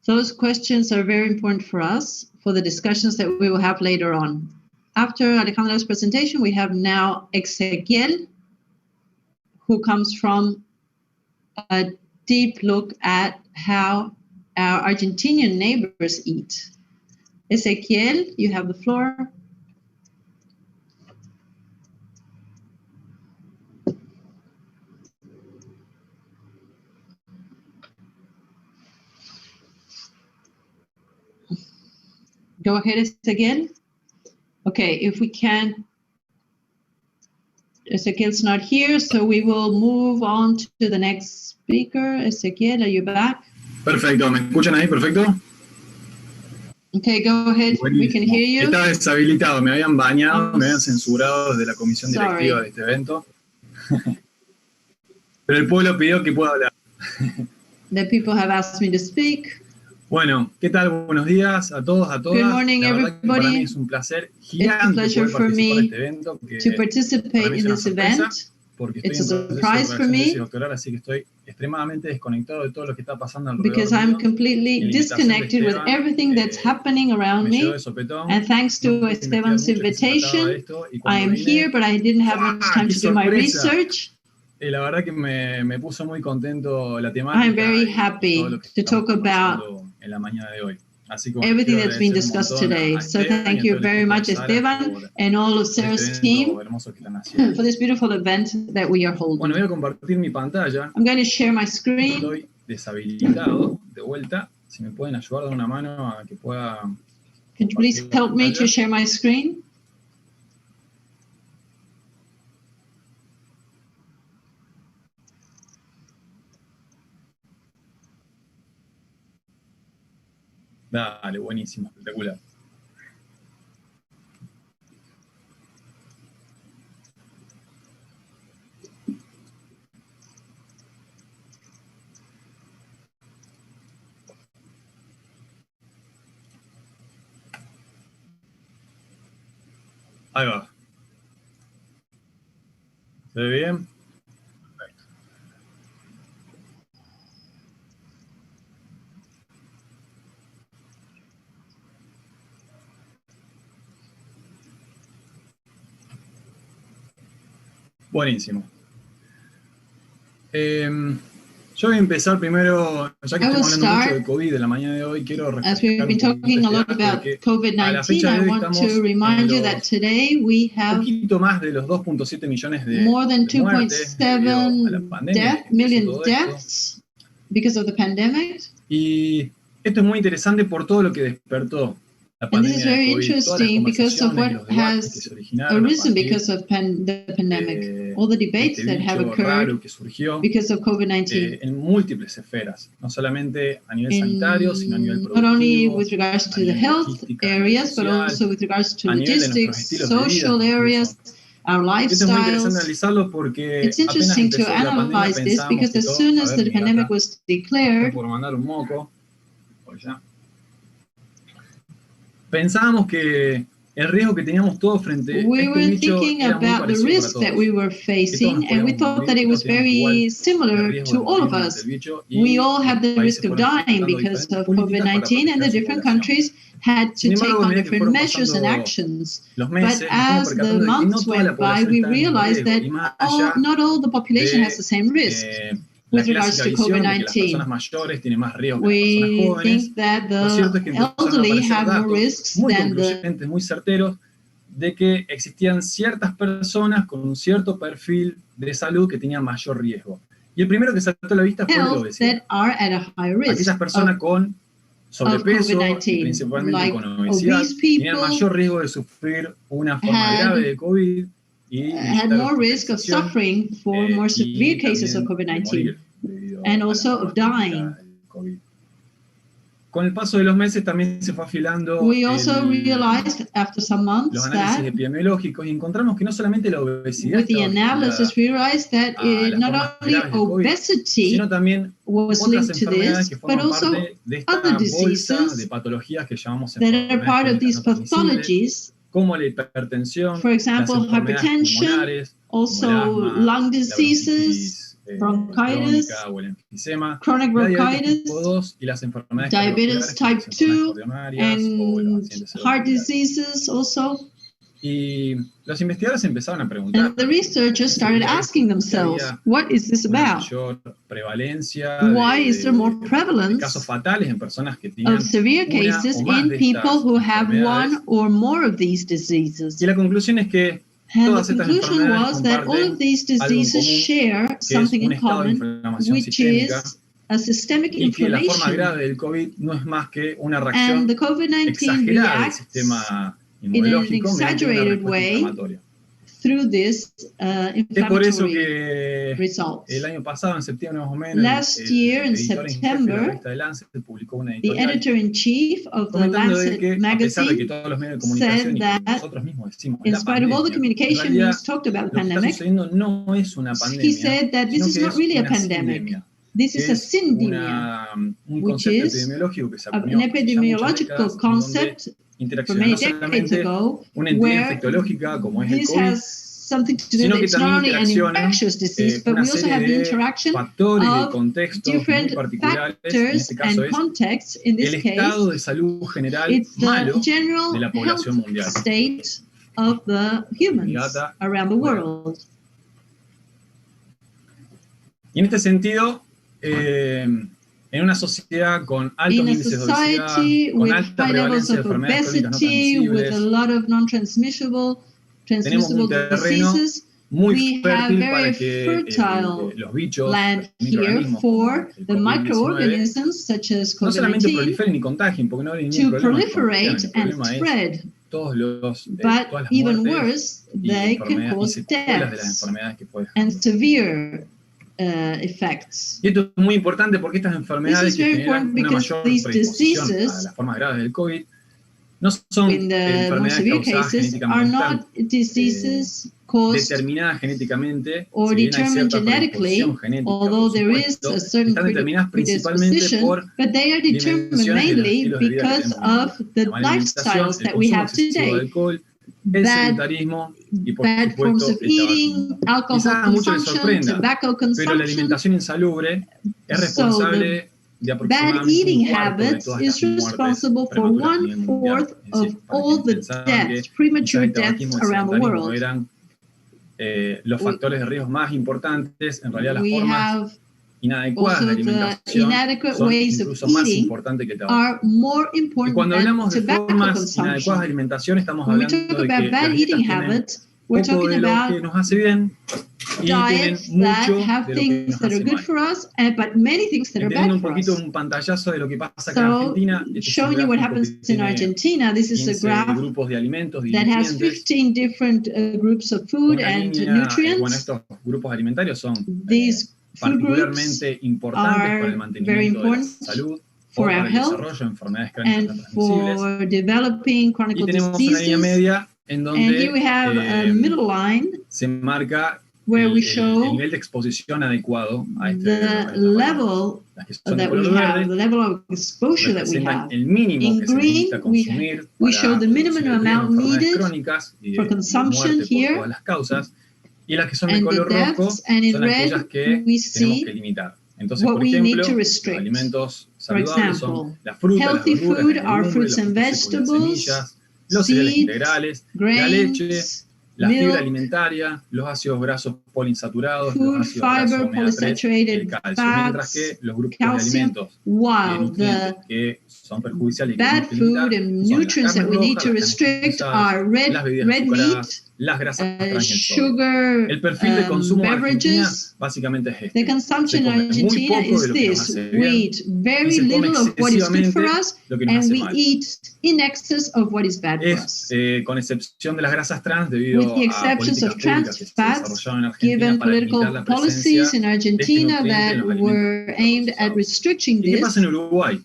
Those questions are very important for us for the discussions that we will have later on. After Alejandra's presentation, we have now Ezequiel, who comes from a deep look at how our Argentinian neighbors eat. Ezequiel, you have the floor. Go ahead, Ezequiel. Okay, if we can, Ezequiel's not here, so we will move on to the next speaker. Ezequiel, are you back? Perfecto, ¿me escuchan ahí? Perfecto. Okay, go ahead. Buenísimo. We can hear you. Estaba deshabilitado, me habían bañado, me habían censurado desde la comisión directiva de este evento. Pero el pueblo pidió que pueda hablar. The people have asked me to speak. Bueno, ¿qué tal? Buenos días a todos, a todas. Good morning, La verdad que para everybody. mí es un placer It's a gigante pleasure poder for participar de me este evento. Que to participate para mí es in una this sorpresa, event. porque It's estoy a en proceso de surprise for redacción de tesis me doctoral, así que estoy extremadamente desconectado de todo lo que está pasando alrededor because I'm mío. completely disconnected with everything that's happening around Me llevó me. de sopetón. And thanks No to pude investigar Esteban's mucho que se trataba invitation, de esto, y I cuando am vine, here, but I didn't have much time ¡qué to do my sorpresa! research. La verdad que me puso muy contento la temática. I'm very y todo lo happy que to estamos talk about conversando en la mañana de hoy. Así que, bueno, everything quiero that's been agradecer un discussed montón today. a So Esteban thank y a you todo el very equipo de much, SARAS Esteban, por and all of este SARAS evento team hermoso que están haciendo. for this beautiful event that we are holding. Bueno, voy a compartir mi pantalla. I'm going to share my screen. Estoy deshabilitado de vuelta. Si me pueden ayudar, dar una mano a que pueda. Could you please help me to share my screen? Dale, buenísimo, espectacular. Ahí va. ¿Se ve bien? Perfecto. Buenísimo. Yo voy a empezar primero, ya que estamos hablando mucho de COVID en la mañana de hoy, quiero As we've been talking a lot about COVID-19, I want to remind you that today we have poquito más de los 2.7 millones de more than muertes debido a la 2.7 pandemia, million deaths because of the pandemic. Y esto es muy interesante por todo lo que despertó. And this is very interesting because of what has arisen because of the pandemic. All the debates that have occurred because of COVID-19. En múltiples esferas, no solamente a nivel sanitario, sino a nivel productivo, not only with regards to the health areas, but also with regards to logistics, social areas, our lifestyles. It's interesting to analyze this because as soon as the pandemic was declared, pensábamos que el riesgo que teníamos todos frente a este bicho era muy parecido para todos. That we were facing, and we thought that it was very similar to all of us. We all had the risk of dying because of COVID-19, and the different countries had to take on different measures and actions. But as the months went by, we realized that not all the population has the same risk. With regards to COVID-19, we think that the elderly have more risks than the... muy certeros de que existían ciertas personas con un cierto perfil de salud que tenían mayor riesgo. Y el primero que saltó a la vista fue la obesidad. Aquellas personas con sobrepeso, principalmente con obesidad, tenían mayor riesgo de sufrir una forma grave de COVID. Had more risk of suffering for more severe cases of COVID-19 and also of dying. Con el paso de los meses también se fue afilando We also realized after some months los análisis epidemiológicos y encontramos que no solamente la obesidad with the analysis we realized that not only obesity sino también was linked to this, but also other diseases de patologías que llamamos that are part of these pathologies, como la hipertensión, for example, hypertension, also lung diseases, bronchitis, chronic bronchitis, diabetes type 2, and heart diseases also. Y los investigadores empezaron a preguntar. And the researchers started asking themselves, what is this about? Why is there more prevalence of severe cases in people who have one or more of these diseases? Y la conclusión es que and the conclusion was that all of these diseases share something in common, which is a systemic inflammation. And the COVID-19 reacts in an exaggerated way through this inflammatory results. Last year in September, the editor-in-chief of the Lancet magazine said that in spite of all the communication news talked about the pandemic, he said that this is not really a pandemic. This is a syndemia, which is an epidemiological concept from many decades ago, where this has something to do with it's not only an infectious disease, but we also have the interaction of different factors and contexts. In this case, it's the general health state of the humans around the world. Y en este sentido, en una sociedad con altos índices de obesidad, con alta prevalencia de enfermedades crónicas no transmisibles, tenemos un terreno muy fértil para que los bichos, microorganismos, no solamente proliferen y contagien, porque no hay ningún problema. El problema es todas las muertes y enfermedades y secuelas de las enfermedades que pueden dejar. Effects. Y esto es muy importante porque estas enfermedades que generan una mayor predisposición a las formas graves del COVID no son enfermedades causadas genéticamente, determinadas genéticamente, or determined genetically, although there is a certain predisposition, but they are determined mainly because of the lifestyles that we have today. Bad forms of eating, alcohol consumption, tobacco consumption. Pero la alimentación insalubre es responsable de aproximadamente bad eating habits is responsible for 1/4 of all the deaths, premature deaths around the world. Los factores de riesgo más importantes, en realidad las formas inadecuadas de alimentación son incluso más importantes que el tabaco. Y cuando hablamos de formas inadecuadas de alimentación, estamos hablando de que las dietas tienen we're poco talking de lo about que nos hace bien y tienen diets mucho that have de lo que things nos that are hace good mal. for us, but many things that are Entendiendo bad un for poquito us. un pantallazo de lo que pasa acá en So, Argentina, este es un showing you what gráfico happens que in tiene Argentina, this is a 15 graph grupos de alimentos that has dividientes. 15 different groups of food Una and línea, bueno, nutrients. estos grupos alimentarios son These food groups particularmente importantes para el are very mantenimiento de la important salud o for para our el health desarrollo de enfermedades crónicas no and transmisibles. for developing chronic Y tenemos una línea diseases. media en And here we donde have a middle line se marca where we el show nivel de exposición adecuado a the level las que son de that we color have, verde the level of exposure that we representan have. el mínimo In que se necesita green, we consumir we para show the minimum reducir el riesgo de amount enfermedades needed crónicas y for de consumption muerte por here, todas las causas, y las que son de and the color rojo deaths, and in son aquellas red que we tenemos see que limitar. Entonces, what por we need ejemplo, to los restrict. alimentos For saludables example, son la fruta, las healthy verduras, food las are legumbres, fruits los and frutos secos, las vegetables, semillas, los cereales seeds, integrales, la leche, grains, la fibra milk, alimentaria, los ácidos grasos poliinsaturados, food, los ácidos grasos fiber, omega 3 y el polysaturated calcio. Mientras que fats, los grupos de calcium, alimentos y de while nutrientes the que son perjudiciales y que bad tenemos que limitar food and son las nutrients that carnes we need rojas, to las carnes restrict procesadas, are las bebidas red meat, azucaradas, las grasas trans y el sodio. sugar, El perfil de consumo en Argentina beverages. básicamente es The este. Se consumption in come muy Argentina poco de is lo que nos this. hace We bien eat y very se come little of what is good for excesivamente us, lo que nos and hace we mal. eat in excess of what is bad for us. Con excepción de las grasas trans, debido With the a exceptions políticas of públicas que trans se fats, desarrollaron en Argentina given para limitar political la presencia policies in de este Argentina nutriente en that los were alimentos aimed at procesados. restricting ¿Y qué pasa en this. Uruguay?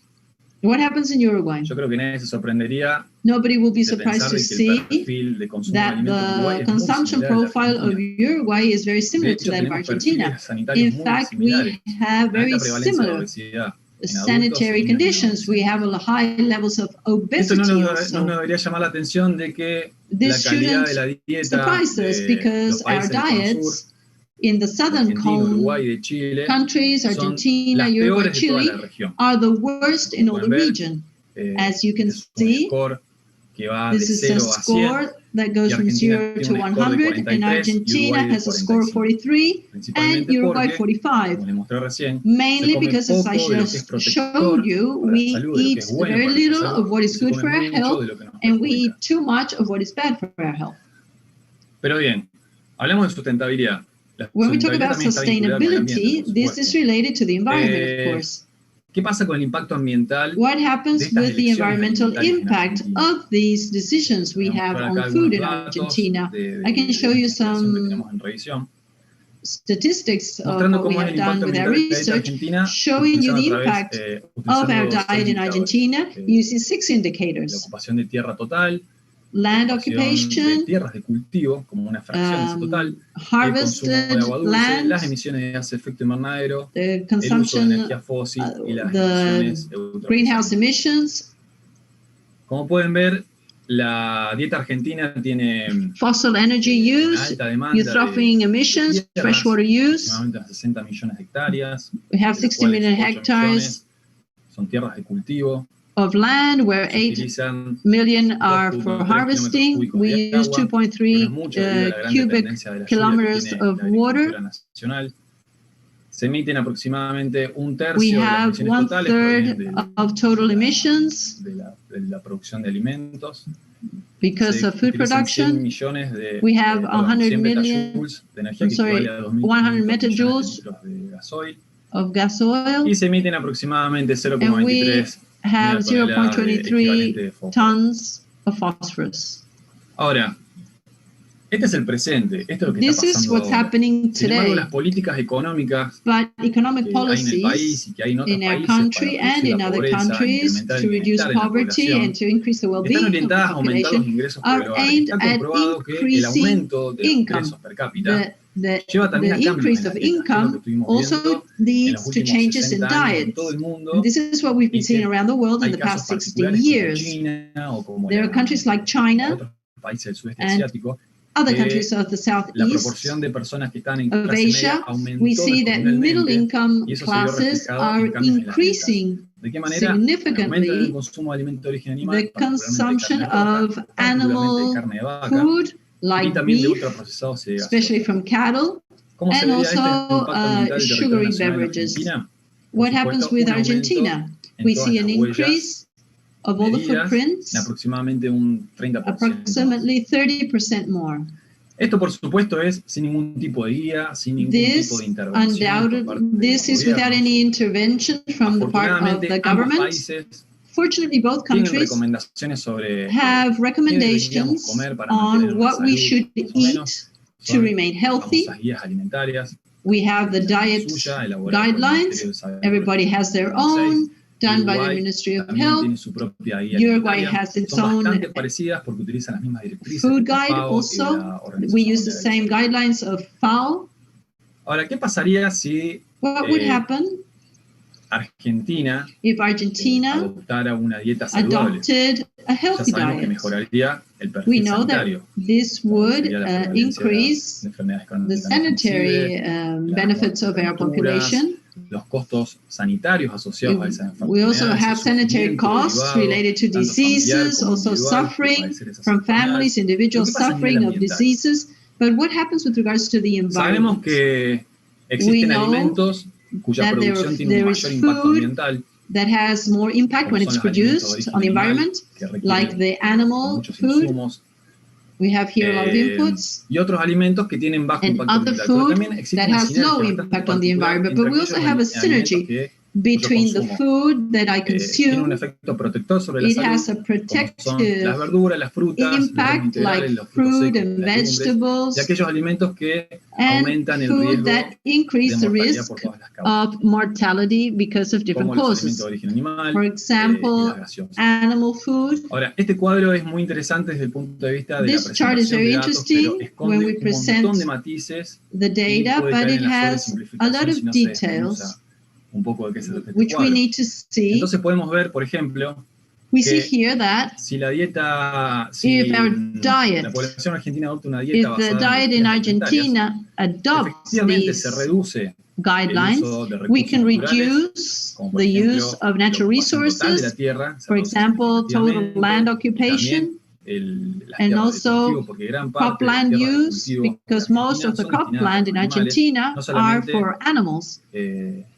What happens in Uruguay? Yo creo que nadie se sorprendería Nobody will be de surprised pensar to de que el see perfil de consumo de that alimentos en Uruguay the es muy consumption similar al de profile of Argentina. Uruguay is very De similar to hecho, that of tenemos Argentina. perfiles sanitarios In muy fact, similares. we have Una very alta prevalencia de similar obesidad en adultos y sanitary niños y conditions. We adolescentes. have high levels of Esto no obesity nos also. debería llamar la atención de que la This calidad shouldn't de la dieta surprise us de because los our países del Cono Sur, diets in the de southern Argentina, Uruguay y de Chile, countries, son Argentina, las Uruguay, peores de toda Chile, la región. are the worst in all the Pueden ver, region. As you can este es un see, score que va de this is a 0 a 100. score that goes Y from Argentina 0 tiene to un score de 100, and 43 y Argentina Uruguay de has a score of 43, and Principalmente Uruguay porque, 45. como les mostré recién, Mainly se come because, as I poco de lo que es just protector showed you, para la we salud, de lo que eat es bueno very para nuestra little salud, of what is y se good come for our mucho health, de lo que nos and we perjudica. eat too much of what is bad for our health. Pero bien, hablamos de sustentabilidad. La When we talk sustentabilidad about también está vinculada con el sustainability, ambiente, por this is supuesto. related to the environment, of course. ¿Qué pasa con el impacto ambiental What de happens estas with the elecciones environmental alimentarias en impact Argentina? of these decisions we Voy a have mostrar acá on food algunos in datos Argentina? de I can show you investigación que some tenemos en revisión, statistics of mostrando what we cómo es have el done impacto with our ambiental de la dieta research, argentina, showing you the utilizando a impact través, of our utilizando diet 6 in indicadores. Argentina using 6 La indicators. ocupación de tierra total, Land de occupation, tierras de cultivo como una fracción de ese total, el consumo harvested de agua dulce, land, las emisiones de gases de efecto invernadero, the el uso de consumption, energía fósil y las the emisiones greenhouse eutrofizadas. emissions. Como pueden ver, la dieta argentina tiene Fossil energy una use, alta demanda eutrophic emissions, tierras, freshwater use. aproximadamente unas 60 millones de hectáreas, We have de las 60 million cuales 8 hectares millones son tierras de cultivo. of land, where Se 8 utilizan million are 2.3 for kilómetros harvesting. cúbicos We de use agua, pero es 2.3 mucho debido a la gran cubic dependencia de la lluvia que kilometers tiene of la agricultura water. nacional. Se emiten aproximadamente un We tercio de las have emisiones totales provienen of total emissions de la producción de alimentos. because Se of food utilizan 100 production. millones de, We have 100 100 million, petajoules de energía I'm que sorry, equivale a 2.500 100 millones de metajoules litros de gasoil. of gas oil, Y se emiten aproximadamente and we 0,23 have megatoneladas de equivalente de 0.23 fósforo. tons of phosphorus. Ahora, este es el presente, esto es lo que está This is pasando what's ahora. happening Sin embargo, today. las políticas económicas But economic que hay en el país policies y que hay en otros in our países country para and reducir in la other pobreza, countries incrementar to el reduce bienestar en la poverty población, and to increase the están well-being of the orientadas a aumentar los population ingresos por el are hogar. aimed Está at comprobado que el increasing aumento de los income. ingresos per cápita The lleva también a cambios increase en la of dieta, que es lo que income estuvimos also viendo en los leads to últimos changes in 60 años en diets. todo el mundo. And this is what we've been Y seeing que around the world in hay the casos past 60 particulares como years. China o como There are countries like China, otros países del sudeste and asiático, other que countries of the la southeast proporción de personas que están en of clase media Asia, aumentó we see that middle exponencialmente, income y eso se vio classes reflejado en are cambios en las dietas. increasing ¿De qué manera? Aumento en el significantly consumo de alimentos de origen animal, the consumption particularmente carne roja, of particularmente animal carne de vaca, food y like también de beef, ultraprocesados y de especially gaseosa. from cattle, ¿Cómo se and vería este also impacto ambiental del territorio sugary nacional en beverages. Argentina? Por What happens supuesto, with un aumento Argentina? en We todas see an las huellas increase of all the medidas footprints, en aproximadamente un 30%. approximately 30% more. Esto, por supuesto, es sin ningún tipo de guía, sin ningún tipo de intervención. This is without any intervention from the part of the government. Fortunately, both countries have recommendations on what we should eat to remain healthy. We have the diet guidelines. Everybody has their own, done by the Ministry of Health. Uruguay has its own food guide also. We use the same guidelines of FAO. Ahora, ¿qué pasaría si what would happen Argentina if Argentina adoptara una dieta saludable? Adopted a healthy ya sabemos diet? Que mejoraría el perfil we know sanitario. That this would increase the sanitary benefits of our population. Los costos sanitarios asociados a esas enfermedades. We also have sanitary costs related to diseases, also suffering from families, individuals suffering of diseases. But what happens with regards to the environment? Sabemos que existen alimentos cuya producción tiene un mayor impacto ambiental. That has more impact when it's produced on the environment, like the animal food. We have here a lot of inputs. Y otros alimentos que tienen bajo impacto ambiental. Pero también existe that has low impact on the environment, but we also have a synergy between the food that I consume. It has a protective impact like fruit and vegetables, and food that increase the risk of mortality because of different causes. For example, animal food. Ahora, este cuadro es muy interesante desde el punto de vista de This chart is very interesting when we present the data, but it has a lot of details un poco de qué se trata este which cuadro. We need to see. Entonces podemos ver, por ejemplo, we see here that si la dieta, si la población argentina adopta una dieta basada in Argentina adopts se reduce guidelines, we can reduce the use of natural resources, for example, total land occupation, and also cropland use, because most of the cropland in Argentina are for animals.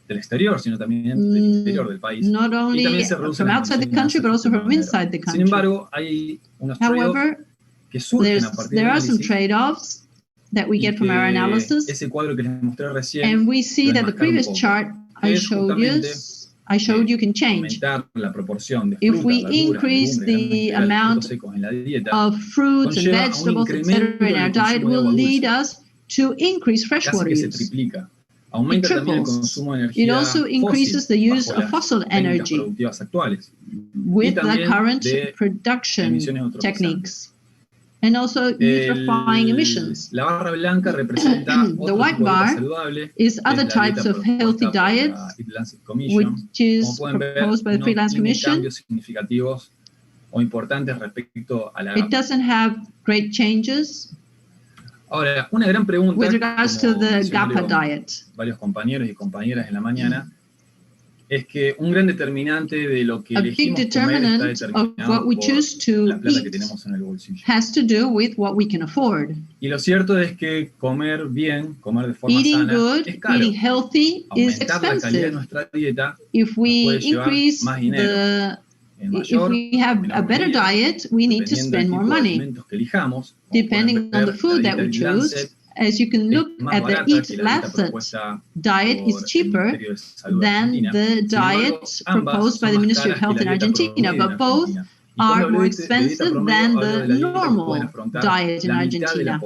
Del exterior, sino también del interior del país. Not only from outside the country, but also from inside the country. Sin embargo, hay unos trade-offs que surgen a partir there are some trade-offs that we get from our analysis. Ese cuadro que les mostré recién, and we see that the previous chart I showed you can change. La proporción de if we increase the amount of fruits and vegetables, etc., in our diet, will lead us to increase freshwater use. It triples. It also increases the use of fossil energy with the current production techniques. And also eutrophying emissions. La barra blanca representa the white bar is other types of healthy diets, which is proposed by the Freelance Commission. It doesn't have great changes. Ahora, una gran pregunta, with regards to the GAPA diet. Varios compañeros y compañeras en la mañana, es que un gran determinante de lo que elegimos comer está determinado por la plata que tenemos en el bolsillo. Has to do with what we can afford. Y lo cierto es que comer bien, comer de forma sana, es caro. Eating healthy is expensive. La calidad de nuestra dieta if we nos puede llevar increase más dinero. If we have a better diet, we need to spend more money. Depending on the food that we choose, as you can look at the Eat Lancet diet is cheaper than the diet proposed by the Ministry of Health in Argentina, but both are more expensive than the normal diet in Argentina.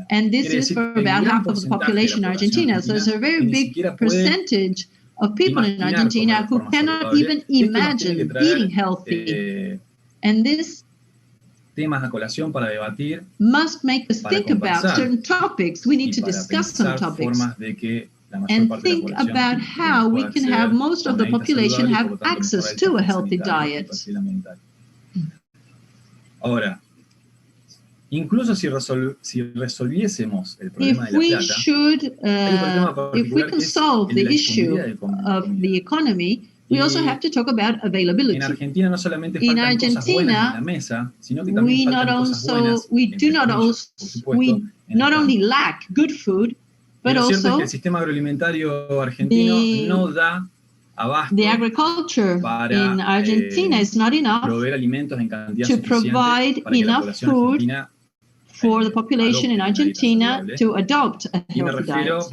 And this is for about half of the population in Argentina, so it's a very big percentage of people in Argentina who cannot even imagine eating healthy. And this temas a colación para debatir, must make us think about certain topics. We need to discuss some topics and think about how we can have most of the population have access to a healthy diet. Ahora, incluso si resolviésemos el problema de la plata, if we can solve the issue of the economy, we also have to talk about availability. En Argentina no solamente faltan cosas buenas en la mesa, sino que también faltan cosas buenas we not only lack good food, but also also que el sistema agroalimentario argentino no da abasto the agriculture in Argentina is not enough proveer alimentos en cantidad to provide suficiente para que la enough población food argentina for the population in Argentina to adopt a healthy diet.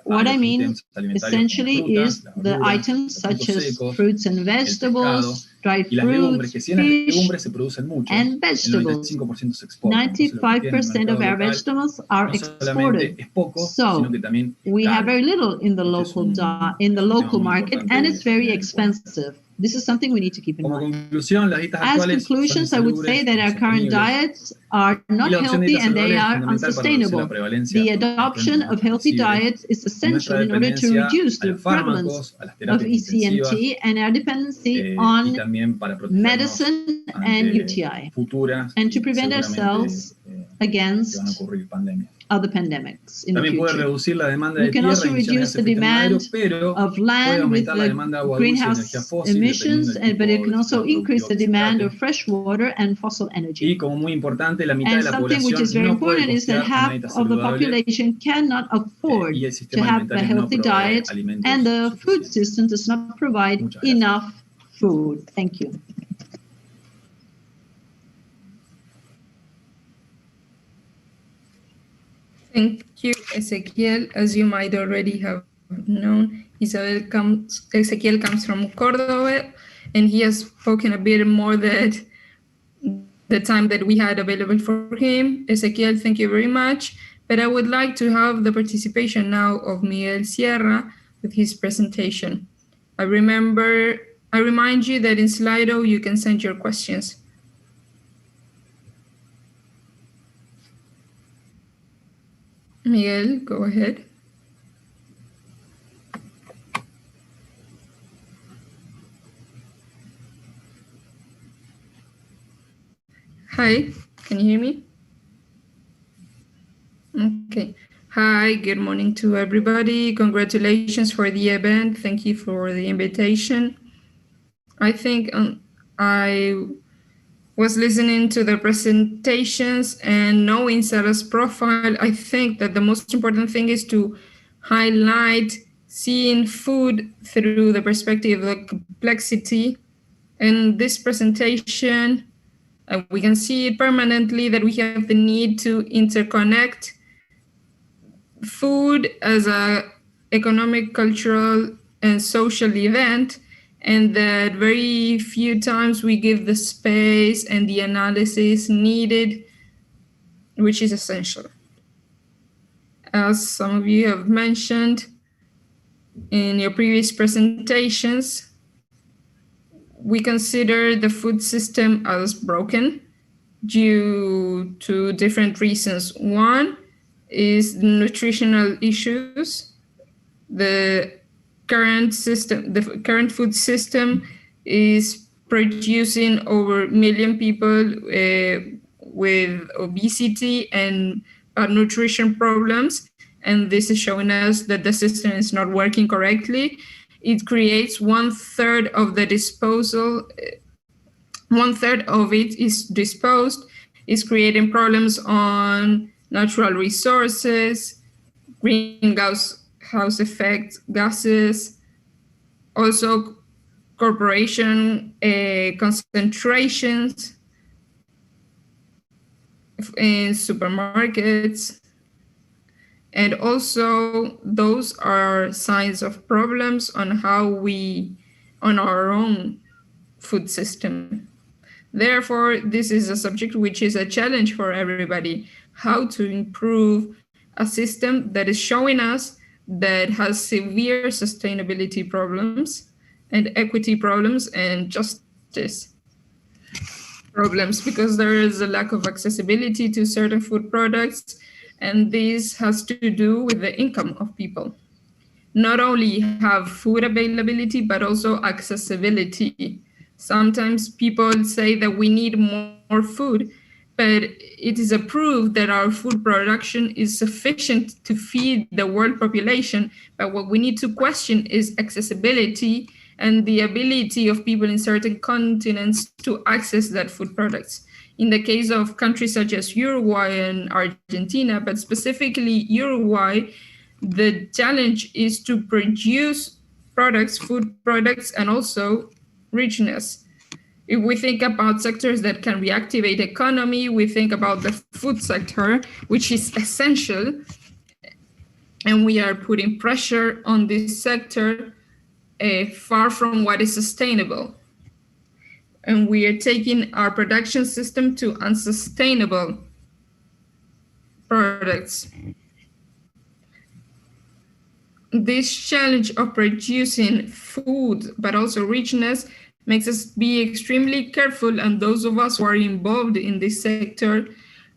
What I mean essentially is the items such as fruits and vegetables, dried fruits, fish, and vegetables. 95% of our vegetables are exported. So we have very little in the local market, and it's very expensive. This is something we need to keep in mind. As conclusions, I would say that our current diets are not healthy and they are unsustainable. The adoption of healthy diets is essential in order to reduce the prevalence of ECNT and our dependency on medicine and UTI, and to prevent ourselves against other pandemics in the future. We can also reduce the demand of land with the greenhouse emissions, but it can also increase the demand of fresh water and fossil energy. And something which is very important is that half of the population cannot afford to have a healthy diet, and the food system does not provide enough food. Thank you. Thank you, Ezequiel. As you might already have known, Ezequiel comes from Córdoba, and he has spoken a bit more than the time that we had available for him. Ezequiel, thank you very much. But I would like to have the participation now of Miguel Sierra with his presentation. I remind you that in Slido you can send your questions. Miguel, go ahead. Hi, can you hear me? Okay. Hi, good morning to everybody. Congratulations for the event. Thank you for the invitation. I think I was listening to the presentations and knowing SARA's profile. I think that the most important thing is to highlight seeing food through the perspective of the complexity. In this presentation, we can see it permanently that we have the need to interconnect food as an economic, cultural, and social event, and that very few times we give the space and the analysis needed, which is essential. As some of you have mentioned in your previous presentations, we consider the food system as broken due to different reasons. One is nutritional issues. The current food system is producing over 1 million people with obesity and nutrition problems, and this is showing us that the system is not working correctly. It creates 1/3 of the disposal. 1/3 of it is disposed, is creating problems on natural resources, greenhouse effect gases, also corporation concentrations in supermarkets. And also those are signs of problems on our own food system. Therefore, this is a subject which is a challenge for everybody, how to improve a system that is showing us that has severe sustainability problems and equity problems and justice problems, because there is a lack of accessibility to certain food products, and this has to do with the income of people. Not only have food availability, but also accessibility. Sometimes people say that we need more food, but it is approved that our food production is sufficient to feed the world population. But what we need to question is accessibility and the ability of people in certain continents to access that food products. In the case of countries such as Uruguay and Argentina, but specifically Uruguay, the challenge is to produce products, food products, and also richness. If we think about sectors that can reactivate economy, we think about the food sector, which is essential, and we are putting pressure on this sector far from what is sustainable. And we are taking our production system to unsustainable products. This challenge of producing food, but also richness, makes us be extremely careful, and those of us who are involved in this sector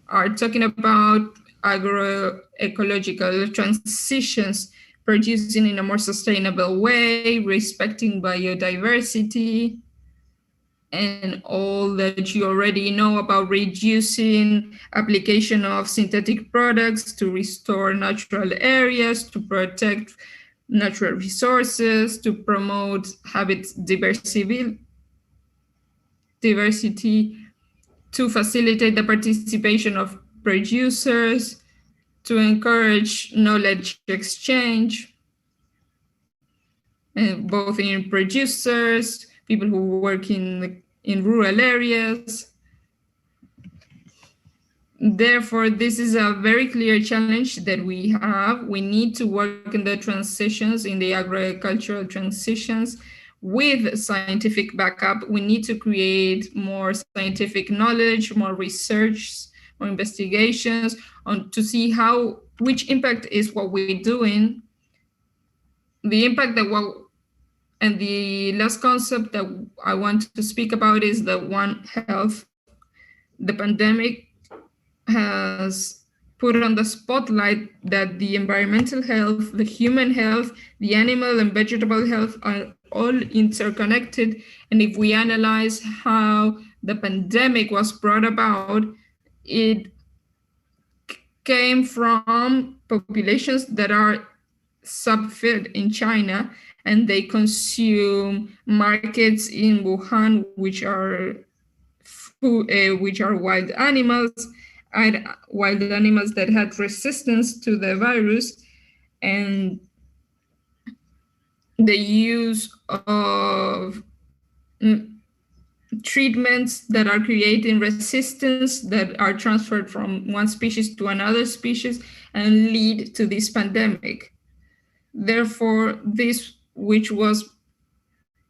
are talking about agroecological transitions, producing in a more sustainable way, respecting biodiversity, and all that you already know about reducing application of synthetic products to restore natural areas, to protect natural resources, to promote habitat diversity, to facilitate the participation of producers, to encourage knowledge exchange, both in producers, people who work in rural areas. Therefore, this is a very clear challenge that we have. We need to work in the transitions, in the agricultural transitions, with scientific backup. We need to create more scientific knowledge, more research, more investigations to see which impact is what we're doing. The impact that and the last concept that I want to speak about is the One Health. The pandemic has put on the spotlight that the environmental health, the human health, the animal and vegetable health are all interconnected. And if we analyze how the pandemic was brought about, it came from populations that are subfed in China, and they consume markets in Wuhan, which are wild animals that had resistance to the virus, and the use of treatments that are creating resistance that are transferred from one species to another species and lead to this pandemic. Therefore, this, which was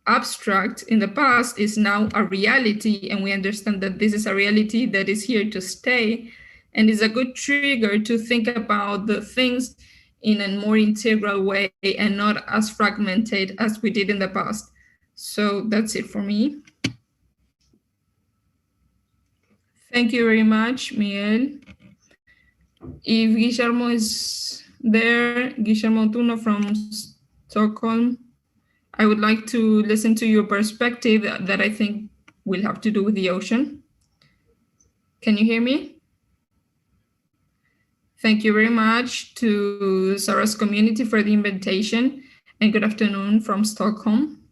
abstract in the past, is now a reality, and we understand that this is a reality that is here to stay, and is a good trigger to think about the things in a more integral way and not as fragmented as we did in the past. So that's it for me. Thank you very much, Miguel. If Guillermo is there, Guillermo Tuno from Stockholm, I would like to listen to your perspective that I think will have to do with the ocean. Can you hear me? Thank you very much to SARAS community for the invitation, and good afternoon from Stockholm.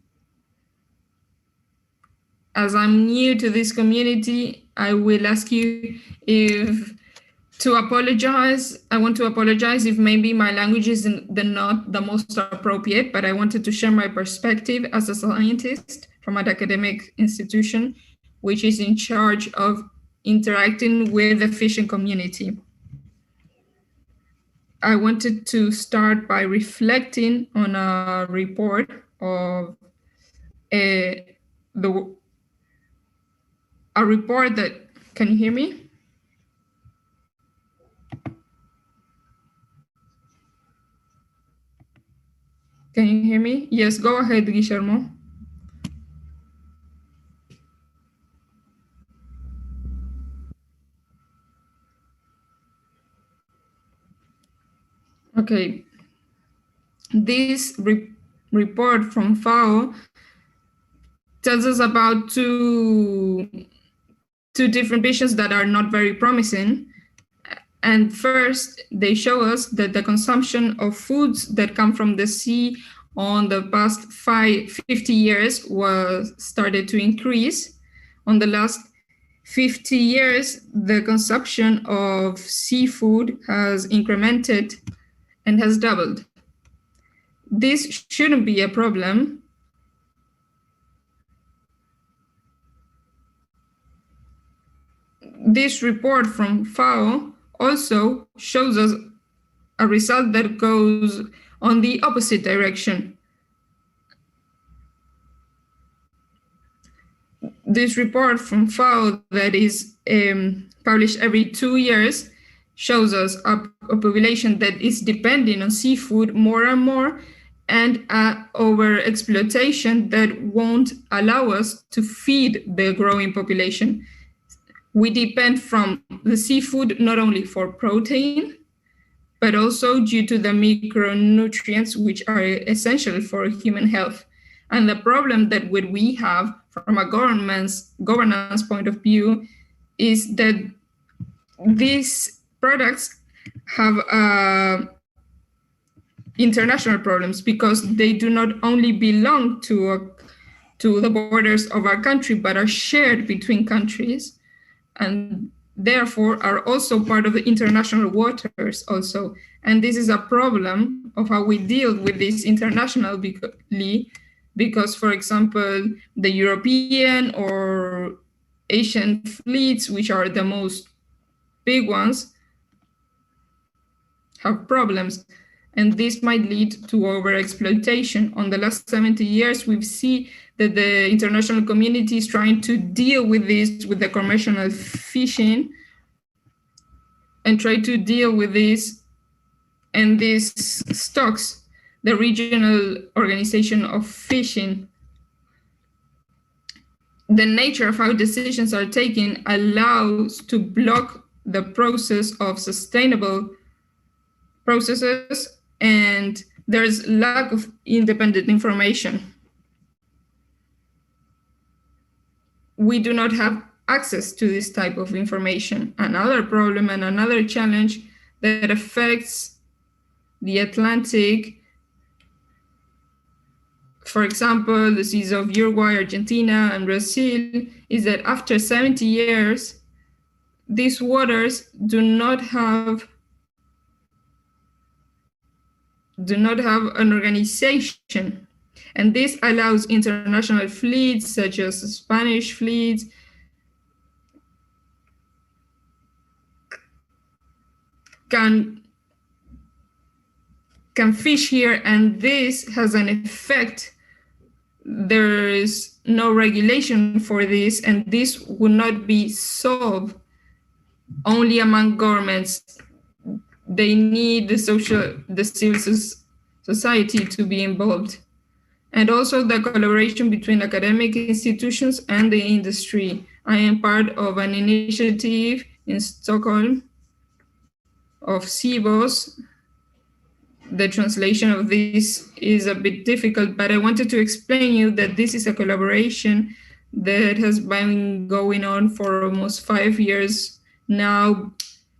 As I'm new to this community, I will ask you to apologize. I want to apologize if maybe my language is not the most appropriate, but I wanted to share my perspective as a scientist from an academic institution, which is in charge of interacting with the fishing community. I wanted to start by reflecting on a report of a report that, can you hear me? Can you hear me? Yes, go ahead, Guillermo. Okay. This report from FAO tells us about two different visions that are not very promising. And first, they show us that the consumption of foods that come from the sea on the past 50 years was started to increase. On the last 50 years, the consumption of seafood has incremented and has doubled. This shouldn't be a problem. this report from FAO also shows us a result that goes on the opposite direction. This report from FAO that is published every 2 years shows us a population that is depending on seafood more and more, and over-exploitation that won't allow us to feed the growing population. We depend from the seafood not only for protein, but also due to the micronutrients which are essential for human health. And the problem that we have from a governance point of view is that these products have international problems, because they do not only belong to the borders of our country, but are shared between countries, and therefore are also part of the international waters also. And this is a problem of how we deal with this internationally, because, for example, the European or Asian fleets, which are the most big ones, have problems. And this might lead to over-exploitation. On the last 70 years, we've seen that the international community is trying to deal with this, with the commercial fishing, and try to deal with this and these stocks. The regional organization of fishing, the nature of how decisions are taken allows to block the process of sustainable processes, and there's lack of independent information. We do not have access to this type of information. Another problem and another challenge that affects the Atlantic, for example, the seas of Uruguay, Argentina, and Brazil, is that after 70 years, these waters do not have an organization. And this allows international fleets, such as Spanish fleets, can fish here, and this has an effect. There is no regulation for this, and this will not be solved only among governments. They need the civil society to be involved. And also the collaboration between academic institutions and the industry. I am part of an initiative in Stockholm of SIBOS. The translation of this is a bit difficult, but I wanted to explain you that this is a collaboration that has been going on for almost 5 years now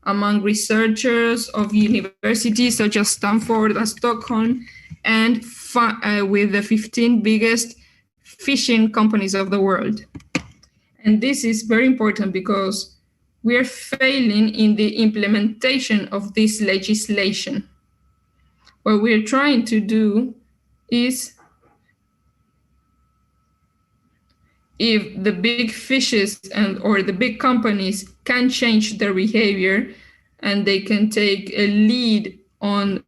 among researchers of universities such as Stanford and Stockholm, and with the 15 biggest fishing companies of the world. And this is very important because we are failing in the implementation of this legislation. What we're trying to do is, if the big fishes or the big companies can change their behavior and they can take a lead on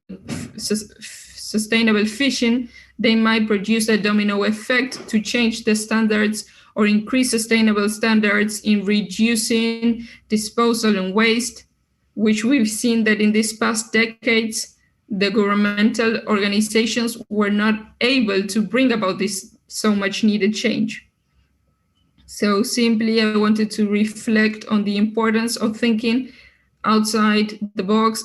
sustainable fishing, they might produce a domino effect to change the standards or increase sustainable standards in reducing disposal and waste, which we've seen that in these past decades, the governmental organizations were not able to bring about this so much needed change. So simply, I wanted to reflect on the importance of thinking outside the box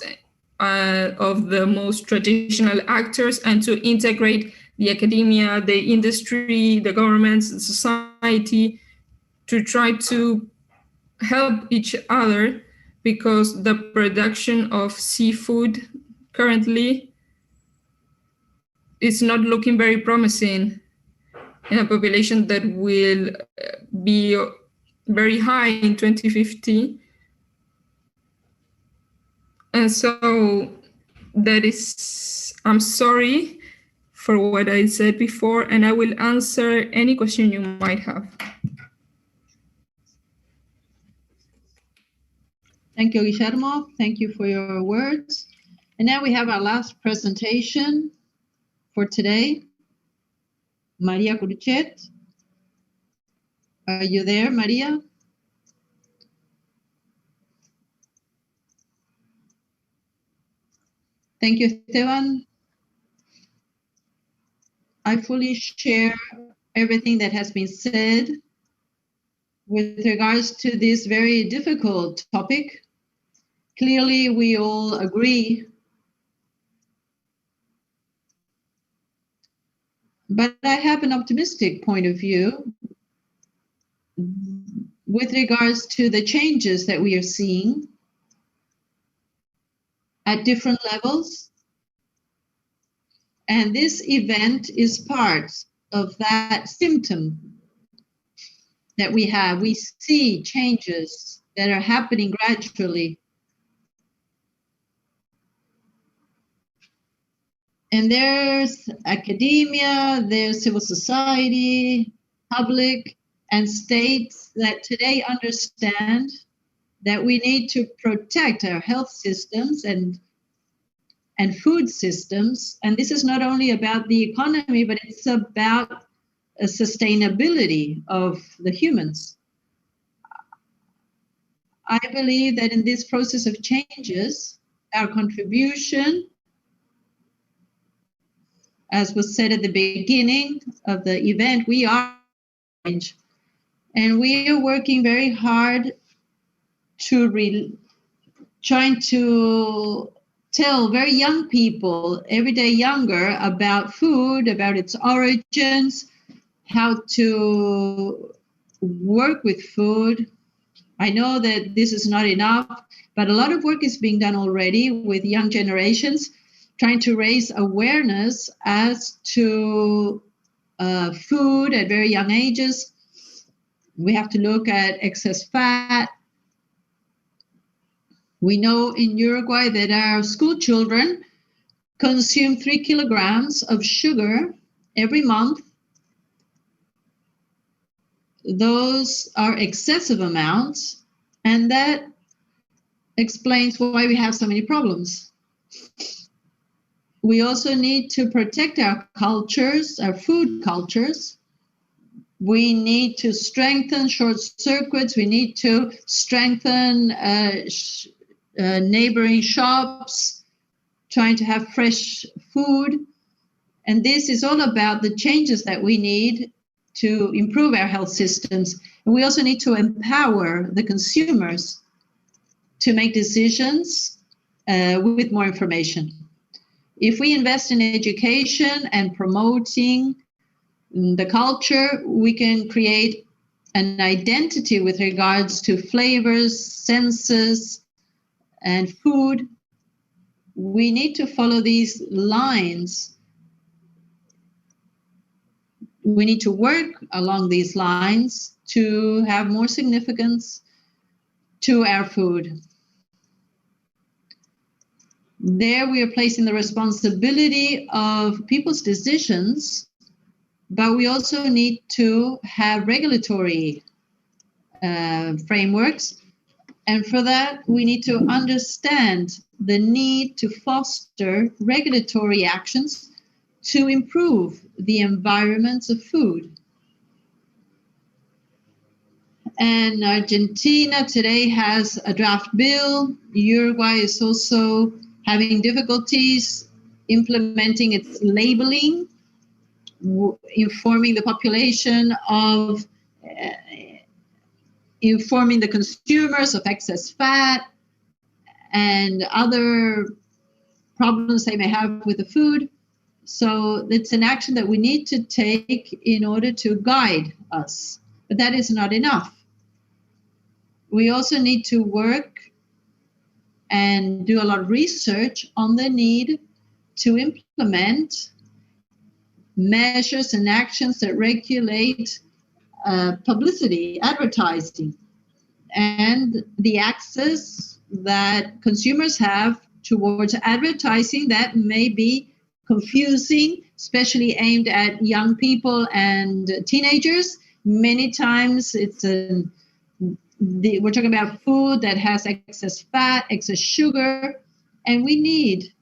of the most traditional actors, and to integrate the academia, the industry, the governments, the society, to try to help each other, because the production of seafood currently is not looking very promising in a population that will be very high in 2050. And so that is, I'm sorry for what I said before, and I will answer any question you might have. Thank you, Guillermo. Thank you for your words. And now we have our last presentation for today. Maria Cruchet. Are you there, Maria? Thank you, Esteban. I fully share everything that has been said with regards to this very difficult topic. Clearly, we all agree, but I have an optimistic point of view with regards to the changes that we are seeing at different levels. And this event is part of that symptom that we have. We see changes that are happening gradually. And there's academia, there's civil society, public, and states that today understand that we need to protect our health systems and food systems. And this is not only about the economy, but it's about a sustainability of the humans. I believe that in this process of changes, our contribution, as was said at the beginning of the event, we are change. And we are working very hard to trying to tell very young people, every day younger, about food, about its origins, how to work with food. I know that this is not enough, but a lot of work is being done already with young generations, trying to raise awareness as to food at very young ages. We have to look at excess fat. We know in Uruguay that our school children consume 3 kilograms of sugar every month. Those are excessive amounts, and that explains why we have so many problems. We also need to protect our cultures, our food cultures. We need to strengthen short circuits. We need to strengthen neighboring shops, trying to have fresh food. And this is all about the changes that we need to improve our health systems. And we also need to empower the consumers to make decisions with more information. If we invest in education and promoting the culture, we can create an identity with regards to flavors, senses, and food. We need to follow these lines. We need to work along these lines to have more significance to our food. There we are placing the responsibility of people's decisions, but we also need to have regulatory frameworks. And for that, we need to understand the need to foster regulatory actions to improve the environments of food. And Argentina today has a draft bill. Uruguay is also having difficulties implementing its labeling, informing the population of, informing the consumers of excess fat and other problems they may have with the food. So it's an action that we need to take in order to guide us. But that is not enough. We also need to work and do a lot of research on the need to implement measures and actions that regulate publicity, advertising, and the access that consumers have towards advertising that may be confusing, especially aimed at young people and teenagers. Many times it's we're talking about food that has excess fat, excess sugar, and we need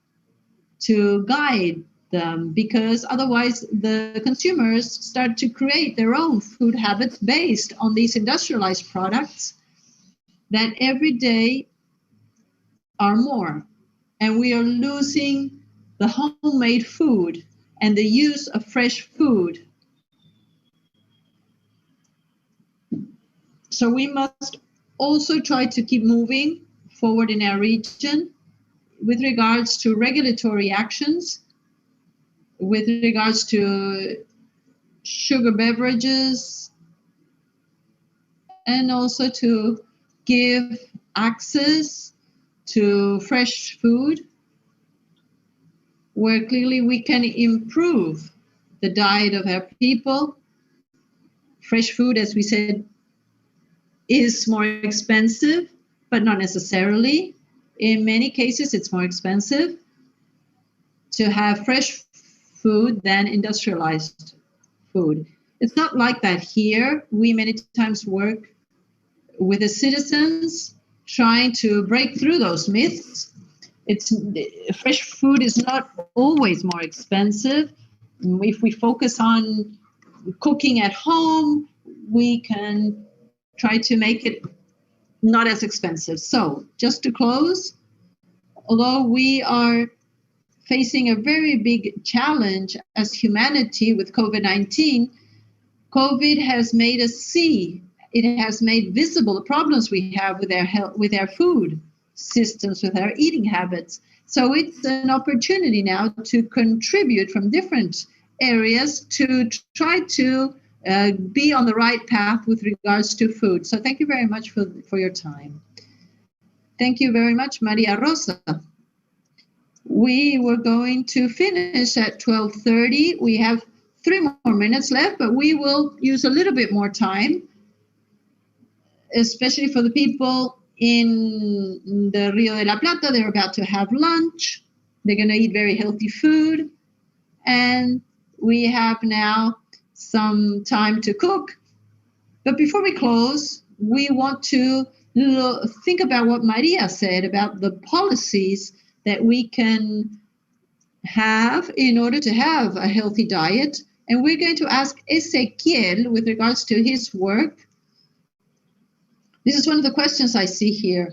to guide them, because otherwise the consumers start to create their own food habits based on these industrialized products that every day are more. And we are losing the homemade food and the use of fresh food. So we must also try to keep moving forward in our region with regards to regulatory actions, with regards to sugar beverages, and also to give access to fresh food, where clearly we can improve the diet of our people. Fresh food, as we said, is more expensive, but not necessarily. In many cases, it's more expensive to have fresh food than industrialized food. It's not like that here. We many times work with the citizens trying to break through those myths. Fresh food is not always more expensive. If we focus on cooking at home, we can try to make it not as expensive. So just to close, although we are facing a very big challenge as humanity with COVID-19, COVID has made us see, it has made visible the problems we have with our health, with our food systems, with our eating habits. So it's an opportunity now to contribute from different areas to try to be on the right path with regards to food. So thank you very much for your time. Thank you very much, Maria Rosa. We were going to finish at 12:30. We have 3 more minutes left, but we will use a little bit more time, especially for the people in the Rio de la Plata. They're about to have lunch. They're going to eat very healthy food. And we have now some time to cook. But before we close, we want to think about what Maria said about the policies that we can have in order to have a healthy diet. And we're going to ask Ezequiel with regards to his work. This is one of the questions I see here.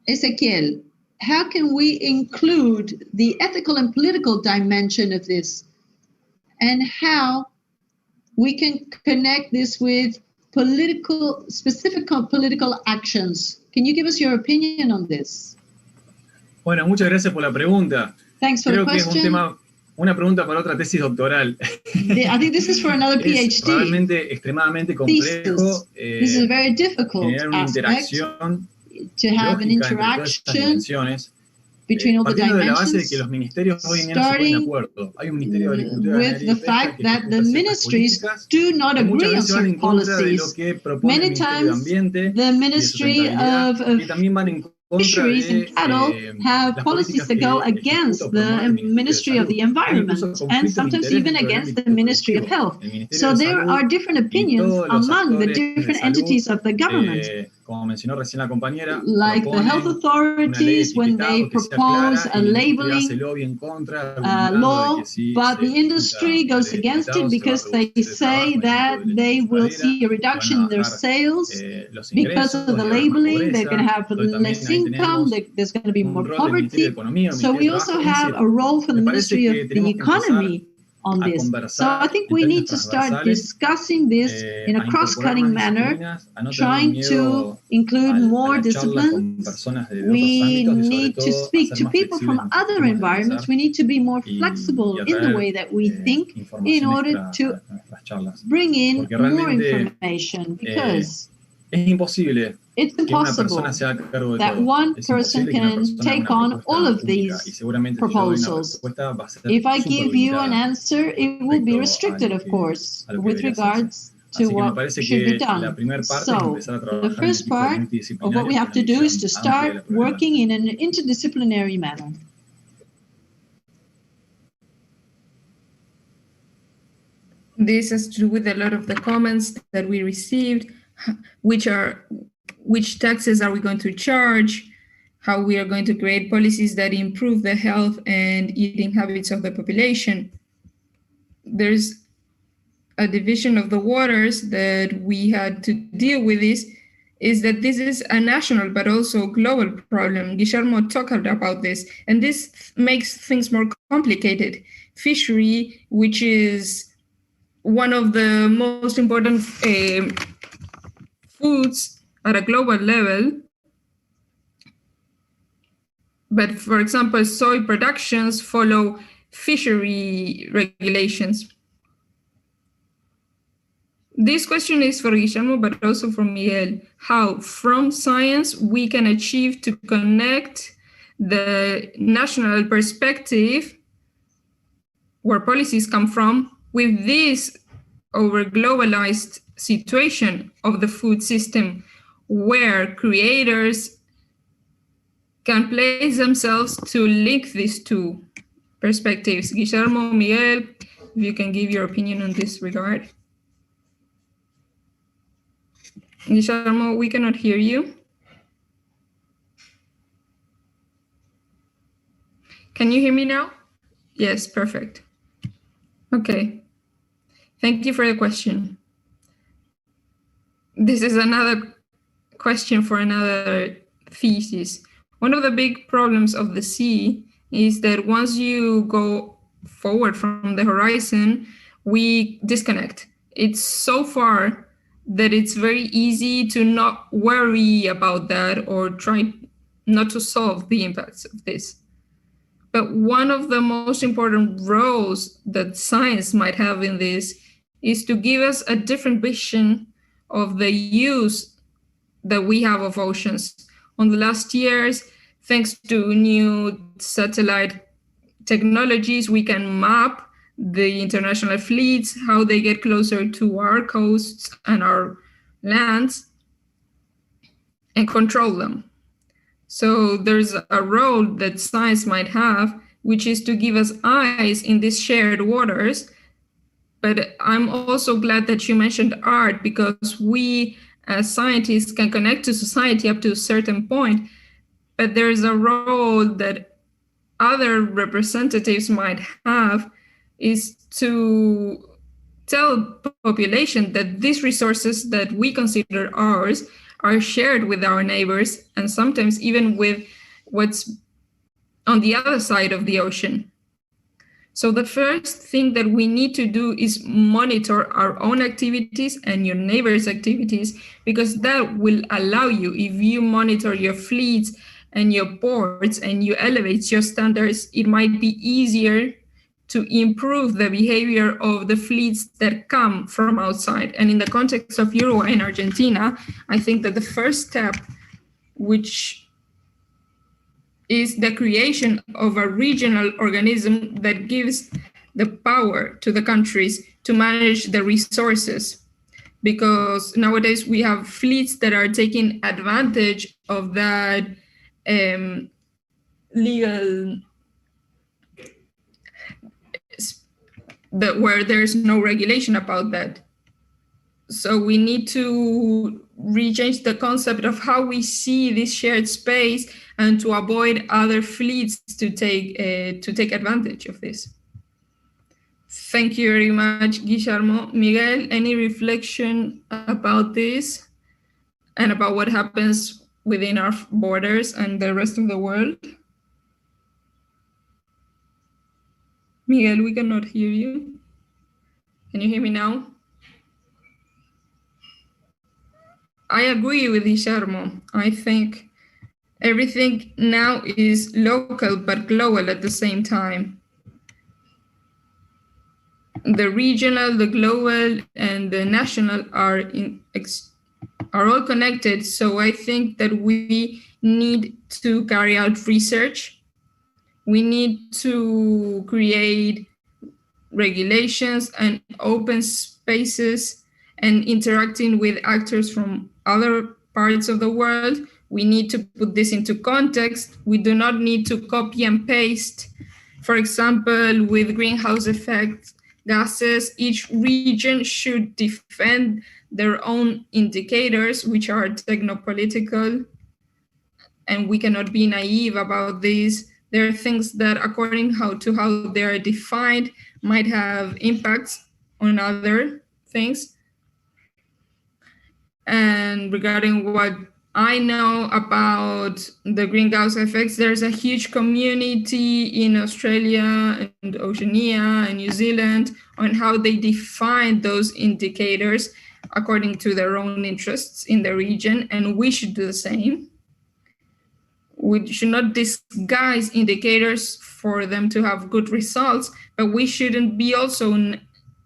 Ezequiel, how can we include the ethical and political dimension of this? And how we can connect this with specific political actions? Can you give us your opinion on this? Bueno, muchas gracias por la pregunta. Thanks for the question. Que es un tema, una pregunta para otra tesis doctoral. I think this is for another PhD. Es realmente extrematamente complejo this is a very difficult generar una interacción to have an interaction between all the partiendo de la base de dimensions, que los ministerios hoy en día no se ponen de acuerdo. Hay un ministerio de Agricultura with the fact that the ministries do not agree on certain policies. Many times, the Ministry of Fisheries and Cattle have policies that go against the Ministry of the Environment and sometimes even against the Ministry of Health. So there are different opinions among the different entities of the government. Like the health authorities when they propose a labeling law, but the industry goes against it because they say that they will see a reduction in their sales because of the labeling. They're going to have less income, there's going to be more poverty. So we also have a role for the Ministry of the Economy on this. So I think we need to start discussing this in a cross-cutting manner, trying to include more disciplines. We need to speak to people from other environments. We need to be more flexible in the way that we think in order to bring in more information, because it's impossible that one person can take on all of these proposals. If I give you an answer, it will be restricted, of course, with regards to what should be done. So, the first part of what we have to do is to start working in an interdisciplinary manner. This has to do with a lot of the comments that we received which taxes are we going to charge, how we are going to create policies that improve the health and eating habits of the population. There's a division of the waters that we had to deal with this, is that this is a national but also global problem. Guillermo talked about this, and this makes things more complicated. Fishery, which is one of the most important foods at a global level, but for example, soy productions follow fishery regulations. This question is for Guillermo, but also for Miguel. How, from science, we can achieve to connect the national perspective, where policies come from, with this over-globalized situation of the food system, where creators can place themselves to link these two perspectives. Guillermo, Miguel, if you can give your opinion on this regard. Guillermo, we cannot hear you. Can you hear me now? Yes, perfect. Okay. Thank you for the question. This is another question for another thesis. One of the big problems of the sea is that once you go forward from the horizon, we disconnect. It's so far that it's very easy to not worry about that or try not to solve the impacts of this. But one of the most important roles that science might have in this is to give us a different vision of the use that we have of oceans. On the last years, thanks to new satellite technologies, we can map the international fleets, how they get closer to our coasts and our lands, and control them. So there's a role that science might have, which is to give us eyes in these shared waters. But I'm also glad that you mentioned art, because we as scientists can connect to society up to a certain point, but there's a role that other representatives might have, is to tell population that these resources that we consider ours are shared with our neighbors, and sometimes even with what's on the other side of the ocean. So the first thing that we need to do is monitor our own activities and your neighbors' activities, because that will allow you, if you monitor your fleets and your ports and you elevate your standards, it might be easier to improve the behavior of the fleets that come from outside. And in the context of Uruguay and Argentina, I think that the first step, which is the creation of a regional organism that gives the power to the countries to manage the resources. Because nowadays we have fleets that are taking advantage of that legal, where there's no regulation about that. So we need to rechange the concept of how we see this shared space, and to avoid other fleets to take advantage of this. Thank you very much, Guillermo. Miguel, any reflection about this and about what happens within our borders and the rest of the world? Miguel, we cannot hear you. Can you hear me now? I agree with Guillermo. I think everything now is local but global at the same time. The regional, the global, and the national are all connected. So I think that we need to carry out research. We need to create regulations and open spaces and interacting with actors from other parts of the world. We need to put this into context. We do not need to copy and paste. For example, with greenhouse effect gases, each region should defend their own indicators, which are technopolitical, and we cannot be naive about this. There are things that, according to how they are defined, might have impacts on other things. And regarding what I know about the greenhouse effects, there's a huge community in Australia and Oceania and New Zealand on how they define those indicators according to their own interests in the region, and we should do the same. We should not disguise indicators for them to have good results, but we shouldn't be also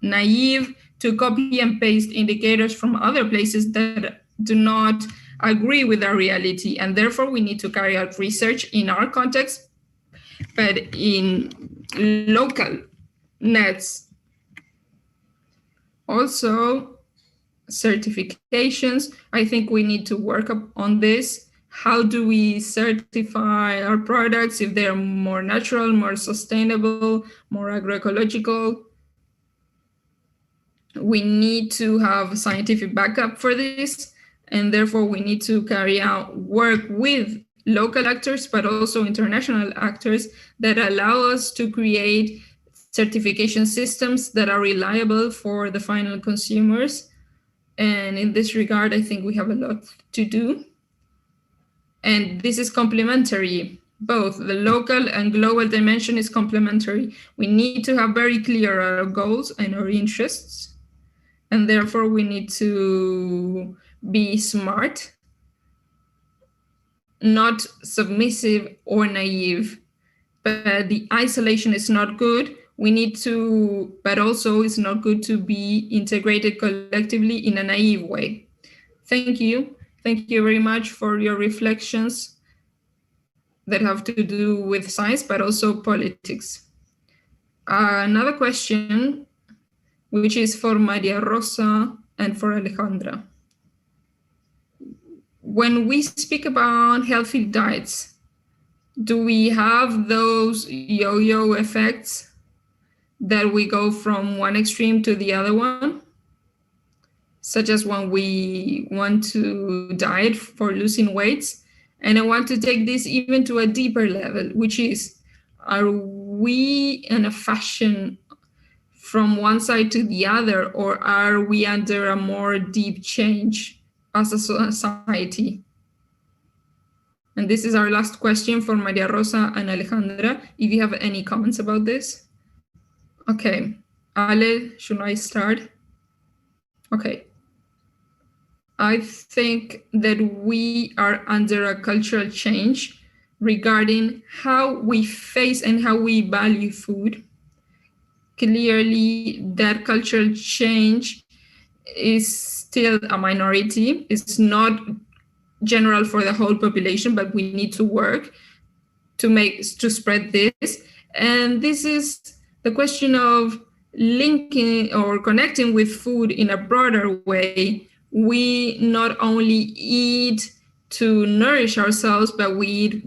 naive to copy and paste indicators from other places that do not agree with our reality. And therefore, we need to carry out research in our context, but in local nets. Also, certifications. I think we need to work on this. How do we certify our products if they're more natural, more sustainable, more agroecological? We need to have scientific backup for this, and therefore we need to carry out work with local actors, but also international actors that allow us to create certification systems that are reliable for the final consumers. And in this regard, I think we have a lot to do. And this is complementary. Both the local and global dimension is complementary. We need to have very clear our goals and our interests. And therefore, we need to be smart, not submissive or naive. But the isolation is not good. We need to, but also it's not good to be integrated collectively in a naive way. Thank you. Thank you very much for your reflections that have to do with science, but also politics. Another question, which is for Maria Rosa and for Alejandra. When we speak about healthy diets, do we have those yo-yo effects that we go from one extreme to the other one? Such as when we want to diet for losing weights. And I want to take this even to a deeper level, which is, are we in a fashion from one side to the other, or are we under a more deep change as a society? And this is our last question for Maria Rosa and Alejandra. If you have any comments about this. Okay, Ale, should I start? Okay. I think that we are under a cultural change regarding how we face and how we value food. Clearly, that cultural change is still a minority. It's not general for the whole population, but we need to work to spread this. And this is the question of linking or connecting with food in a broader way. We not only eat to nourish ourselves, but we eat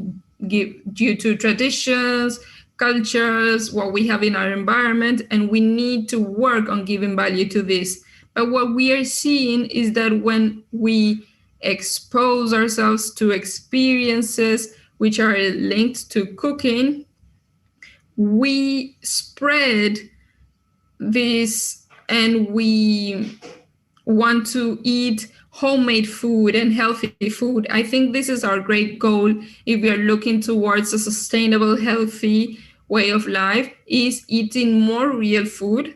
due to traditions, cultures, what we have in our environment, and we need to work on giving value to this. But what we are seeing is that when we expose ourselves to experiences which are linked to cooking, we spread this and we want to eat homemade food and healthy food. I think this is our great goal if we are looking towards a sustainable, healthy way of life, is eating more real food,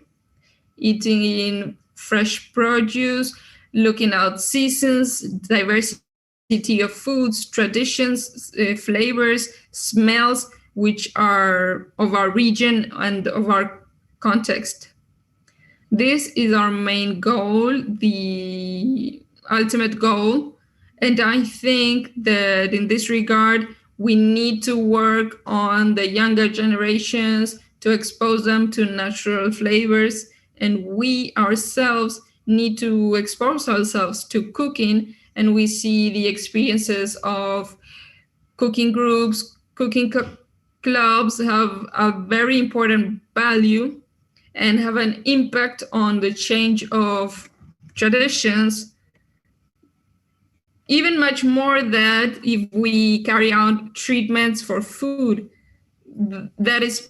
eating in fresh produce, looking at seasons, diversity of foods, traditions, flavors, smells, which are of our region and of our context. This is our main goal, the ultimate goal. And I think that in this regard, we need to work on the younger generations to expose them to natural flavors. And we ourselves need to expose ourselves to cooking. And we see the experiences of cooking groups, cooking clubs have a very important value and have an impact on the change of traditions, even much more that if we carry out treatments for food, that is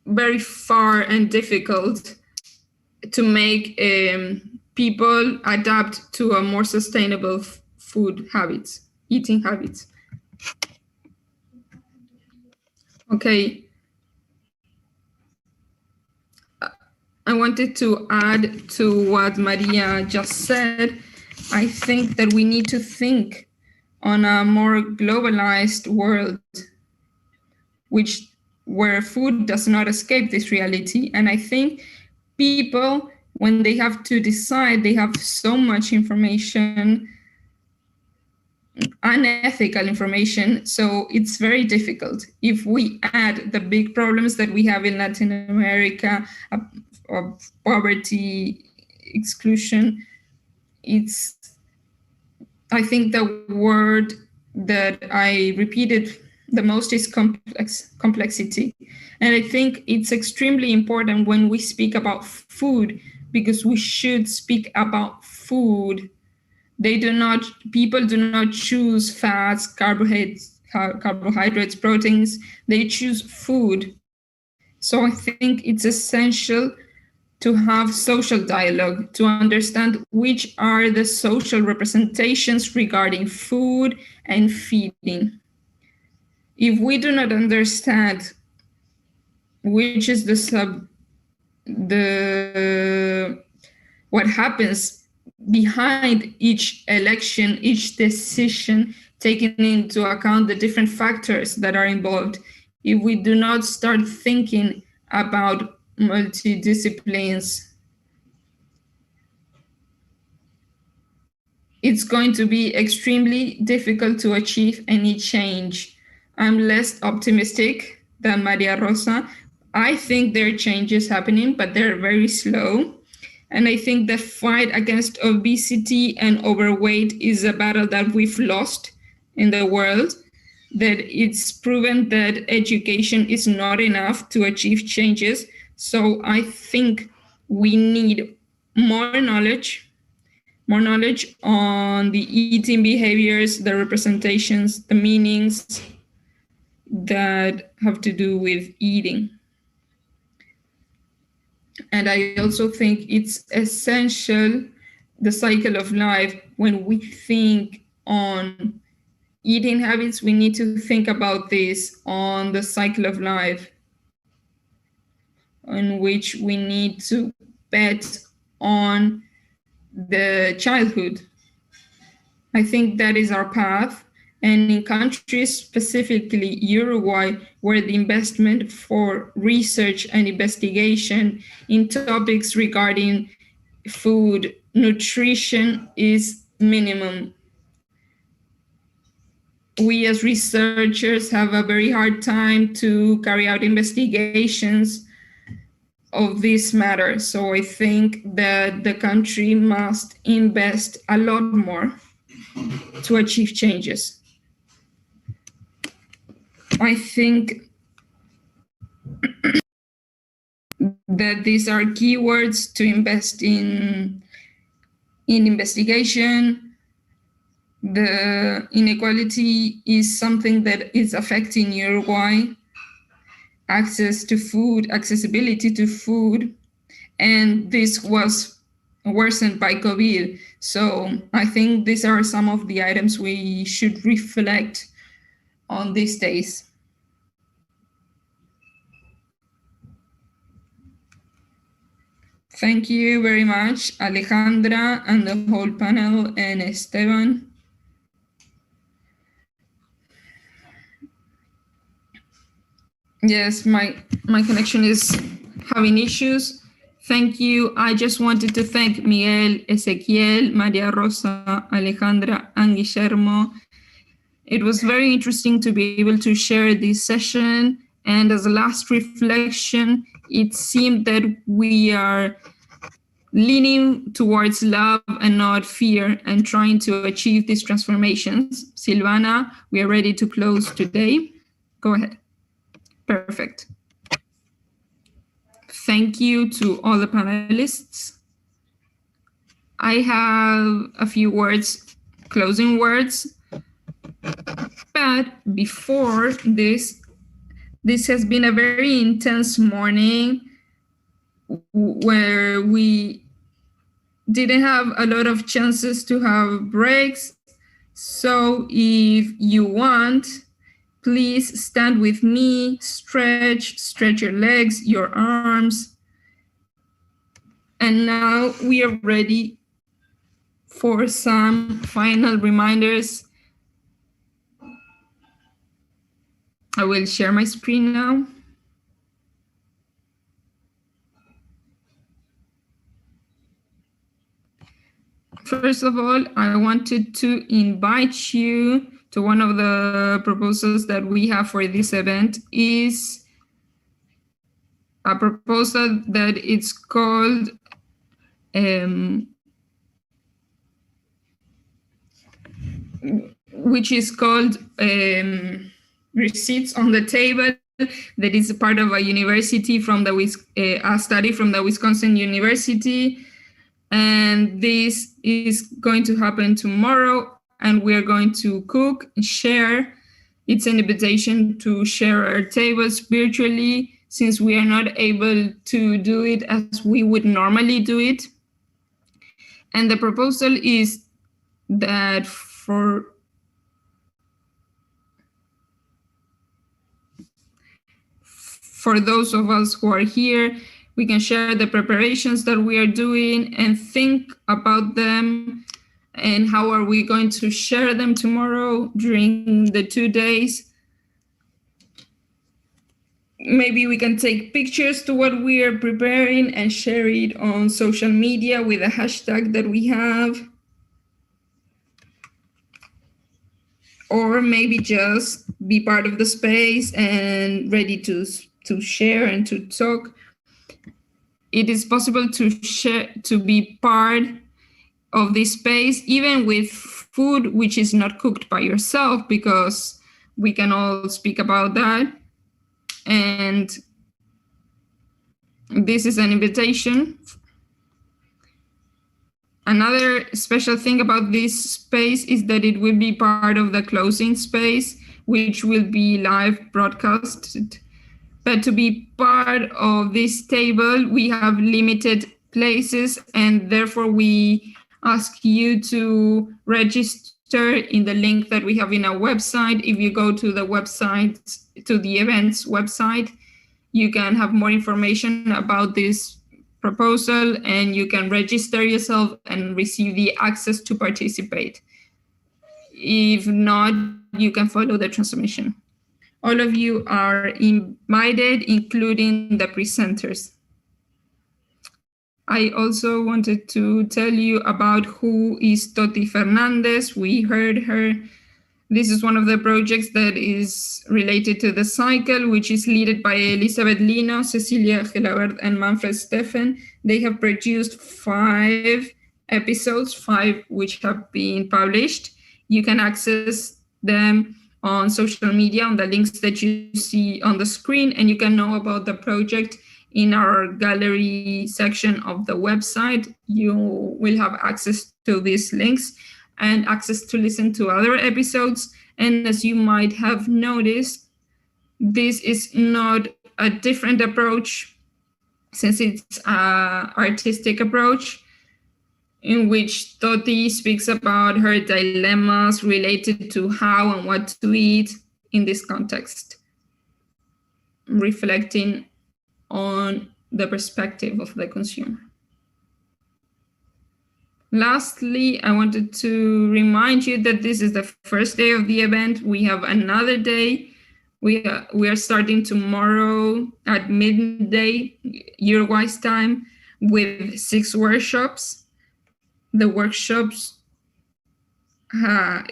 very far and difficult to make people adapt to a more sustainable food habits, eating habits. Okay. I wanted to add to what Maria just said. I think that we need to think on a more globalized world, where food does not escape this reality. And I think people, when they have to decide, they have so much information, unethical information, so it's very difficult. If we add the big problems that we have in Latin America, of poverty, exclusion, I think the word that I repeated the most is complexity. And I think it's extremely important when we speak about food, because we should speak about food. People do not choose fats, carbohydrates, proteins, they choose food. So I think it's essential to have social dialogue, to understand which are the social representations regarding food and feeding. If we do not understand which is what happens behind each election, each decision, taking into account the different factors that are involved, if we do not start thinking about multidisciplines, it's going to be extremely difficult to achieve any change. I'm less optimistic than Maria Rosa. I think there are changes happening, but they're very slow. And I think the fight against obesity and overweight is a battle that we've lost in the world, that it's proven that education is not enough to achieve changes. So I think we need more knowledge on the eating behaviors, the representations, the meanings that have to do with eating. And I also think it's essential, the cycle of life, when we think on eating habits, we need to think about this on the cycle of life, in which we need to bet on the childhood. I think that is our path. And in countries, specifically Uruguay, where the investment for research and investigation in topics regarding food, nutrition is minimum. We as researchers have a very hard time to carry out investigations of this matter. So I think that the country must invest a lot more to achieve changes. I think that these are keywords to invest in investigation. The inequality is something that is affecting Uruguay. Access to food, accessibility to food, and this was worsened by COVID. So I think these are some of the items we should reflect on these days. Thank you very much, Alejandra, and the whole panel, and Esteban. Yes, my connection is having issues. Thank you. I just wanted to thank Miguel, Ezequiel, Maria Rosa, Alejandra, and Guillermo. It was very interesting to be able to share this session. And as a last reflection, it seemed that we are leaning towards love and not fear, and trying to achieve these transformations. Silvana, we are ready to close today. Go ahead. Perfect. Thank you to all the panelists. I have a few words, closing words. But before this has been a very intense morning where we didn't have a lot of chances to have breaks. So if you want, please stand with me, stretch your legs, your arms. And now we are ready for some final reminders. I will share my screen now. First of all, I wanted to invite you to one of the proposals that we have for this event. Is a proposal that it's called Receipts on the Table. That is a part of a university from a study from the Wisconsin University. And this is going to happen tomorrow, and we're going to cook and share. It's an invitation to share our tables virtually, since we are not able to do it as we would normally do it. And the proposal is that for those of us who are here, we can share the preparations that we are doing and think about them and how are we going to share them tomorrow during the 2 days. Maybe we can take pictures to what we are preparing and share it on social media with a hashtag that we have. Or maybe just be part of the space and ready to share and to talk. It is possible to be part of this space, even with food which is not cooked by yourself, because we can all speak about that. And this is an invitation. Another special thing about this space is that it will be part of the closing space, which will be live broadcasted. But to be part of this table, we have limited places, and therefore we ask you to register in the link that we have in our website. If you go to the website, to the events website, you can have more information about this proposal, and you can register yourself and receive the access to participate. If not, you can follow the transmission. All of you are invited, including the presenters. I also wanted to tell you about who is Toti Fernandez. We heard her. This is one of the projects that is related to the cycle, which is led by Elizabeth Lino, Cecilia Gelabert, and Manfred Steffen. They have produced 5 episodes, 5 which have been published. You can access them on social media on the links that you see on the screen, and you can know about the project in our gallery section of the website. You will have access to these links and access to listen to other episodes. And as you might have noticed, this is not a different approach, since it's an artistic approach in which Toti speaks about her dilemmas related to how and what to eat in this context, reflecting on the perspective of the consumer. Lastly, I wanted to remind you that this is the first day of the event. We have another day. We are starting tomorrow at midday, Uruguay's time, with 6 workshops. The workshops,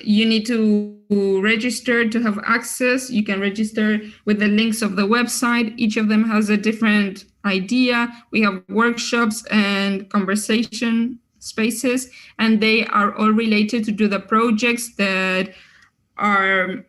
you need to register to have access. You can register with the links of the website. Each of them has a different idea. We have workshops and conversation spaces, and they are all related to the projects that are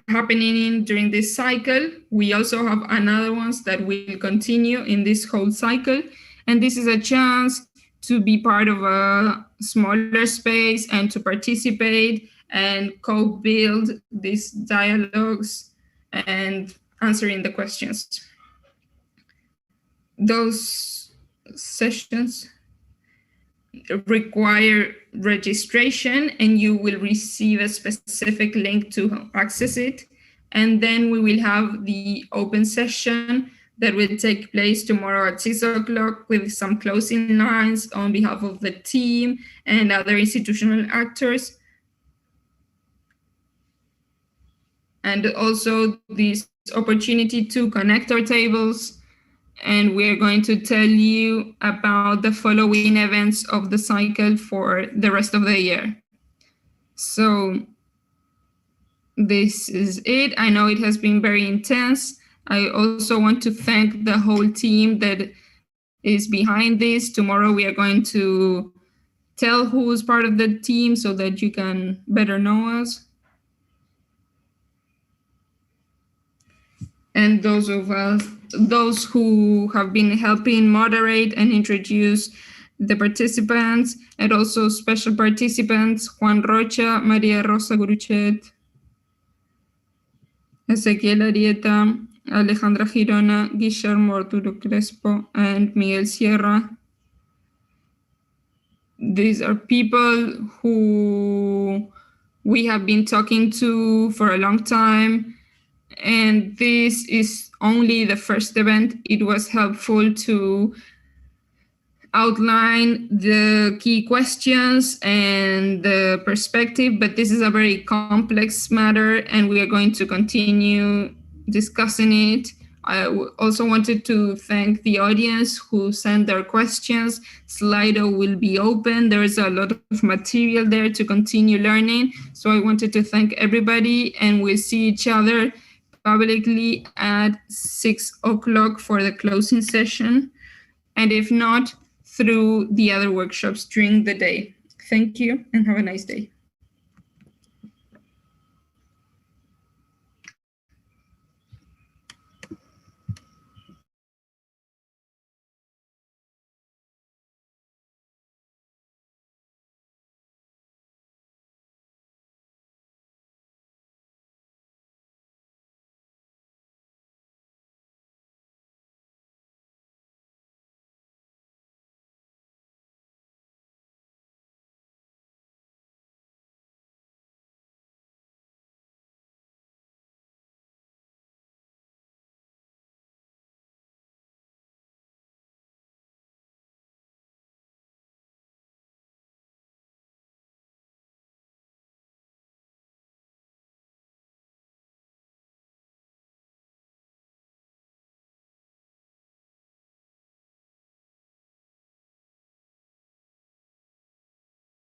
happening during this cycle. We also have another ones that will continue in this whole cycle. And this is a chance to be part of a smaller space and to participate and co-build these dialogues and answering the questions. Those sessions require registration, and you will receive a specific link to access it. And then we will have the open session that will take place tomorrow at 6 o'clock with some closing lines on behalf of the team and other institutional actors. And also this opportunity to connect our tables. And we're going to tell you about the following events of the cycle for the rest of the year. So this is it. I know it has been very intense. I also want to thank the whole team that is behind this. Tomorrow we are going to tell who is part of the team so that you can better know us. And those who have been helping moderate and introduce the participants, and also special participants, Juan Rocha, Maria Rosa Guruchet, Ezequiel Arieta, Alejandra Girona, Guillermo Arturo Crespo, and Miguel Sierra. These are people who we have been talking to for a long time. And this is only the first event. It was helpful to outline the key questions and the perspective, but this is a very complex matter and we are going to continue discussing it. I also wanted to thank the audience who sent their questions. Slido will be open. There is a lot of material there to continue learning. So I wanted to thank everybody, and we'll see each other publicly at 6 o'clock for the closing session. And if not, through the other workshops during the day. Thank you and have a nice day.